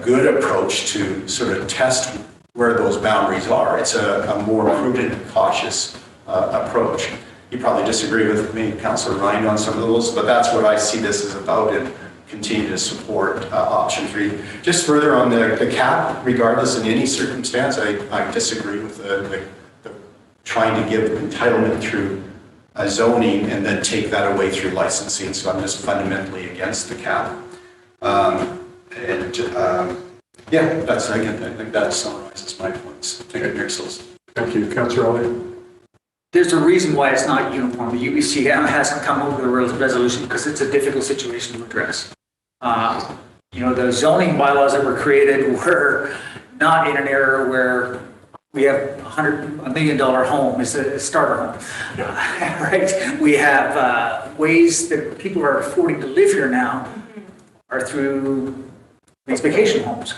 good approach to sort of test where those boundaries are, it's a more prudent and cautious approach. You probably disagree with me, Councillor Rind, on some of those, but that's what I see this as about, and continue to support option 3. Just further on the cap, regardless in any circumstance, I disagree with the trying to give entitlement through zoning and then take that away through licensing. So I'm just fundamentally against the cap. Yeah, that's, I get that. I think that summarizes my points. Thank you, Mayor Sulz. Thank you. Councillor Elliott? There's a reason why it's not uniform. The UBC hasn't come up with a resolution because it's a difficult situation to address. The zoning bylaws that were created were not in an era where we have $100 million home is a starter home, right? We have ways that people are affording to live here now are through these vacation homes.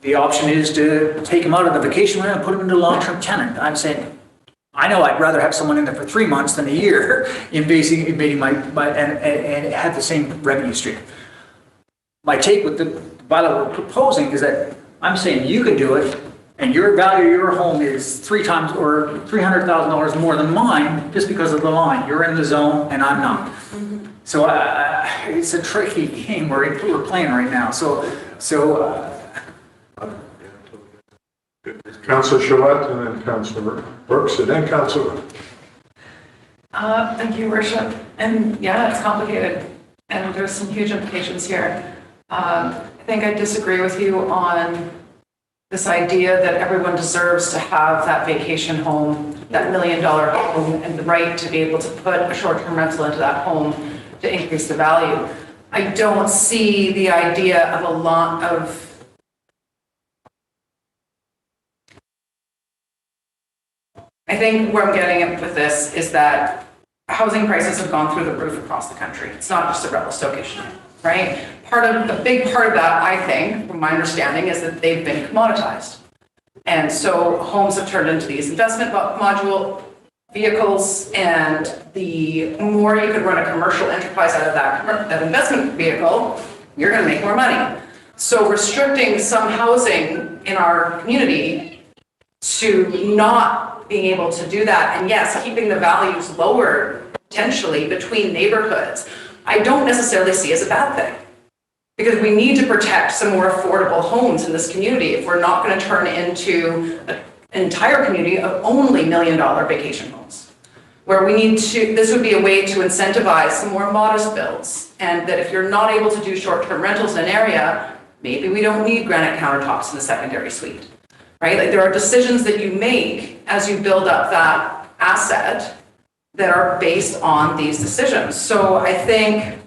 The option is to take them out of the vacation home and put them into long-term tenant. I'm saying, I know I'd rather have someone in there for 3 months than a year invading my and have the same revenue stream. My take with the bylaw we're proposing is that I'm saying you can do it, and your value of your home is 3 times or $300,000 more than mine just because of the line. You're in the zone and I'm not. So it's a tricky game we're playing right now. Councillor Shuswap and then Councillor Brooks and then Councillor. Thank you, Worship. And yeah, it's complicated and there's some huge implications here. I think I disagree with you on this idea that everyone deserves to have that vacation home, that $1 million home, and the right to be able to put a short-term rental into that home to increase the value. I don't see the idea of a lot of I think where I'm getting at with this is that housing prices have gone through the roof across the country. It's not just a Revelstoke issue, right? A big part of that, I think, from my understanding, is that they've been commoditized. And so homes have turned into these investment module vehicles, and the more you could run a commercial enterprise out of that investment vehicle, you're going to make more money. So restricting some housing in our community to not being able to do that, and yes, keeping the values lower potentially between neighborhoods, I don't necessarily see as a bad thing. Because we need to protect some more affordable homes in this community if we're not going to turn into an entire community of only $1 million vacation homes. Where we need to, this would be a way to incentivize some more modest builds, and that if you're not able to do short-term rentals in an area, maybe we don't need granite countertops in the secondary suite. Right? Like there are decisions that you make as you build up that asset that are based on these decisions. So I think,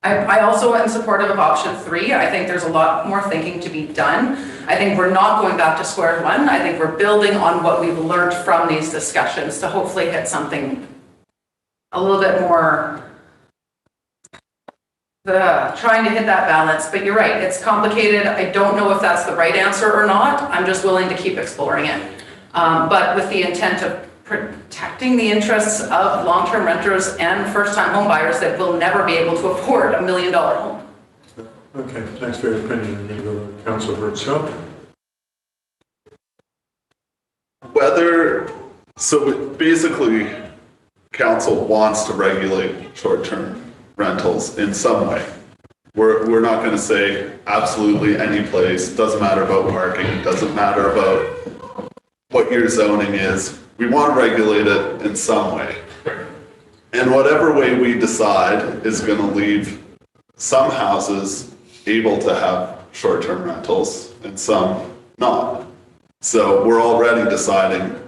I also am supportive of option 3. I think there's a lot more thinking to be done. I think we're not going back to square one. I think we're building on what we've learned from these discussions to hopefully hit something a little bit more trying to hit that balance, but you're right, it's complicated. I don't know if that's the right answer or not. I'm just willing to keep exploring it. But with the intent of protecting the interests of long-term renters and first-time home buyers that will never be able to afford $1 million home. Okay, thanks for your opinion. I'm going to go to Councillor Revelstoke. So basically, council wants to regulate short-term rentals in some way. We're not going to say absolutely any place, doesn't matter about parking, doesn't matter about what your zoning is. We want to regulate it in some way. And whatever way we decide is going to leave some houses able to have short-term rentals and some not. So we're already deciding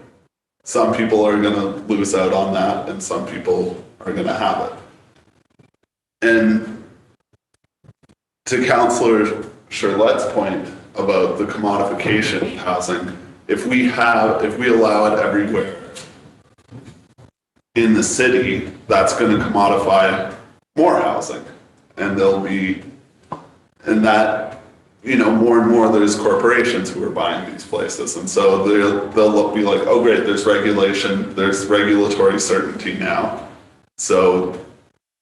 some people are going to lose out on that and some people are going to have it. And to Councillor Charlotte's point about the commodification of housing, if we allow it everywhere in the city, that's going to commodify more housing. And more and more there's corporations who are buying these places. And so they'll be like, oh great, there's regulation, there's regulatory certainty now. So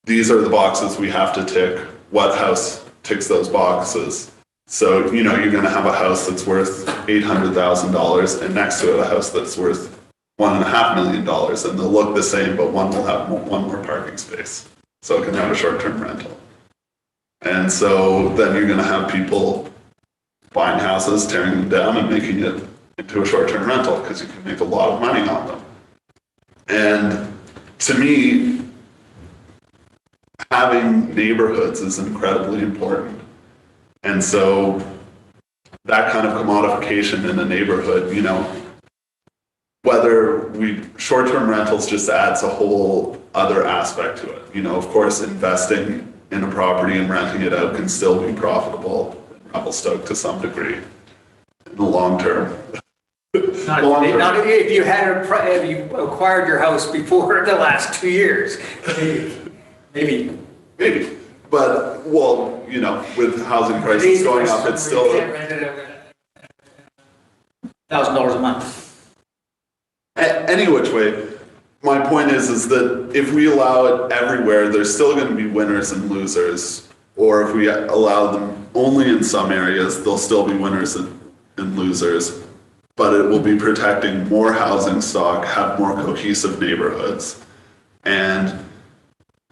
these are the boxes we have to tick. What house ticks those boxes? So, you're going to have a house that's worth $800,000 and next to it a house that's worth $1.5 million, and they'll look the same, but one will have one more parking space. So it can have a short-term rental. And so then you're going to have people buying houses, tearing them down and making it into a short-term rental because you can make a lot of money on them. And to me, having neighborhoods is incredibly important. And so that kind of commodification in a neighborhood, you know, short-term rentals just adds a whole other aspect to it. You know, of course, investing in a property and renting it out can still be profitable in Revelstoke to some degree in the long term. Not if you if you acquired your house before the last 2 years. Maybe. But, well, you know, with housing prices going up, it's still. $1,000 a month. Any which way, my point is that if we allow it everywhere, there's still going to be winners and losers. Or if we allow them only in some areas, there'll still be winners and losers. But it will be protecting more housing stock, have more cohesive neighborhoods. And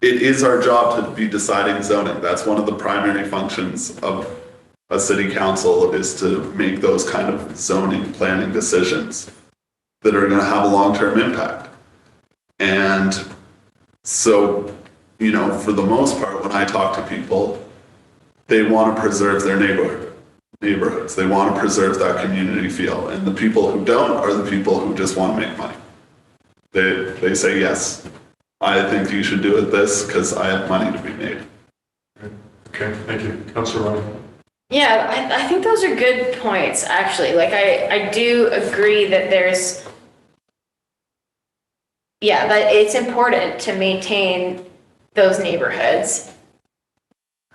it is our job to be deciding zoning. That's one of the primary functions of a city council, is to make those kind of zoning planning decisions that are going to have a long-term impact. And so, you know, for the most part, when I talk to people, they want to preserve their neighborhoods. They want to preserve that community feel. And the people who don't are the people who just want to make money. They say, yes, I think you should do it this because I have money to be made. Okay, thank you. Councillor Ryan. Yeah, I think those are good points, actually. Like, I do agree that that it's important to maintain those neighborhoods.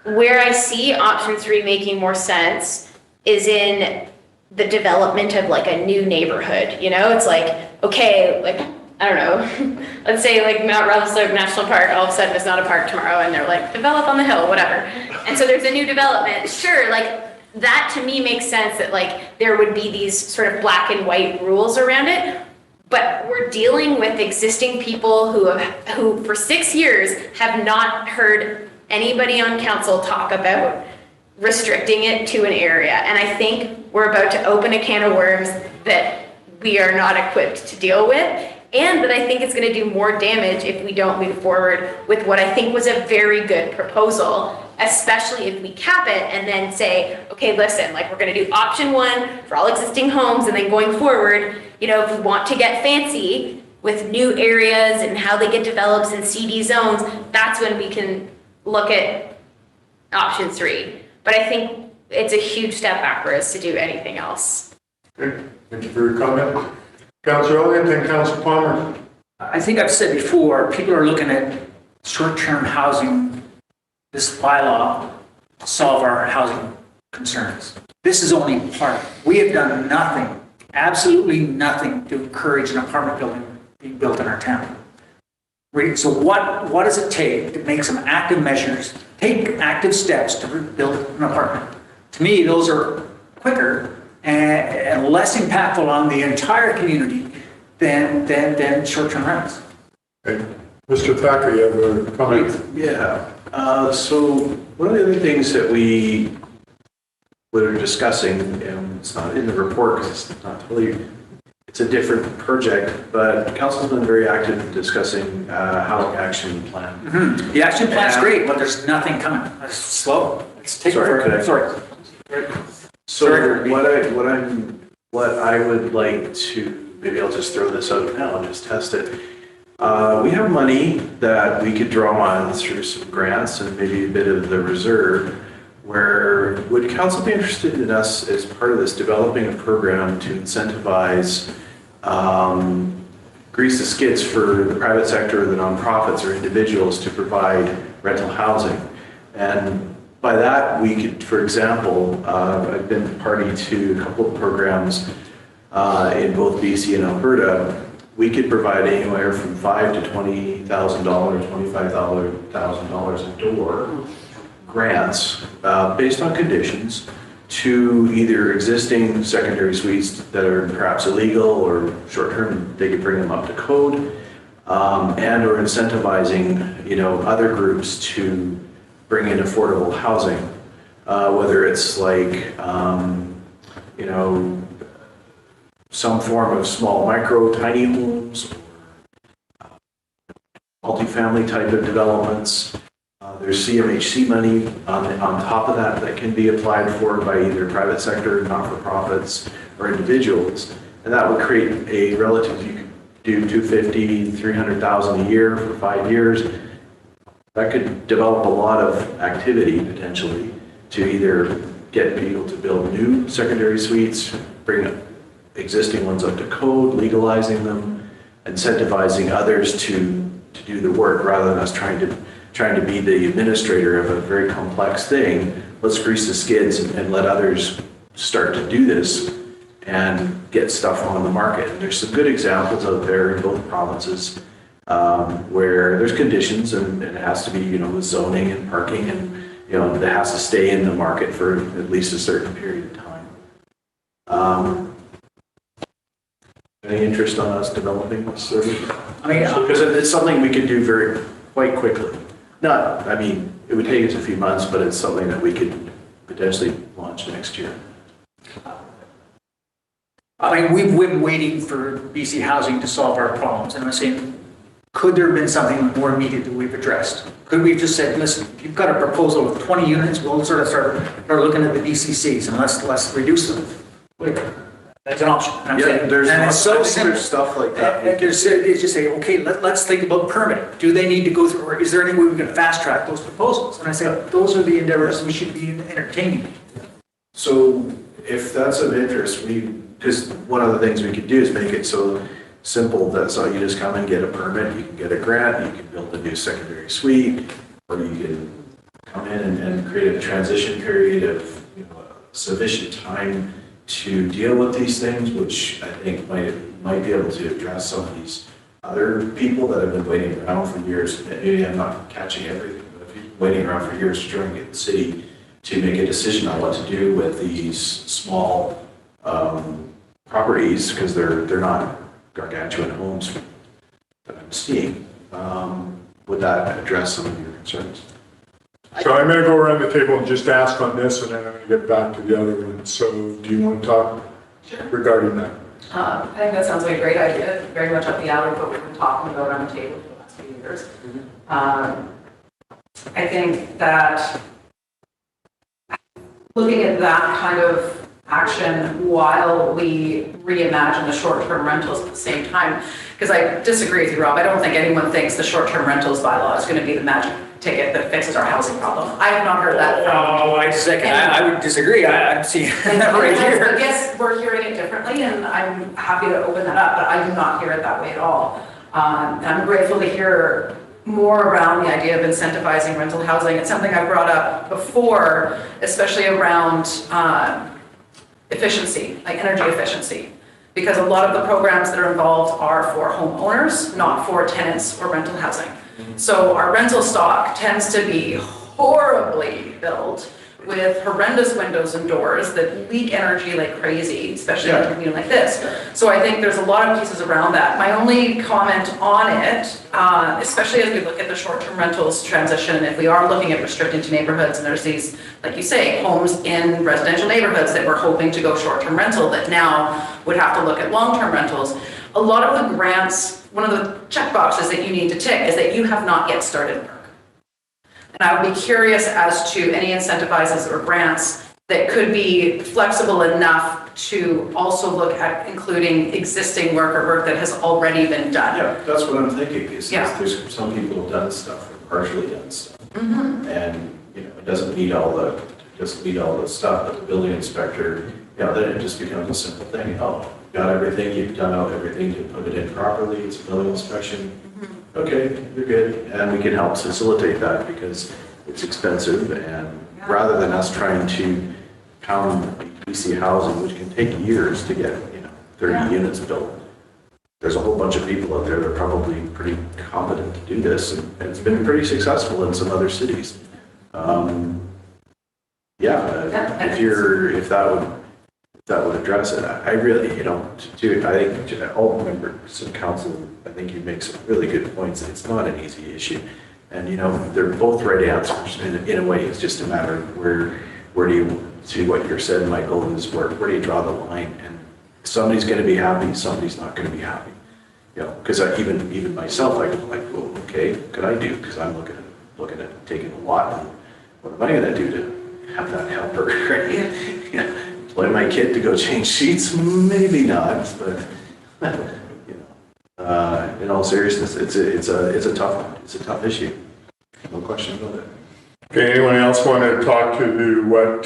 Where I see option 3 making more sense is in the development of like a new neighborhood. You know, it's like, okay, like, I don't know, let's say like Mount Revelstoke National Park, all of a sudden it's not a park tomorrow and they're like, develop on the hill, whatever. And so there's a new development. Sure, like that to me makes sense, that like there would be these sort of black and white rules around it. But we're dealing with existing people who for 6 years have not heard anybody on council talk about restricting it to an area. And I think we're about to open a can of worms that we are not equipped to deal with. And that I think it's going to do more damage if we don't move forward with what I think was a very good proposal, especially if we cap it and then say, okay, listen, like we're going to do option 1 for all existing homes, and then going forward, you know, if we want to get fancy with new areas and how they get developed in CD zones, that's when we can look at option 3. But I think it's a huge step backwards to do anything else. Okay, thank you for your comment. Councillor Elliott and Councillor Palmer. I think I've said before, people are looking at short-term housing, this bylaw, to solve our housing concerns. This is only part. We have done nothing, absolutely nothing, to encourage an apartment building being built in our town. So what does it take to make some active measures, take active steps to build an apartment? To me, those are quicker and less impactful on the entire community than short-term rentals. Okay. Mr. Thacker, you have a comment? Yeah. So one of the other things that we were discussing, and it's not in the report because it's not totally, it's a different project, but council's been very active in discussing housing action plan. Mm-hmm. The action plan's great, but there's nothing coming. It's slow. It's taking forever. Sorry. So what I would like to, maybe I'll just throw this out now and just test it. We have money that we could draw on through some grants and maybe a bit of the reserve, where would council be interested in us as part of this developing a program to incentivize grease the skids for the private sector, the nonprofits or individuals to provide rental housing. And by that, we could, for example, I've been party to a couple of programs in both BC and Alberta. We could provide anywhere from $5,000 to $20,000, $25,000 a door grants based on conditions to either existing secondary suites that are perhaps illegal or short-term, they could bring them up to code, and or incentivizing, you know, other groups to bring in affordable housing, whether it's like, you know, some form of small micro tiny homes, or multifamily type of developments, There's CMHC money on top of that that can be applied for by either private sector, not-for-profits, or individuals. And that would create a relative, you could do 250, 300,000 a year for 5 years. That could develop a lot of activity potentially to either get people to build new secondary suites, bring existing ones up to code, legalizing them, incentivizing others to do the work rather than us trying to be the administrator of a very complex thing. Let's grease the skids and let others start to do this and get stuff on the market. And there's some good examples out there in both provinces where there's conditions and it has to be, with zoning and parking and, it has to stay in the market for at least a certain period of time. Any interest on us developing this service? Because it's something we could do quite quickly. It would take us a few months, but it's something that we could potentially launch next year. We've been waiting for BC Housing to solve our problems, and I'm saying, could there have been something more immediate that we've addressed? Could we have just said, listen, you've got a proposal of 20 units, we'll sort of start looking at the BCCs and let's reduce them. That's an option. And I'm saying, it's so simple. There's stuff like that. It's just say, okay, let's think about permitting. Do they need to go through, or is there any way we can fast track those proposals? And I say, those are the endeavors we should be entertaining. So if that's of interest, because one of the things we could do is make it so simple that you just come and get a permit, you can get a grant, you can build a new secondary suite, or you can come in and create a transition period of sufficient time to deal with these things, which I think might be able to address some of these other people that have been waiting around for years. Maybe I'm not catching everything, but if you've been waiting around for years to try and get the city to make a decision on what to do with these small properties, because they're not gargantuan homes that I'm seeing, would that address some of your concerns? So I'm going to go around the table and just ask on this, and then I'm going to get back to the other one. So do you want to talk regarding that? I think that sounds like a great idea, very much up the alley of what we've been talking about around the table for the last few years. I think that looking at that kind of action while we reimagine the short-term rentals at the same time, because I disagree with you, Rob. I don't think anyone thinks the short-term rentals bylaw is going to be the magic ticket that fixes our housing problem. I have not heard that from. Oh, I would disagree. I'm seeing that right here. I guess we're hearing it differently, and I'm happy to open that up, but I do not hear it that way at all. And I'm grateful to hear more around the idea of incentivizing rental housing. It's something I brought up before, especially around efficiency, like energy efficiency, because a lot of the programs that are involved are for homeowners, not for tenants or rental housing. So our rental stock tends to be horribly built with horrendous windows and doors that leak energy like crazy, especially in a community like this. So I think there's a lot of pieces around that. My only comment on it, especially as we look at the short-term rentals transition, if we are looking at restricting to neighborhoods, and there's these, like you say, homes in residential neighborhoods that we're hoping to go short-term rental that now would have to look at long-term rentals. A lot of the grants, one of the check boxes that you need to tick is that you have not yet started work. And I would be curious as to any incentivizes or grants that could be flexible enough to also look at including existing work or work that has already been done. Yeah, that's what I'm thinking, is there's some people who've done stuff, or partially done stuff. And it doesn't meet all the stuff, but the building inspector, then it just becomes a simple thing. Oh, got everything, you've done out everything to put it in properly, it's a building inspection. Okay, you're good. And we can help facilitate that because it's expensive, and rather than us trying to pound BC housing, which can take years to get 30 units built, there's a whole bunch of people out there that are probably pretty competent to do this, and it's been pretty successful in some other cities. If that would address it. I really, I think all members of council, I think you make some really good points. It's not an easy issue. And, they're both right answers. In a way, it's just a matter of where do you see what you said, Michael, is where do you draw the line? And somebody's going to be happy, somebody's not going to be happy. Because even myself, I go like, well, okay, what could I do? Because I'm looking at looking at taking a lot. And what am I gonna do to have that helper? You know, employ my kid to go change sheets? Maybe not, but you know, in all seriousness, it's a tough issue. No question about it. Okay, anyone else want to talk to what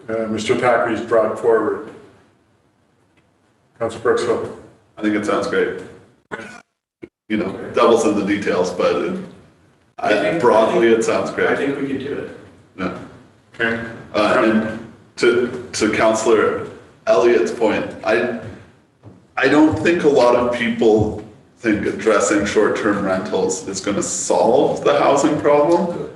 Mr. Thackeray's brought forward? Councilor Brooksville. I think it sounds great. You know, devils in the details, but broadly it sounds great. I think we could do it. Yeah. Okay. And to Councillor Elliott's point, I don't think a lot of people think addressing short-term rentals is going to solve the housing problem.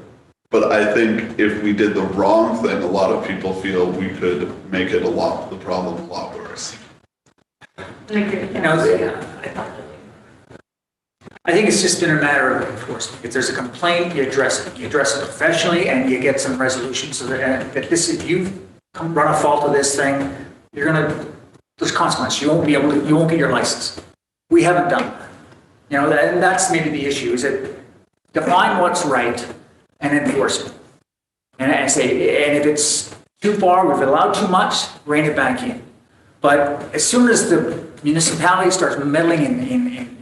But I think if we did the wrong thing, a lot of people feel we could make it the problem a lot worse. You know, I think it's just been a matter of enforcement. If there's a complaint, you address it. You address it professionally, and you get some resolution. So that if you run afoul of this thing, there's consequences. You won't get your license. We haven't done that. You know, and that's maybe the issue, is that define what's right and enforce it. And say, and if it's too far, we've allowed too much, rein it back in. But as soon as the municipality starts meddling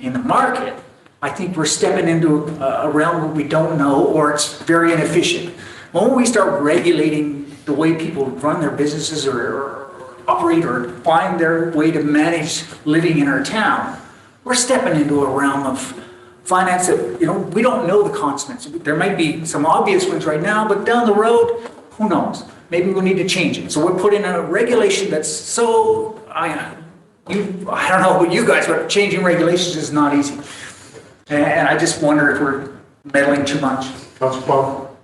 in the market, I think we're stepping into a realm that we don't know, or it's very inefficient. When we start regulating the way people run their businesses or operate or find their way to manage living in our town, we're stepping into a realm of finance that, you know, we don't know the consequences. There might be some obvious ones right now, but down the road, who knows? Maybe we need to change it. So we're putting in a regulation that's so, I don't know about you guys, but changing regulations is not easy. And I just wonder if we're meddling too much. Councilor Paul.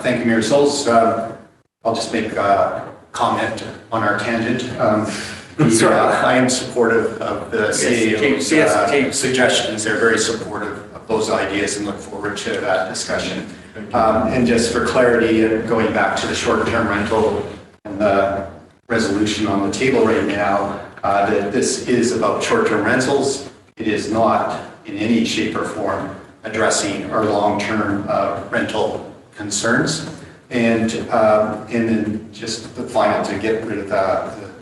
Thank you, Mayor Sulz. I'll just make a comment on our tangent. I am supportive of the CAO's suggestions. They're very supportive of those ideas and look forward to that discussion. And just for clarity, going back to the short-term rental and the resolution on the table right now, that this is about short-term rentals. It is not in any shape or form addressing our long-term rental concerns. And then just the final, to get rid of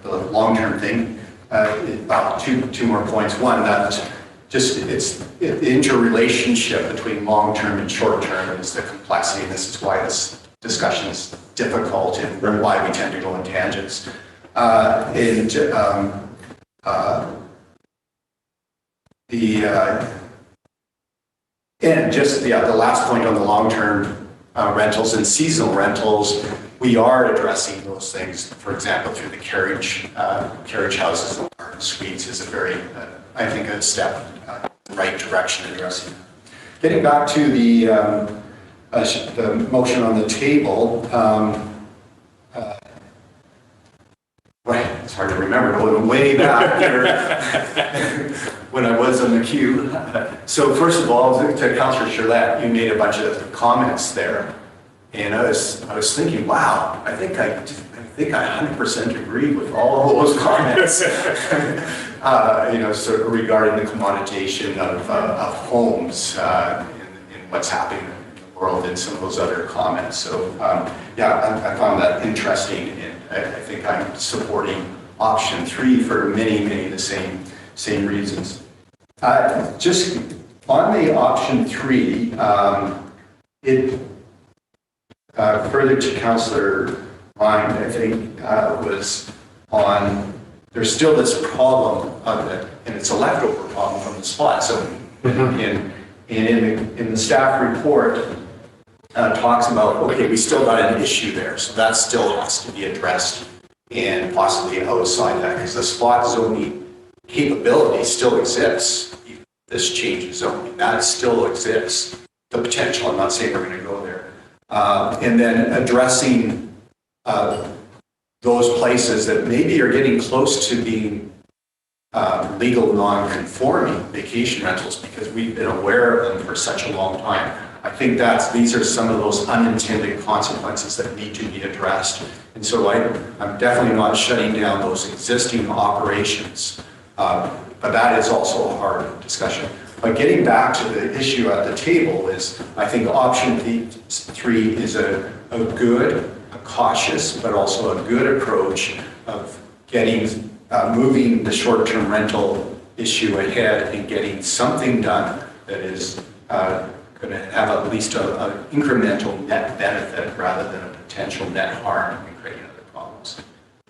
the long-term thing, about two more points. One, that just the interrelationship between long-term and short-term is the complexity, and this is why this discussion is difficult and why we tend to go on tangents. And just the last point on the long-term rentals and seasonal rentals, we are addressing those things. For example, through the carriage houses and apartment suites is a very, I think, a step in the right direction addressing that. Getting back to the motion on the table, it's hard to remember, going way back here when I was on the queue. So first of all, to Councillor Charlotte, you made a bunch of comments there, and I was thinking, wow, I think I 100% agree with all those comments. Sort of regarding the commoditation of homes in what's happening in the world, and some of those other comments. So I found that interesting, and I think I'm supporting option 3 for many of the same reasons. Just on the option 3, further to Councillor Ryan, I think was on, there's still this problem of it, and it's a leftover problem from the spot zoning. And in the staff report, talks about, okay, we still got an issue there, so that still has to be addressed, and possibly outside that, because the spot zoning capability still exists. This change of zoning, that still exists. The potential, I'm not saying we're going to go there. And then addressing those places that maybe are getting close to being legal non-conforming vacation rentals, because we've been aware of them for such a long time. I think these are some of those unintended consequences that need to be addressed. And so I'm definitely not shutting down those existing operations but that is also a hard discussion. But getting back to the issue at the table is, I think option 3 is a good, a cautious, but also a good approach of getting, moving the short-term rental issue ahead and getting something done that is going to have at least an incremental net benefit rather than a potential net harm and creating other problems.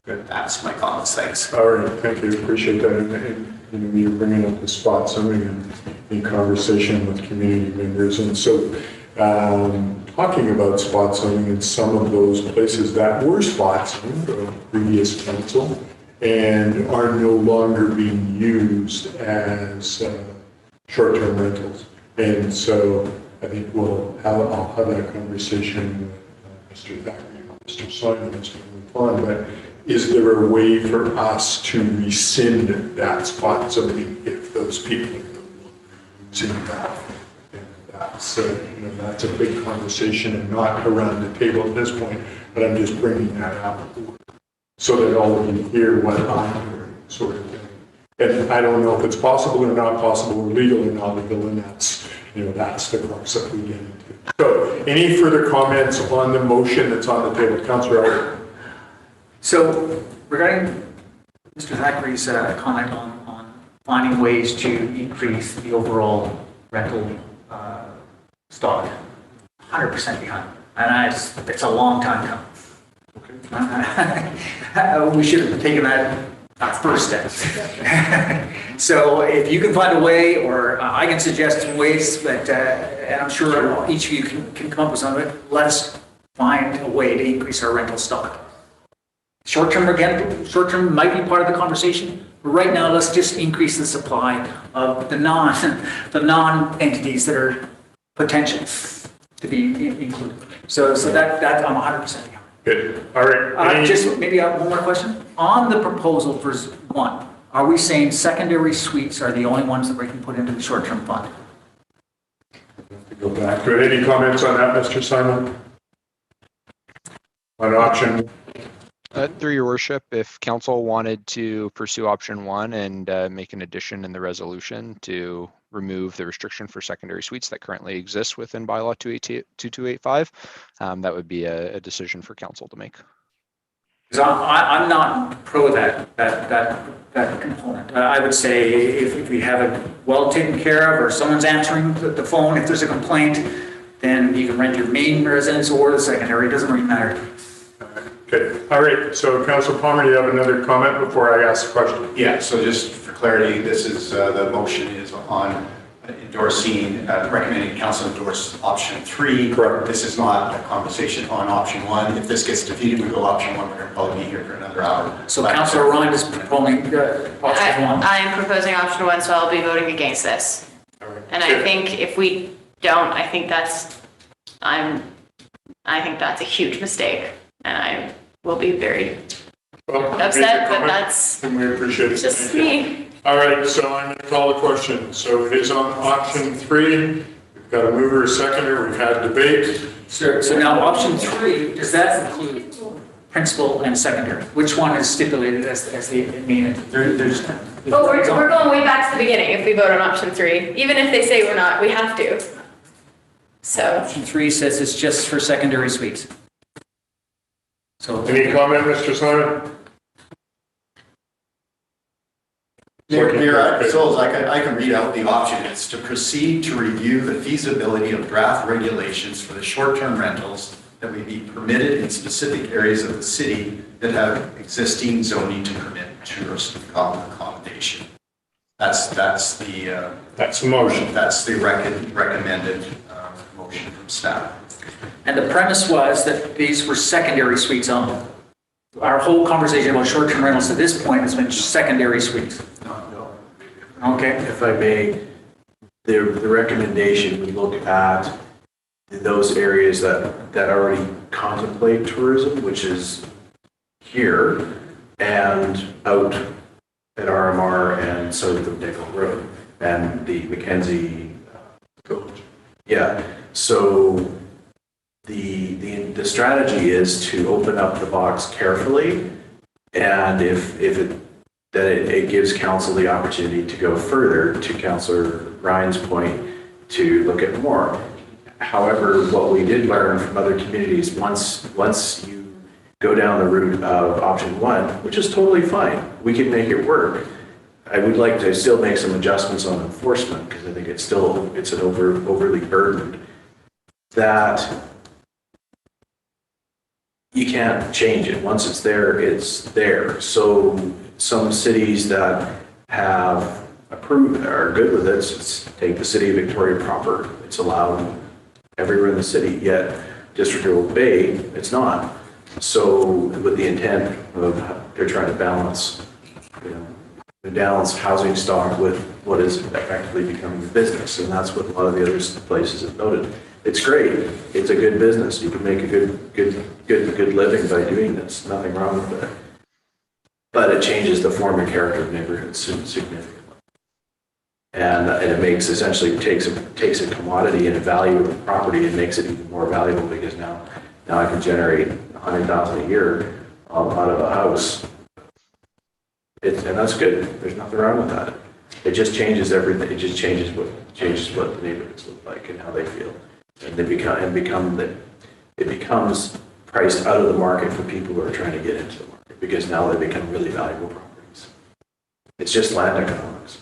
Good. That's my comments. Thanks. All right, thank you. Appreciate that. And you know, you're bringing up the spot zoning and in conversation with community members. And so, talking about spot zoning in some of those places that were spot zoned by previous council and are no longer being used as short-term rentals. And so I think I'll have that conversation with Mr. Thackeray and Mr. Simon as we move on. But is there a way for us to rescind that spot zoning if those people are no longer using that? And that's, that's a big conversation and not around the table at this point, but I'm just bringing that up so that all of you hear what I'm hearing, sort of thing. And I don't know if it's possible or not possible, or legal or not legal, and that's the crux that we get into. So, any further comments on the motion that's on the table? Councillor Elder. So regarding Mr. Thackeray's comment on finding ways to increase the overall rental stock, 100% behind it. And it's a long time coming. Okay. We should have taken that first step. So if you can find a way, or I can suggest some ways, but and I'm sure each of you can come up with some of it, let's find a way to increase our rental stock. Short-term might be part of the conversation, but right now let's just increase the supply of the non-entities that are potential to be included. So that I'm 100% behind. Good. All right. Just maybe one more question. On the proposal for 1, are we saying secondary suites are the only ones that we can put into the short-term fund? Go back to it. Any comments on that, Mr. Simon? On option? Through your worship, if council wanted to pursue option 1 and make an addition in the resolution to remove the restriction for secondary suites that currently exists within bylaw 2285, that would be a decision for council to make. Because I'm not pro that component. I would say if we have it well taken care of, or someone's answering the phone, if there's a complaint, then you can rent your main residence or the secondary. It doesn't really matter. Okay. All right. So, Councillor Palmer, do you have another comment before I ask the question? Yeah. So, just for clarity, this is the motion is on endorsing, recommending council endorse option 3. Correct. This is not a conversation on option 1. If this gets defeated, we go option 1. We're going to probably be here for another hour. So, Councillor Ryan is proposing option 1. I am proposing option 1, so I'll be voting against this. All right. And I think if we don't, I think that's a huge mistake, and I will be very upset, but that's and we appreciate it. just me. All right, so I'm going to call the question. So it is on option 3. We've got a mover, a seconder. We've had debate. So now option 3, does that include principal and secondary? Which one is stipulated as the main? But we're going way back to the beginning if we vote on option 3. Even if they say we're not, we have to. So Option 3 says it's just for secondary suites. So Any comment, Mr. Simon? Mayor, Sulz, I can read out the option. It's to proceed to review the feasibility of draft regulations for the short-term rentals that may be permitted in specific areas of the city that have existing zoning to permit tourist accommodation. That's the motion. That's the recommended motion from staff. And the premise was that these were secondary suites only. Our whole conversation about short-term rentals to this point has been secondary suites. No. Okay. If I may, the recommendation would look at those areas that already contemplate tourism, which is here and out at RMR and south of Nickel Road and the Mackenzie Coach. Yeah. So the strategy is to open up the box carefully, and if it then it gives council the opportunity to go further, to Councillor Ryan's point, to look at more. However, what we did learn from other communities, once you go down the route of option 1, which is totally fine, we can make it work. I would like to still make some adjustments on enforcement because I think it's an overly burdened, that you can't change it. Once it's there, it's there. So some cities that have approved, are good with it, take the city of Victoria proper. It's allowed everywhere in the city, yet District of Bay, it's not. So with the intent of, they're trying to balance, the balance housing stock with what is effectively becoming a business. And that's what a lot of the other places have noted. It's great. It's a good business. You can make a good living by doing this. Nothing wrong with it. But it changes the form and character of neighborhoods significantly. And it makes, essentially takes a commodity and a value of the property and makes it even more valuable, because now I can generate $100,000 a year out of a house. And that's good. There's nothing wrong with that. It just changes everything. It just changes what the neighborhoods look like and how they feel. And it becomes priced out of the market for people who are trying to get into the market, because now they become really valuable properties. It's just land economics.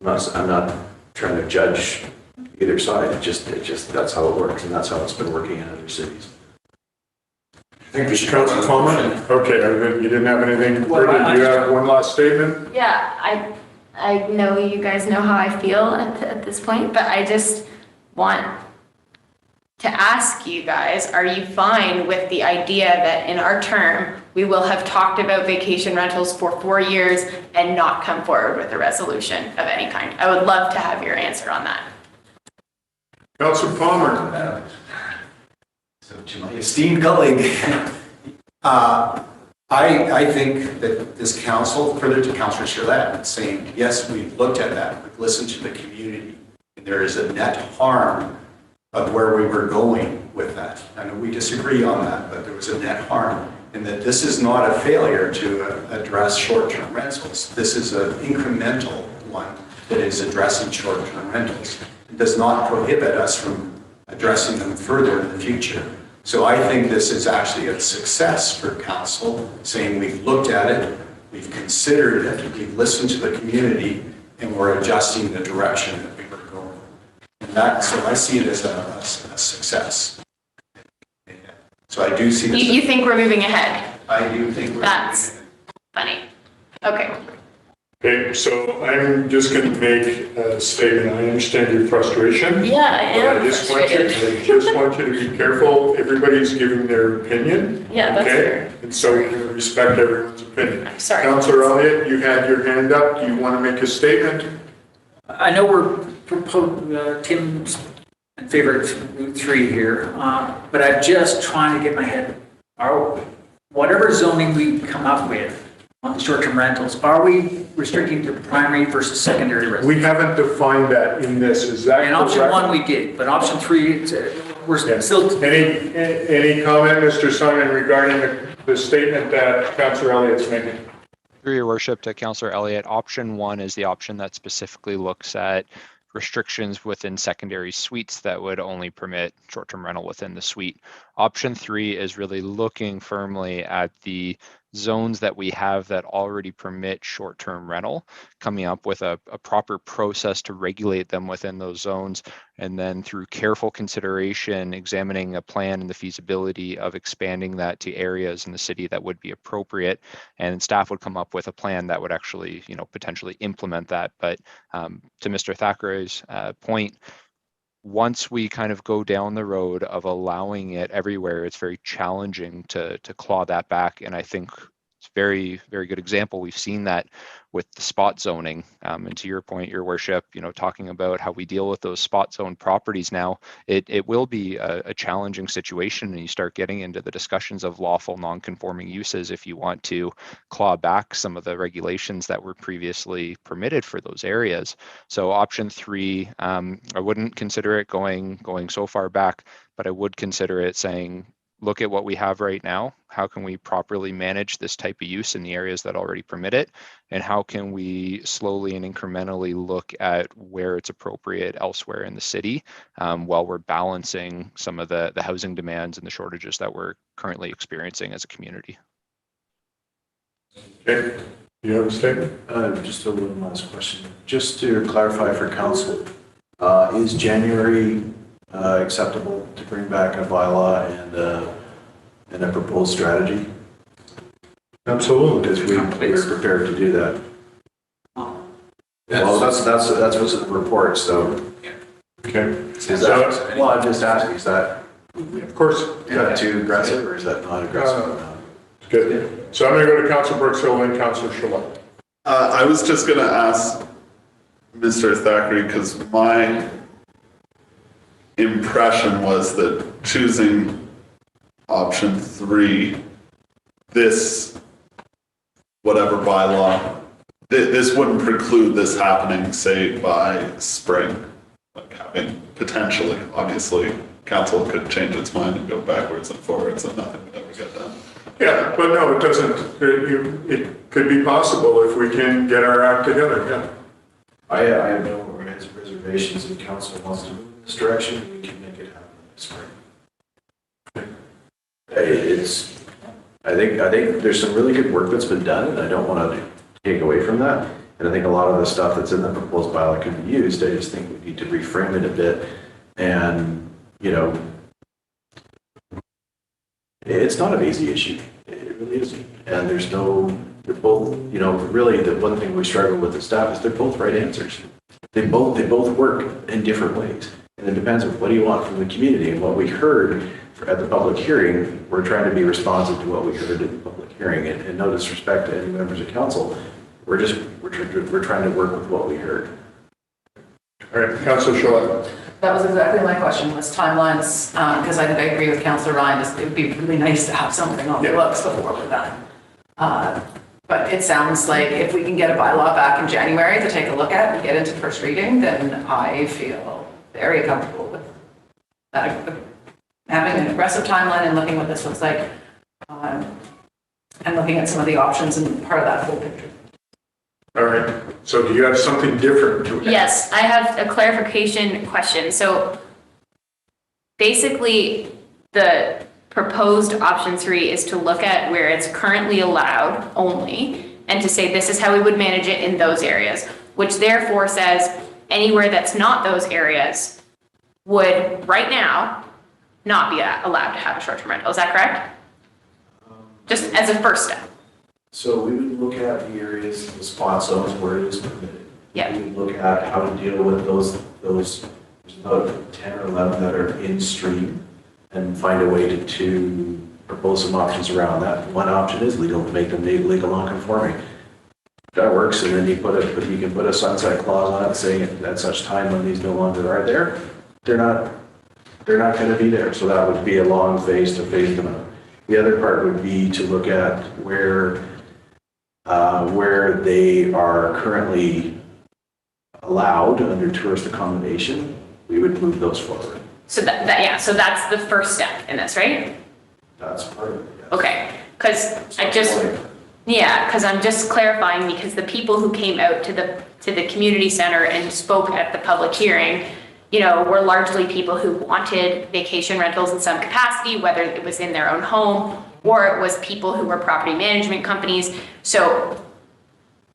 I'm not trying to judge either side. It just that's how it works, and that's how it's been working in other cities. Thank you, Councilor Palmer. Okay, you didn't have anything further? Do you have one last statement? Yeah, I know you guys know how I feel at this point, but I just want to ask you guys, are you fine with the idea that in our term, we will have talked about vacation rentals for 4 years and not come forward with a resolution of any kind? I would love to have your answer on that. Councilor Palmer. So to my esteemed colleague, I think that this council, further to Councillor Charlotte, saying, yes, we've looked at that, we've listened to the community, and there is a net harm of where we were going with that. I know we disagree on that, but there was a net harm, and that this is not a failure to address short-term rentals. This is an incremental one that is addressing short-term rentals. It does not prohibit us from addressing them further in the future. So I think this is actually a success for council, saying we've looked at it, we've considered it, we've listened to the community, and we're adjusting the direction that we were going. And so I see it as a success. So I do see this. You think we're moving ahead? I do think we're That's funny. Okay. Okay, so I'm just going to make a statement. I understand your frustration. Yeah, I am I just want you to be careful. Everybody's giving their opinion. Yeah, that's fair. And so you're going to respect everyone's opinion. I'm sorry. Councillor Elliott, you had your hand up. Do you want to make a statement? I know we're proposing, Tim's in favor of Route 3 here, but I'm just trying to get my head, whatever zoning we come up with on the short-term rentals, are we restricting to primary versus secondary residence? We haven't defined that in this. Is that In option correct? 1 we did, but option 3, we're still. Any comment, Mr. Simon, regarding the statement that Councillor Elliott's making? Through your worship to Councillor Elliott, option 1 is the option that specifically looks at restrictions within secondary suites that would only permit short-term rental within the suite. Option 3 is really looking firmly at the zones that we have that already permit short-term rental, coming up with a proper process to regulate them within those zones, and then through careful consideration, examining a plan and the feasibility of expanding that to areas in the city that would be appropriate, and staff would come up with a plan that would actually, potentially implement that. But to Mr. Thackeray's point, once we kind of go down the road of allowing it everywhere, it's very challenging to claw that back. And I think it's very, very good example. We've seen that with the spot zoning. And to your point, your worship, talking about how we deal with those spot zone properties now, it will be a challenging situation, and you start getting into the discussions of lawful non-conforming uses if you want to claw back some of the regulations that were previously permitted for those areas. So option 3, I wouldn't consider it going so far back, but I would consider it saying look at what we have right now. How can we properly manage this type of use in the areas that already permit it? And how can we slowly and incrementally look at where it's appropriate elsewhere in the city while we're balancing some of the housing demands and the shortages that we're currently experiencing as a community. Okay, you have a statement? Just a little last question. Just to clarify for council, is January acceptable to bring back a bylaw and a proposed strategy? Absolutely. Because we're prepared to do that. Well, that's what's in the report, so. Okay. Is that, well, I'm just asking, is that, Of course. is that too aggressive or is that not aggressive? Good. So I'm going to go to Councilor Brooks Hill and Councilor Shuswap. I was just going to ask Mr. Thackeray, because my impression was that choosing option 3, this whatever bylaw, this wouldn't preclude this happening, say, by spring. Like having potentially, obviously, council could change its mind and go backwards and forwards and nothing would ever get done. Yeah, but no, it doesn't. It could be possible if we can get our act together, yeah. I have no reservations if council wants to move in this direction, we can make it happen this spring. I think there's some really good work that's been done, and I don't want to take away from that. And I think a lot of the stuff that's in the proposed bylaw can be used. I just think we need to reframe it a bit. And, you know, it's not an easy issue. It really isn't. And there's no, they're both, you know, really the one thing we struggle with the staff is they're both right answers. They both work in different ways. And it depends on what do you want from the community. And what we heard at the public hearing, we're trying to be responsive to what we heard at the public hearing. And no disrespect to any members of council, we're trying to work with what we heard. All right, Councilor Shuswap. That was exactly my question, was timelines, because I agree with Councilor Ryan, it would be really nice to have something on the books before we're done. But it sounds like if we can get a bylaw back in January to take a look at and get into first reading, then I feel very comfortable with that, having an aggressive timeline and looking what this looks like, and looking at some of the options and part of that whole picture. All right, so do you have something different to add? Yes, I have a clarification question. So basically, the proposed option 3 is to look at where it's currently allowed only and to say this is how we would manage it in those areas, which therefore says anywhere that's not those areas would right now not be allowed to have a short-term rental. Is that correct? Just as a first step. So we would look at the areas, the spot zones where it is permitted. Yeah. We would look at how to deal with those, there's about 10 or 11 that are in stream and find a way to propose some options around that. One option is legal, make them legal non-conforming. That works, and then you can put a sunset clause on it saying at such time when these no longer are there, they're not going to be there. So that would be a long phase to phase them out. The other part would be to look at where they are currently allowed under tourist accommodation, we would move those forward. So so that's the first step in this, right? That's part of it. Yes. Okay, because I'm just clarifying, because the people who came out to the community center and spoke at the public hearing, you know, were largely people who wanted vacation rentals in some capacity, whether it was in their own home or it was people who were property management companies. So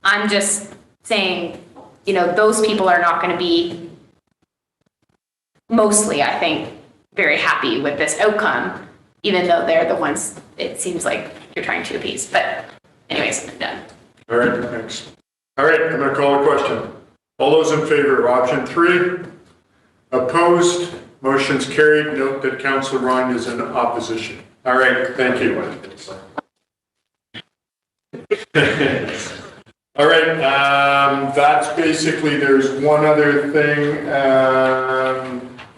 I'm just saying, you know, those people are not going to be mostly, I think, very happy with this outcome, even though they're the ones it seems like you're trying to appease. But anyways, I'm done. All right, thanks. All right, I'm going to call a question. All those in favor of option 3? Opposed? Motion's carried. Note that Councilor Ryan is in opposition. All right, thank you. All right, that's basically, there's one other thing.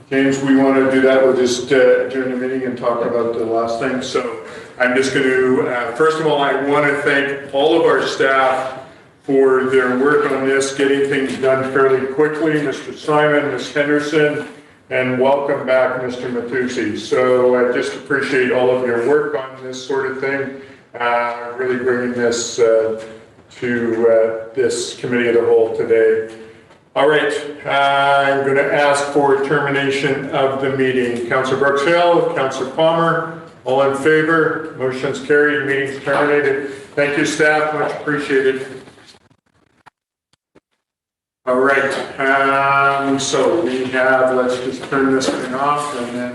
James, we want to do that. We'll just adjourn the meeting and talk about the last thing. So I'm just going to, first of all, I want to thank all of our staff for their work on this, getting things done fairly quickly. Mr. Simon, Ms. Henderson, And welcome back, Mr. Matusi. So I just appreciate all of your work on this sort of thing, really bringing this to this committee of the whole today. All right, I'm going to ask for termination of the meeting. Councillor Brooks Hill, Councillor Palmer, all in favor? Motion's carried, meeting's terminated. Thank you, staff, much appreciated. All right, so we have, let's just turn this thing off and then